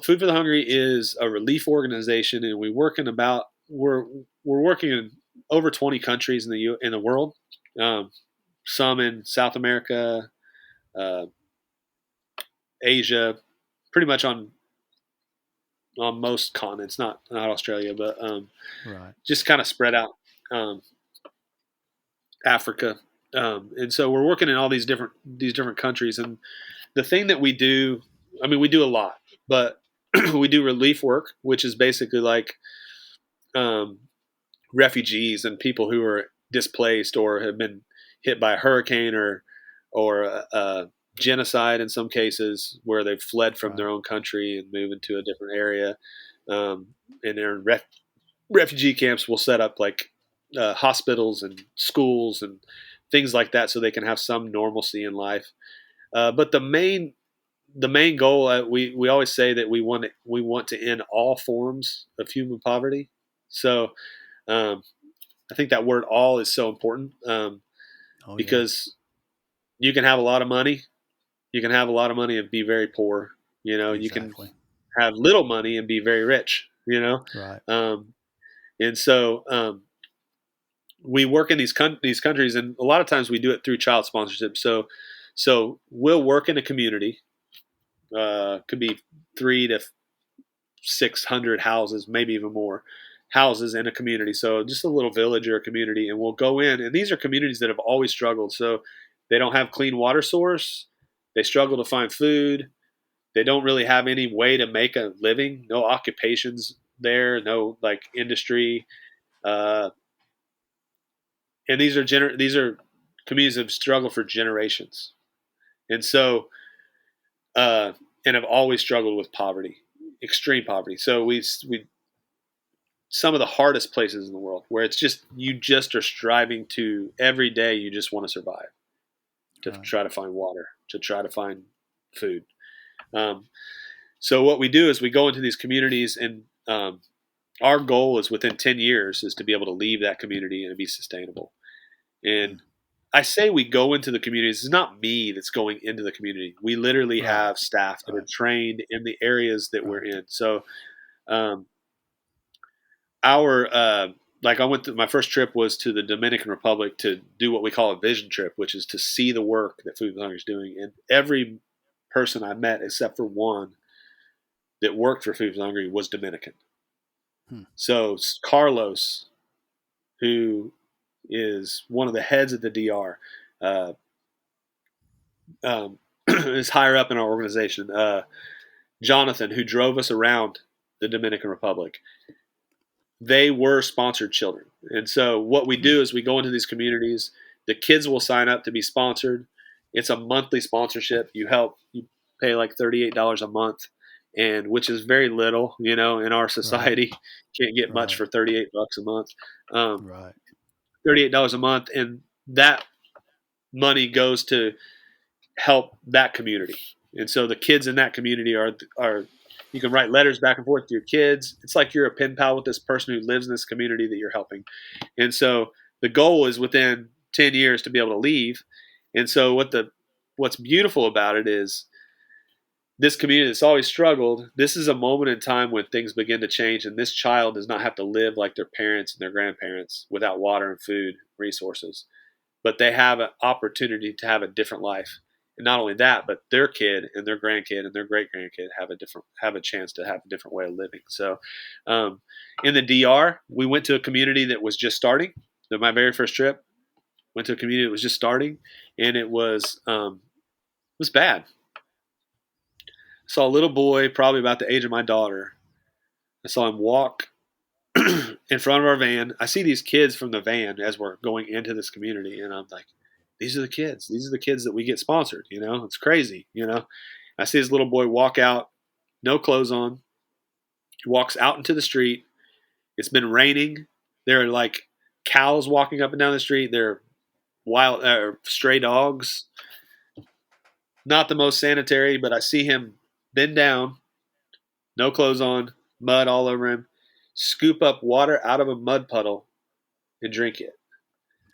Food for the Hungry is a relief organization, and we're working in over 20 countries in the world. Um, some in South America, uh, Asia, pretty much on most continents. Not Australia, but Right. just kind of spread out. Um, Africa, and so we're working in all these different countries. And the thing that we do, I mean, we do a lot, but we do relief work, which is basically like um, refugees and people who are displaced or have been hit by a hurricane or genocide in some cases where they've fled from Right. their own country and move into a different area. And they're in refugee camps. Will set up like hospitals and schools and things like that so they can have some normalcy in life. But the main goal, we always say that we want to end all forms of human poverty. So um, I think that word "all" is so important Oh yeah. because you can have a lot of money, you can have a lot of money and be very poor. You can Exactly. have little money and be very rich. you know. Right. Um, and so we work in these countries, and a lot of times we do it through child sponsorship. So we'll work in a community. Could be 3 to 600 houses, maybe even more houses in a community. So just a little village or a community, and we'll go in. And these are communities that have always struggled. So they don't have clean water source. They struggle to find food. They don't really have any way to make a living. No occupations there. No like industry. Uh, and these are communities that have struggled for generations. And so uh, and have always struggled with poverty, extreme poverty. So we some of the hardest places in the world where it's just you just are striving to every day. You just want to survive, to Right. try to find water, to try to find food. Um, so what we do is we go into these communities, and our goal is within 10 years is to be able to leave that community and be sustainable. Mm. And I say we go into the communities. It's not me that's going into the community. We literally Right. have staff that are Right. trained in the areas that we're Right. in. So um, our like I went to my first trip was to the Dominican Republic to do what we call a vision trip, which is to see the work that Food with Hunger is doing. And every person I met, except for one that worked for Food with Hungry, was Dominican. Hmm. So Carlos, who is one of the heads of the DR, uh, is higher up in our organization. Jonathan, who drove us around the Dominican Republic, they were sponsored children. And so what we Hmm. do is we go into these communities. The kids will sign up to be sponsored. It's a monthly sponsorship. You pay like $38 a month, and which is very little, in our Right. society. Can't get much Right. for $38 a month. Right. $38 a month, and that money goes to help that community. And so the kids in that community are you can write letters back and forth to your kids. It's like you're a pen pal with this person who lives in this community that you're helping. And so the goal is within 10 years to be able to leave. And so what's beautiful about it is this community that's always struggled, this is a moment in time when things begin to change, and this child does not have to live like their parents and their grandparents without water and food resources, but they have an opportunity to have a different life. And not only that, but their kid and their grandkid and their great grandkid have a chance to have a different way of living. So, in the DR, we went to a community that was just starting. My very first trip went to a community that was just starting, and it was bad. I saw a little boy, probably about the age of my daughter. I saw him walk in front of our van. I see these kids from the van as we're going into this community, and I'm like, these are the kids. These are the kids that we get sponsored. It's crazy. I see this little boy walk out, no clothes on. He walks out into the street. It's been raining. There are like cows walking up and down the street. There are wild stray dogs. Not the most sanitary, but I see him bend down, no clothes on, mud all over him, scoop up water out of a mud puddle and drink it,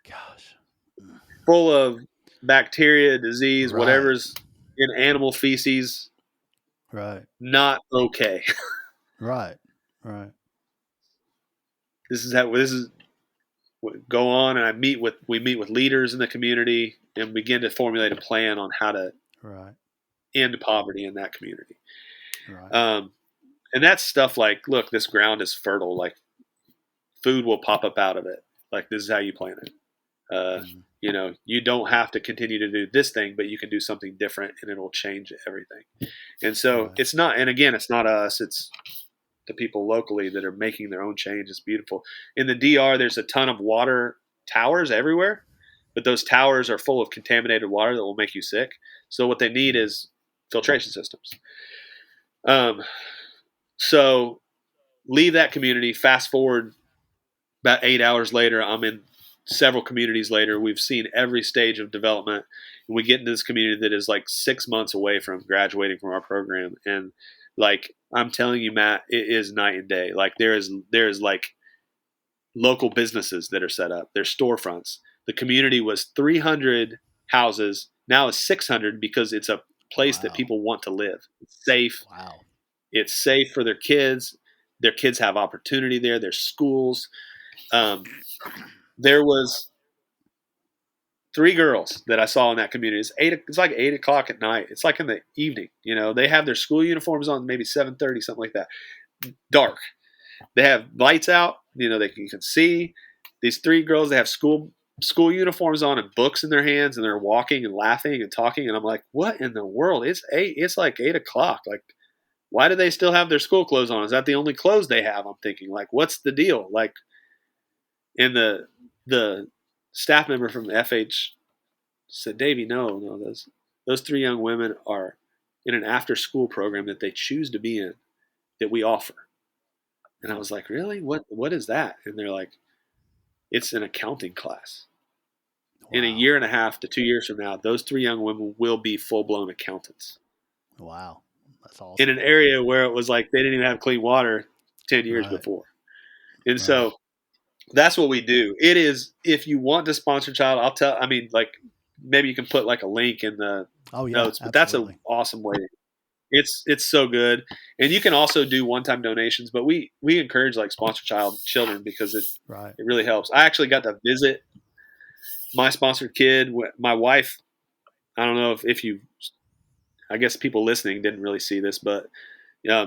Gosh. Mm. full of bacteria, disease, Right. whatever's in animal feces. Right. Not okay. Right. Right. This is what go on, and we meet with leaders in the community and begin to formulate a plan on how to Right. end poverty in that community. Right. Um, and that's stuff like, look, this ground is fertile. Like food will pop up out of it. Like this is how you plant it. Mm. You don't have to continue to do this thing, but you can do something different, and it'll change everything. And so Right. it's not. And again, it's not us. It's the people locally that are making their own change. It's beautiful. In the DR, there's a ton of water towers everywhere, but those towers are full of contaminated water that will make you sick. So what they need Mm. is filtration systems. Um, so leave that community. Fast forward about 8 hours later, I'm in several communities later. We've seen every stage of development. And we get into this community that is like 6 months away from graduating from our program. And like I'm telling you, Matt, it is night and day. Like there is like local businesses that are set up. There's storefronts. The community was 300 houses. Now it's 600 because it's a place that Wow. people want to live. It's safe. Wow. It's safe for their kids. their kids have opportunity there. There's schools. There was 3 girls that I saw in that community. It's like 8 o'clock at night. It's like in the evening. They have their school uniforms on, maybe 7:30, something like that. Dark. They have lights out. You can see these 3 girls. They have school uniforms on and books in their hands, and they're walking and laughing and talking. And I'm like, what in the world? It's like 8 o'clock. Like, why do they still have their school clothes on? Is that the only clothes they have? I'm thinking, like, what's the deal? Like, and the staff member from the FH said, Davy, no, those 3 young women are in an after school program that they choose to be in, that we offer. And I was like, really? What is that? And they're like, it's an accounting class. Wow. In a year and a half to 2 years from now, those 3 young women will be full-blown accountants. Wow. That's awesome. In an area where it was like they didn't even have clean water 10 years before. And so that's what we do. It is, if you want to sponsor a child, maybe you can put like a link in the notes, but that's an awesome way. It's so good. And you can also do one-time donations, but we encourage like sponsor children because it really helps. I actually got to visit my sponsored kid. My wife, I don't know if you, I guess people listening didn't really see this, but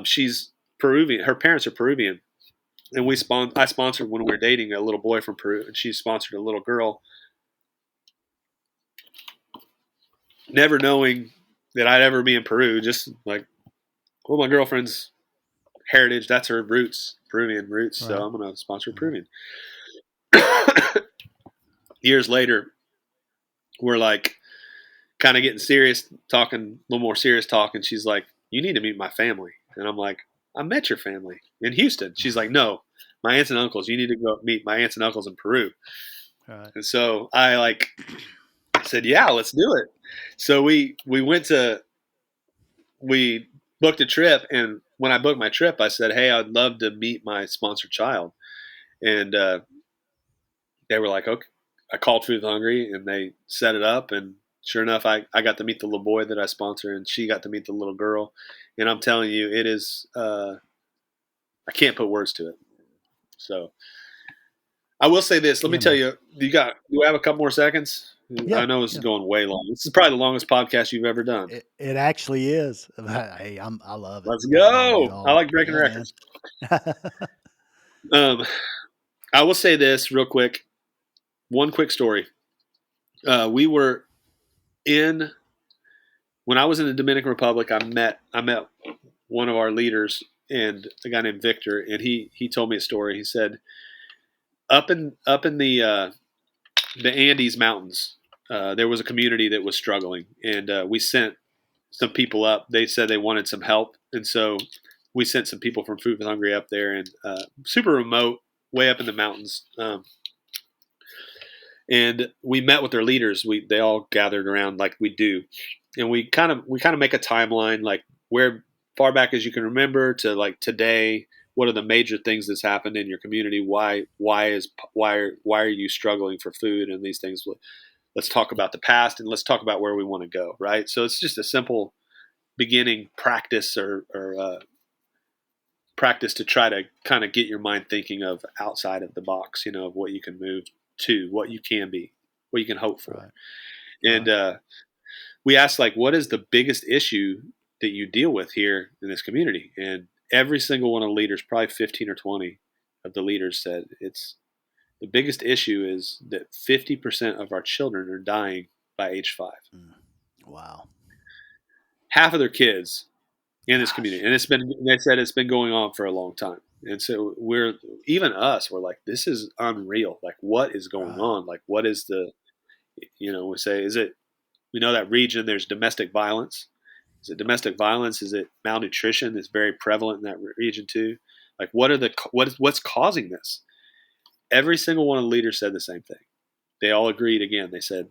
she's Peruvian. Her parents are Peruvian. And I sponsored, when we were dating, a little boy from Peru, and she sponsored a little girl. Never knowing that I'd ever be in Peru, just like, well, my girlfriend's heritage, that's her roots, Peruvian roots, so I'm going to sponsor Peruvian. Years later, we're like kind of getting serious, talking a little more serious talk, and she's like, you need to meet my family. And I'm like, I met your family in Houston. She's like, no, my aunts and uncles, you need to go meet my aunts and uncles in Peru. And so I said, yeah, let's do it. So we booked a trip, and when I booked my trip, I said, hey, I'd love to meet my sponsored child. And they were like, okay. I called Food Hungry, and they set it up, and sure enough, I got to meet the little boy that I sponsor, and she got to meet the little girl. And I'm telling you, it is I can't put words to it. So I will say this. Let me tell you, do we have a couple more seconds? Yeah, I know this is going way long. This is probably the longest podcast you've ever done. It actually is. Hey, I love it. Let's go. I like breaking records. I will say this real quick. One quick story. We were when I was in the Dominican Republic, I met one of our leaders, and a guy named Victor, and he told me a story. He said, up in the Andes Mountains, there was a community that was struggling, and we sent some people up. They said they wanted some help, and so we sent some people from Food Hungry up there, and super remote, way up in the mountains. And we met with their leaders. They all gathered around like we do, and we kind of make a timeline, like where far back as you can remember to like today. What are the major things that's happened in your community? Why are you struggling for food and these things? Let's talk about the past, and let's talk about where we want to go. Right. So it's just a simple beginning practice or practice to try to kind of get your mind thinking of outside of the box. Of what you can move to, what you can be, what you can hope for. Right. And we asked, like, what is the biggest issue that you deal with here in this community? And every single one of the leaders, probably 15 or 20 of the leaders, said the biggest issue is that 50% of our children are dying by age 5. Wow. Half of their kids in this community. And they said it's been going on for a long time. And so we're like, this is unreal. Like, what is going on? Like, what is we say, we know that region, there's domestic violence. Is it domestic violence? Is it malnutrition? It's very prevalent in that region too. Like, what's causing this? Every single one of the leaders said the same thing. They all agreed again. They said,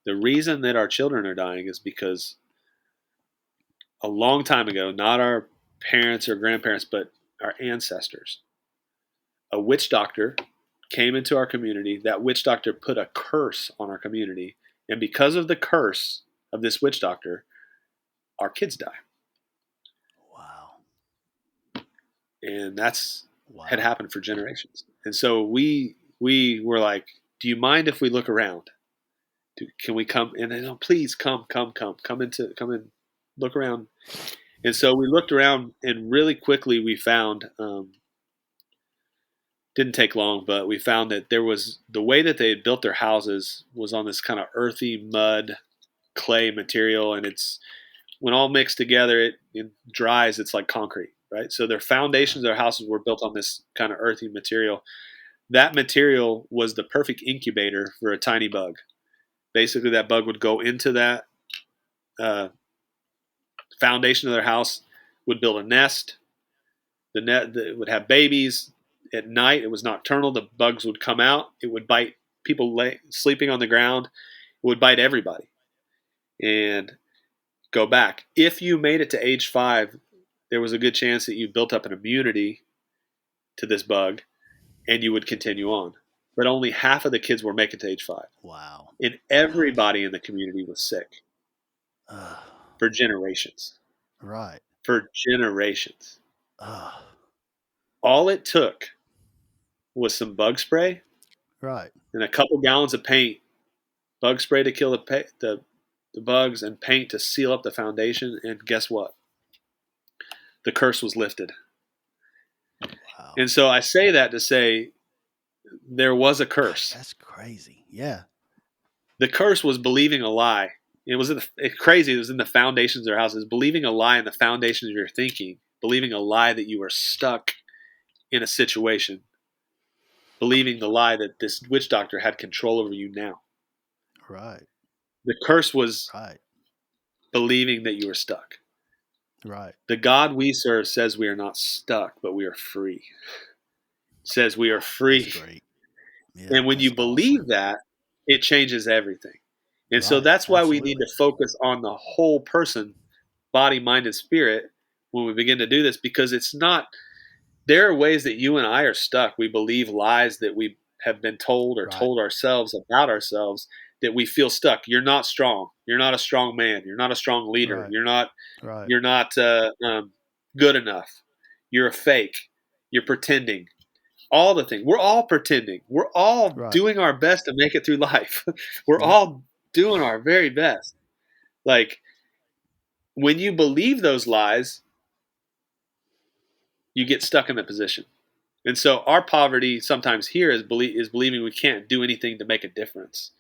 the reason that our children are dying is because a long time ago, not our parents or grandparents, but our ancestors, a witch doctor came into our community. That witch doctor put a curse on our community. And because of the curse of this witch doctor, our kids die. Wow. and that's had Wow. happened for generations. And so we were like, do you mind if we look around? Can we come? And then, oh, please come in, look around. And so we looked around, and really quickly we found, didn't take long, but we found that there was, the way that they had built their houses was on this kind of earthy mud clay material, and it's, when all mixed together, it dries, it's like concrete, right? So their foundations of their houses were built on this kind of earthy material. That material was the perfect incubator for a tiny bug. Basically, that bug would go into that uh, foundation of their house, would build a nest. The net would have babies. At night, it was nocturnal. The bugs would come out. It would bite people sleeping on the ground. It would bite everybody and go back. If you made it to age 5, there was a good chance that you built up an immunity to this bug and you would continue on. But only half of the kids were making it to age 5. Wow. And everybody in the community was sick Uh, for generations. right. For generations. Uh, All it took was some bug spray right. and a couple gallons of paint, bug spray to kill the bugs, and paint to seal up the foundation. And guess what? The curse was lifted. Wow. And so I say that to say there was a curse. Gosh, that's crazy. Yeah. The curse was believing a lie. It was crazy. It was in the foundations of their houses, believing a lie in the foundations of your thinking, believing a lie that you were stuck in a situation, believing the lie that this witch doctor had control over you now. Right. The curse was Right. believing that you were stuck. Right. The God we serve says we are not stuck, but we are free. Says we are free. That's great. Yeah, And when that's you believe awesome. that, it changes everything. And so Right. that's why we need Absolutely. to focus on the whole person, body, mind, and spirit when we begin to do this, because it's not, there are ways that you and I are stuck. We believe lies that we have been told or Right. told ourselves about ourselves, that we feel stuck. You're not strong. You're not a strong man. You're not a strong leader. Right. You're not Right. good enough. You're a fake. You're pretending. All the things. We're all pretending. We're all Right. doing our best to make it through life. We're Yep. all doing our very best. Like, when you believe those lies, you get stuck in that position. And so our poverty sometimes here is believing we can't do anything to make a difference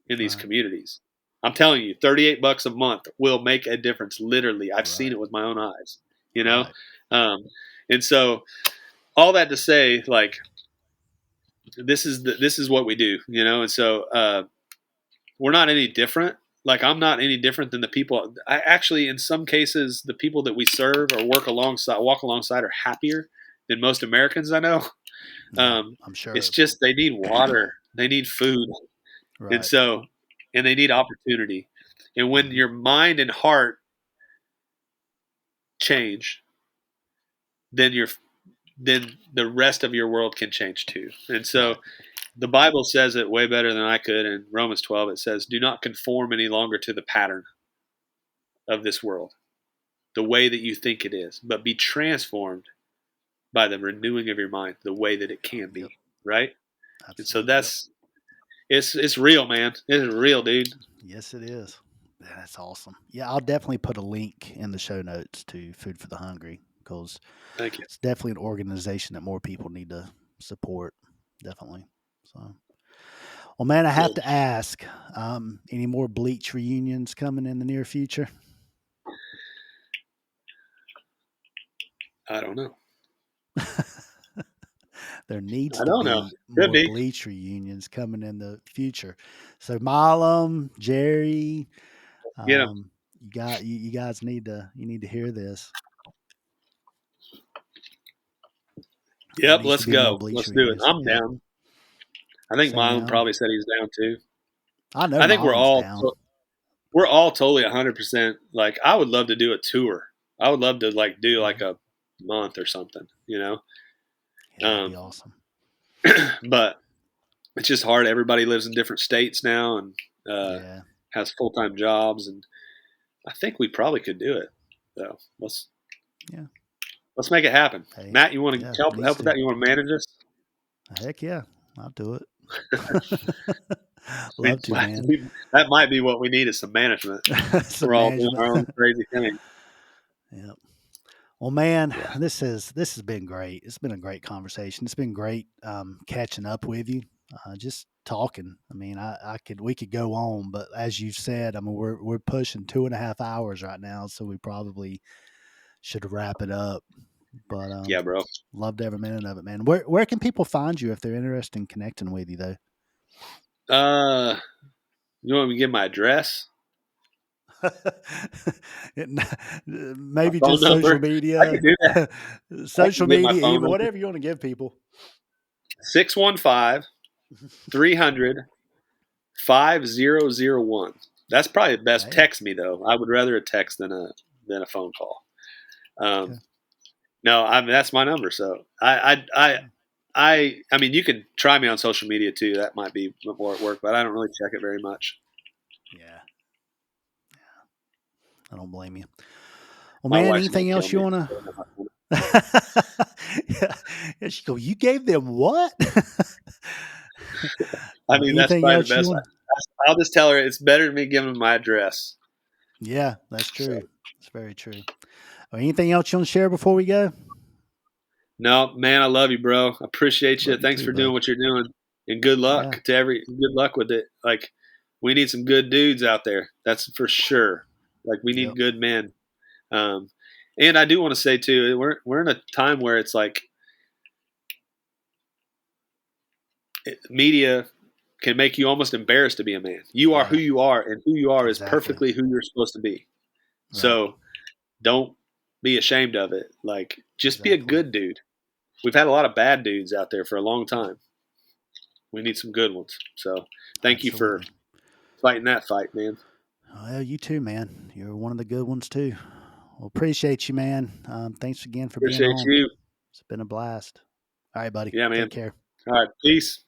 in these Right. communities. I'm telling you, $38 a month will make a difference. Literally, I've seen Right. it with my own eyes. You know, Right. um, and so all that to say, like, this is what we do. You know, and so we're not any different. Like, I'm not any different than the people. I actually, in some cases, the people that we serve or walk alongside are happier than most Americans I know. Yeah. I'm It's sure. just they need water, they need food, and Right. so, and they need opportunity. And when Mm-hmm. your mind and heart change, then then the rest of your world can change too. And so Right. the Bible says it way better than I could. In Romans 12, it says, "Do not conform any longer to the pattern of this world, the way that you think it is, but be transformed by the renewing of your mind, the way that it can Yep. be." Right? And so Absolutely. Yep. it's real, man. It's real, dude. Yes, it is. Yeah, that's awesome. Yeah, I'll definitely put a link in the show notes to Food for the Hungry because Thank you. it's definitely an organization that more people need to support. Definitely. So, well, man, I have Good. to ask: any more Bleach reunions coming in the near future? I don't know. There needs I to don't know. be Could more be. Bleach reunions coming in the future. So, Milam, Jerry, Get them. you guys need to hear this. There Yep. needs to Let's be more go. Bleach Let's do it. reunions. I'm Yep. down. I think Mylon Sam, probably said he's down too. I know I think Milam's down. we're all totally 100%. Like, I would love to do a tour. I would love to like do like Mhm. a month or something, you know. Yeah, that'd be awesome. But it's just hard. Everybody lives in different states now and Yeah. has full time jobs, and I think we probably could do it. So Yeah. Let's make it happen. Hey, Matt, you want to help needs with to. that? You want to manage this? Heck yeah, I'll do it. Love to, man. That might be what we need is some management. Some We're all doing management. our own crazy thing. Yep. Well, man, Yeah. this has been great. It's been a great conversation. It's been great catching up with you, just talking. I mean, we could go on, but as you said, I mean, we're pushing 2.5 hours right now, so we probably should wrap it up. But Yeah, bro. loved every minute of it, man. Where can people find you if they're interested in connecting with you, though? You want me to give my address? My Maybe phone just number? social I media, can do that. I social can give my media, phone email, number. whatever you want to give people. 615-300-5001. That's probably the best. Hey. Text me though. I would rather a text than a phone call. Okay. No, I mean that's my number. So I mean you can try me on social media too. That might be more at work, but I don't really check it very much. Yeah. I don't blame you. Well, My man, wife's gonna anything kill else you me. want to? Yeah, she go. You gave them what? I mean that's Anything probably else the you best. want? I'll just tell her it's better than me giving my address. Yeah, that's true. So, It's very true. Anything else you want to share before we go? no, man, I love you, bro. I appreciate you. Love you Thanks too, for doing bud. what you're doing, and good Yeah. luck good luck with it. Like, we need some good dudes out there. That's for sure. Like, we need Yep. good men. And I do want to say too, we're in a time where it's like media can make you almost embarrassed to be a man. You are who Yeah. you are, and who you are is Exactly. perfectly who you're supposed to be. Right. So don't be ashamed of it. Like, just be a Exactly. good dude. We've had a lot of bad dudes out there for a long time. We need some good ones. So thank you for Absolutely. fighting that fight, man. Well, you too, man. You're one of the good ones too. Well, appreciate you, man. Thanks again for being Appreciate on. you. It's been a blast. All right, buddy. Yeah, man. Take care. All right. Peace.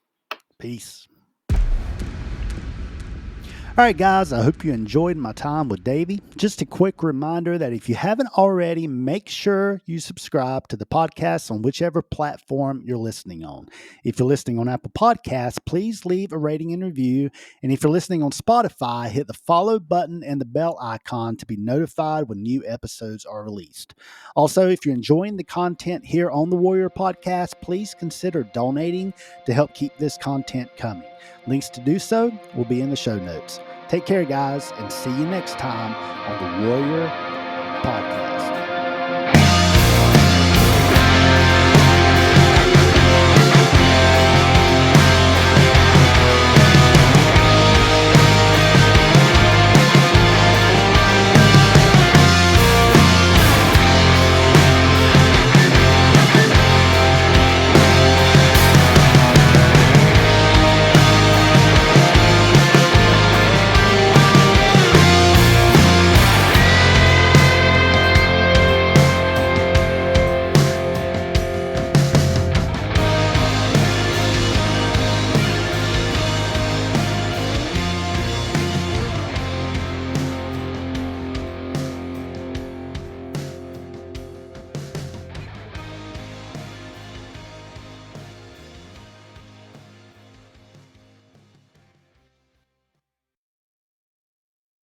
Peace. All right, guys, I hope you enjoyed my time with Davy. Just a quick reminder that if you haven't already, make sure you subscribe to the podcast on whichever platform you're listening on. If you're listening on Apple Podcasts, please leave a rating and review. And if you're listening on Spotify, hit the follow button and the bell icon to be notified when new episodes are released. Also, if you're enjoying the content here on the Warrior Podcast, please consider donating to help keep this content coming. Links to do so will be in the show notes. Take care, guys, and see you next time on the Warrior Podcast.